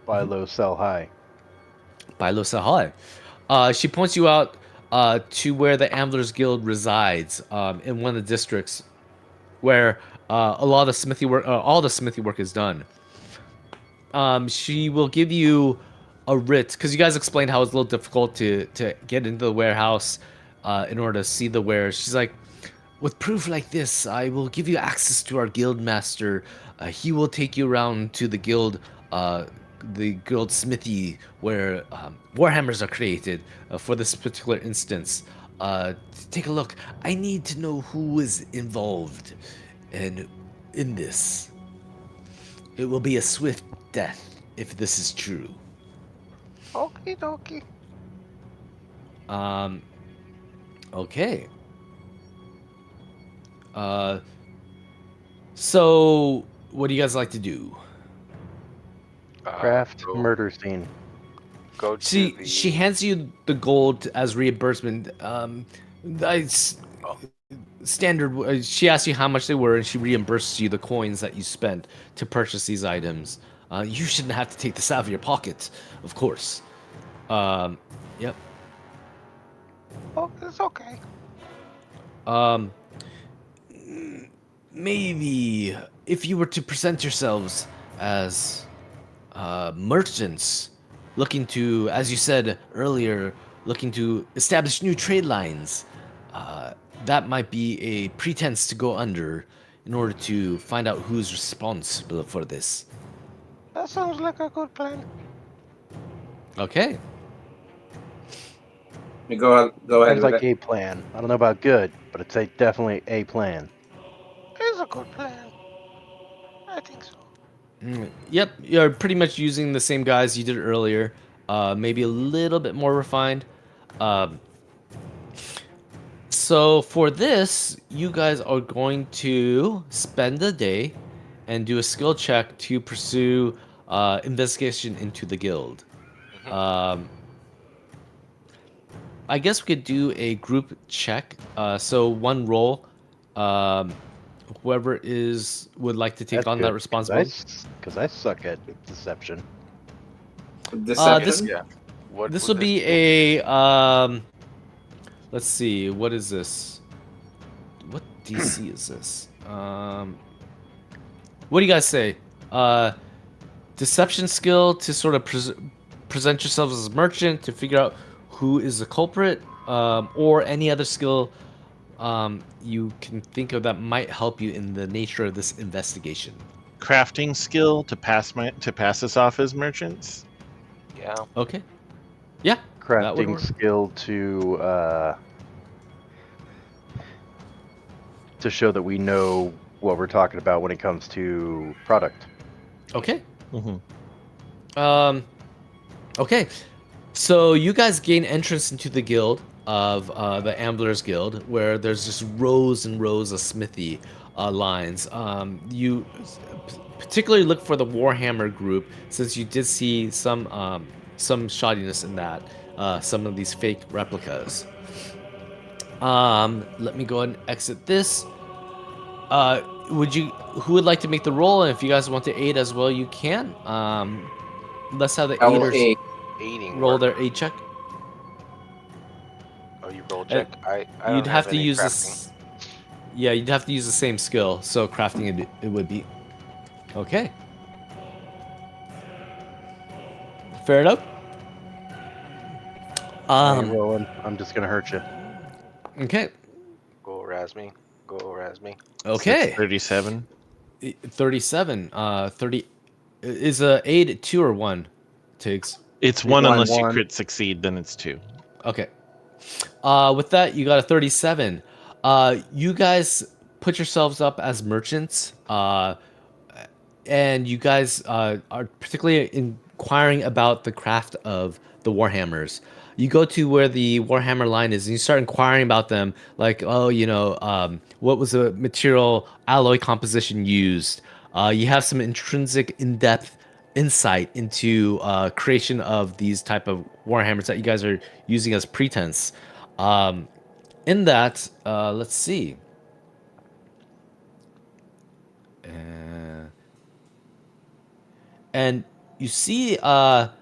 Buy low, sell high. by Lo Sahai. She points you out to where the Anvilers Guild resides in one of the districts. where a lot of the smithy work, all the smithy work is done. She will give you a writ because you guys explained how it's a little difficult to get into the warehouse in order to see the wares. She's like, with proof like this, I will give you access to our guild master. He will take you around to the guild smithy where warhammers are created for this particular instance. Take a look. I need to know who is involved and in this. It will be a swift death if this is true. Okie dokie. Um. Okay. Uh. So, what do you guys like to do? Craft Go, murder scene. go to She the. she hands you the gold as reimbursement. Oh, Standard. She asks you how much they were, and she reimburses you the coins that you spent to purchase these items. You shouldn't have to take this out of your pocket, of course. Yep. oh, it's okay. Um, maybe if you were to present yourselves as merchants looking to, as you said earlier, looking to establish new trade lines, that might be a pretense to go under in order to find out who's responsible for this. That sounds like a good plan. Okay. You go ahead Sounds with like it. a plan. I don't know about good, but it's definitely a plan. It's a good plan. I think so. Yep, you're pretty much using the same guys you did earlier, maybe a little bit more refined. Um, so for this, you guys are going to spend the day and do a skill check to pursue investigation into the guild. Mhm. I guess we could do a group check. So one roll. Um, whoever would like to take That's on good. that responsibility. Because I suck at deception. Deception. This Yeah. What this would will be be? a let's see, what is this? What DC is this? What do you guys say? Deception skill to sort of present yourselves as a merchant to figure out who is the culprit, or any other skill you can think of that might help you in the nature of this investigation. Crafting skill to pass us off as merchants. Yeah. Okay. Yeah, that would Crafting work. skill to show that we know what we're talking about when it comes to product. Okay. Mm-hmm. Okay. So you guys gain entrance into the guild of the Amblers Guild, where there's just rows and rows of smithy lines. You particularly look for the Warhammer group, since you did see some shoddiness in that. Some of these fake replicas. Let me go ahead and exit this. Who would like to make the roll? And if you guys want to aid as well, you can. Let's have the I will aiders aid. Aiding roll work. their aid check. Oh, you roll And check. I You'd don't have have to any use crafting. this. Yeah, you'd have to use the same skill. So crafting it would be. Okay. Fair enough. I ain't rolling. I'm just gonna hurt you. Okay. Go Razmi. Go Razmi. Okay. 37. 37. 30. Is a aid 2 or 1, Tiggs? It's one One, unless you one. crit succeed, then it's 2. Okay. With that, you got a 37. You guys put yourselves up as merchants, and you guys are particularly inquiring about the craft of the Warhammers. You go to where the Warhammer line is, and you start inquiring about them, like, oh, what was the material alloy composition used? You have some intrinsic, in-depth insight into creation of these type of Warhammers that you guys are using as pretense. In that, let's see. And you see that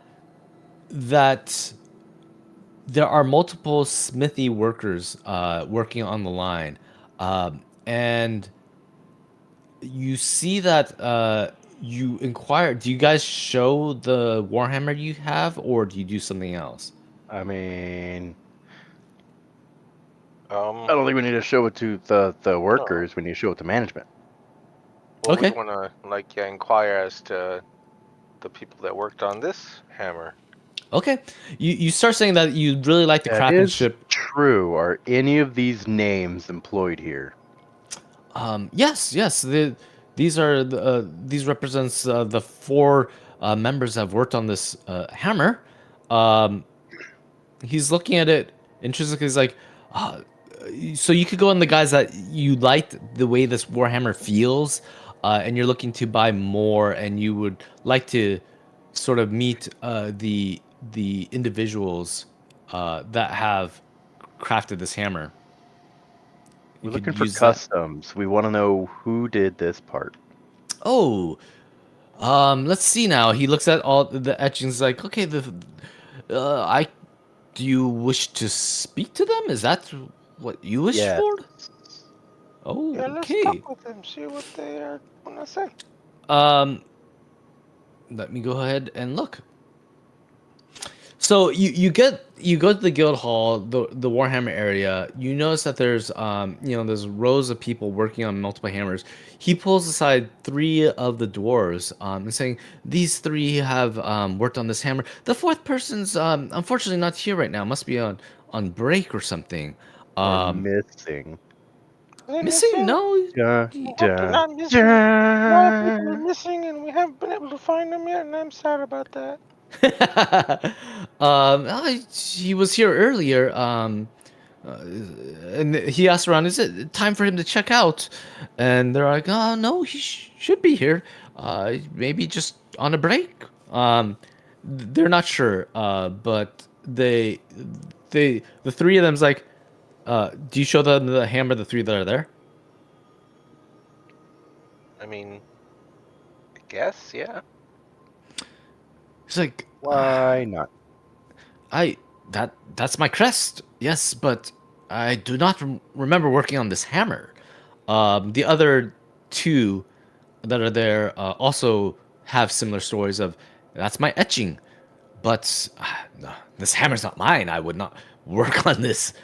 there are multiple smithy workers working on the line. And you see that you inquire. Do you guys show the warhammer you have, or do you do something else? I mean, I Um, don't think we need to show it to the no. workers. We need to show it to management. Well, we Okay. want to inquire as to the people that worked on this hammer. Okay. You start saying that you really like the That is craftsmanship. true. Are any of these names employed here? Yes. These represents the four members that have worked on this hammer. Um, he's looking at it intrinsically. He's like, uh, so you could go on the guys that you liked the way this warhammer feels, and you're looking to buy more, and you would like to sort of meet the individuals that have crafted this hammer. You We're could looking for use that. customs. We want to know who did this part. Oh, let's see now. He looks at all the etchings like, okay, I do you wish to speak to them? Is that what you wish Yes. for? Oh, Yeah, let's okay. talk with them, see what they are gonna say. Um, let me go ahead and look. So you go to the guild hall, the Warhammer area. You notice that there's there's rows of people working on multiple hammers. He pulls aside three of the dwarves and saying these three have worked on this hammer. The fourth person's unfortunately not here right now. Must be on break or something. Or Um, missing. Are they missing? No. Dun, I hope dun, they're not missing. A lot of people are dun. missing, and we haven't been able to find them yet, and I'm sad about that. He was here earlier. And he asked around, "Is it time for him to check out?" And they're like, "Oh no, he should be here. Maybe just on a break." They're not sure. But the three of them's like, "Do you show them the hammer? The three that are there?" I mean, I guess, yeah. He's like, Why not? That's my crest. Yes, but I do not remember working on this hammer. The other two that are there also have similar stories of that's my etching, but no, this hammer's not mine. I would not work on this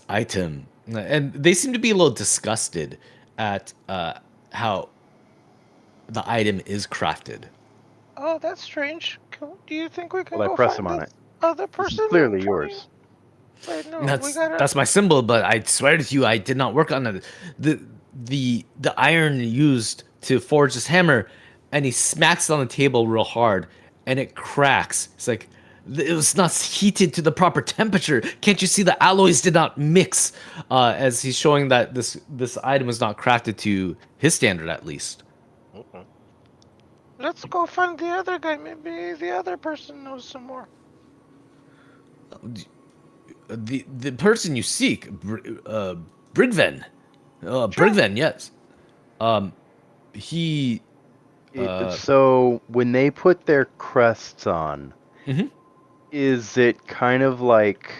item. And they seem to be a little disgusted at how the item is crafted. Oh, that's strange. Do you think we can Well, I go press find him on this it. other This person? is clearly and try- yours. Wait, no, we That's gotta. that's my symbol, but I swear to you, I did not work on it. The iron used to forge this hammer, and he smacks it on the table real hard, and it cracks. It's like it was not heated to the proper temperature. Can't you see the alloys did not mix? As he's showing that this item was not crafted to his standard, at least. Mhm. Let's go find the other guy. Maybe the other person knows some more. The person you seek, Brigven, Sure. Brigven, yes. He So when they put their crests on, Mhm. is it kind of like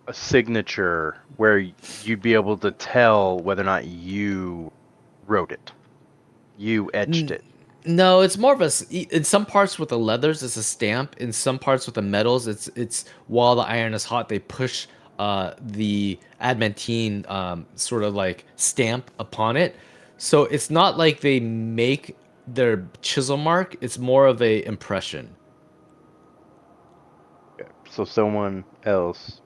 a signature where you'd be able to tell whether or not you wrote it? You etched it. No, it's more of in some parts with the leathers, it's a stamp. In some parts with the metals, it's while the iron is hot, they push the adamantine sort of like stamp upon it. So it's not like they make their chisel mark. It's more of a impression. So someone else,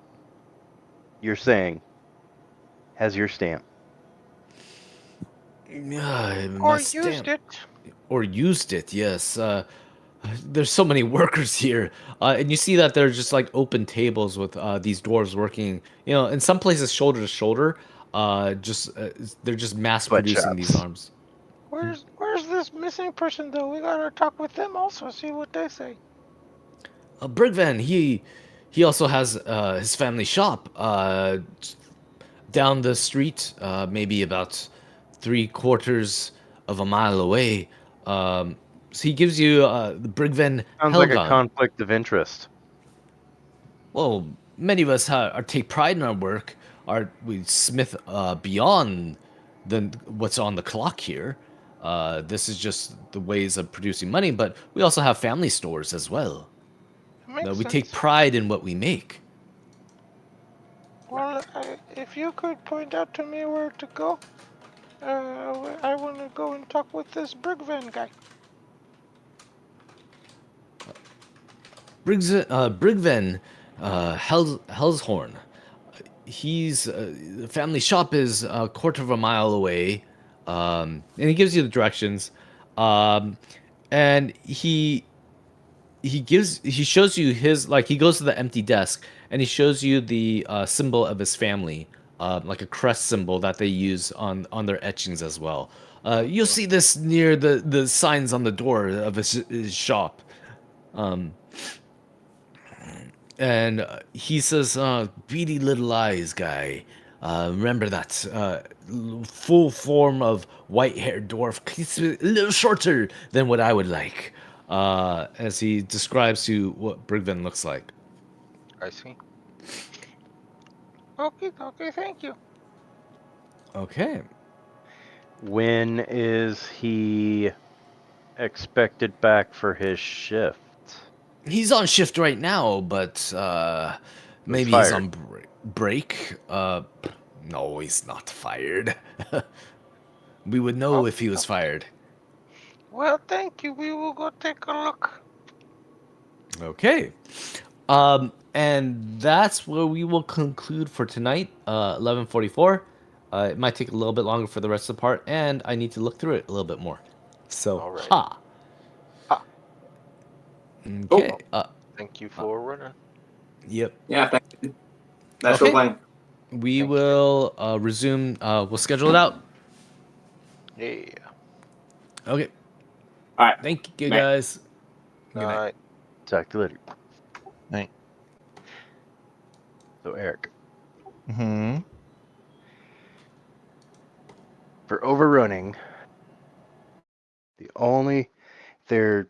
you're saying, has your stamp. Yeah, Or used it. Or used it. Yes. There's so many workers here, and you see that there's just like open tables with these dwarves working. You know, in some places shoulder to shoulder. They're just mass producing these Sweatshops. arms. Where's this missing person though? We gotta talk with them also. See what they say. Brigvan, he also has his family shop down the street, maybe about 3/4 of a mile away. So he gives you the Brigvan Sounds like a Helgon. conflict of interest. Well, many of us take pride in our work. We smith beyond than what's on the clock here. This is just the ways of producing money, but we also have family stores as well. Makes We sense. take pride in what we make. Well, if you could point out to me where to go, I want to go and talk with this Brigvan guy. Brigven Hellshorn. He's the family shop is a quarter of a mile away, and he gives you the directions, and he shows you his, like, he goes to the empty desk and he shows you the symbol of his family, like a crest symbol that they use on their etchings as well. You'll see this near the signs on the door of his shop. And he says, "Beady little eyes, guy. Remember that full form of white-haired dwarf. He's a little shorter than what I would like." As he describes to what Brigven looks like. I see. Okay, thank you. Okay. When is he expected back for his shift? He's on shift right now, but maybe he's fired. on break. No, he's not fired. We would know if he was fired. Well, thank you. We will go take a look. Okay. And that's where we will conclude for tonight, 11:44. It might take a little bit longer for the rest of the part, and I need to look through it a little bit more. So, Alrighty. ha. Ha. Okay. Thank you for running. Yep. Yeah, thank you. That's Okay. playing. We Thank you. will resume. We'll schedule it out. Yeah. Okay. All right. Thank you, Night. guys. Good night. Night. Talk to you later. Right. So, Eric, Hmm. for overrunning, the only there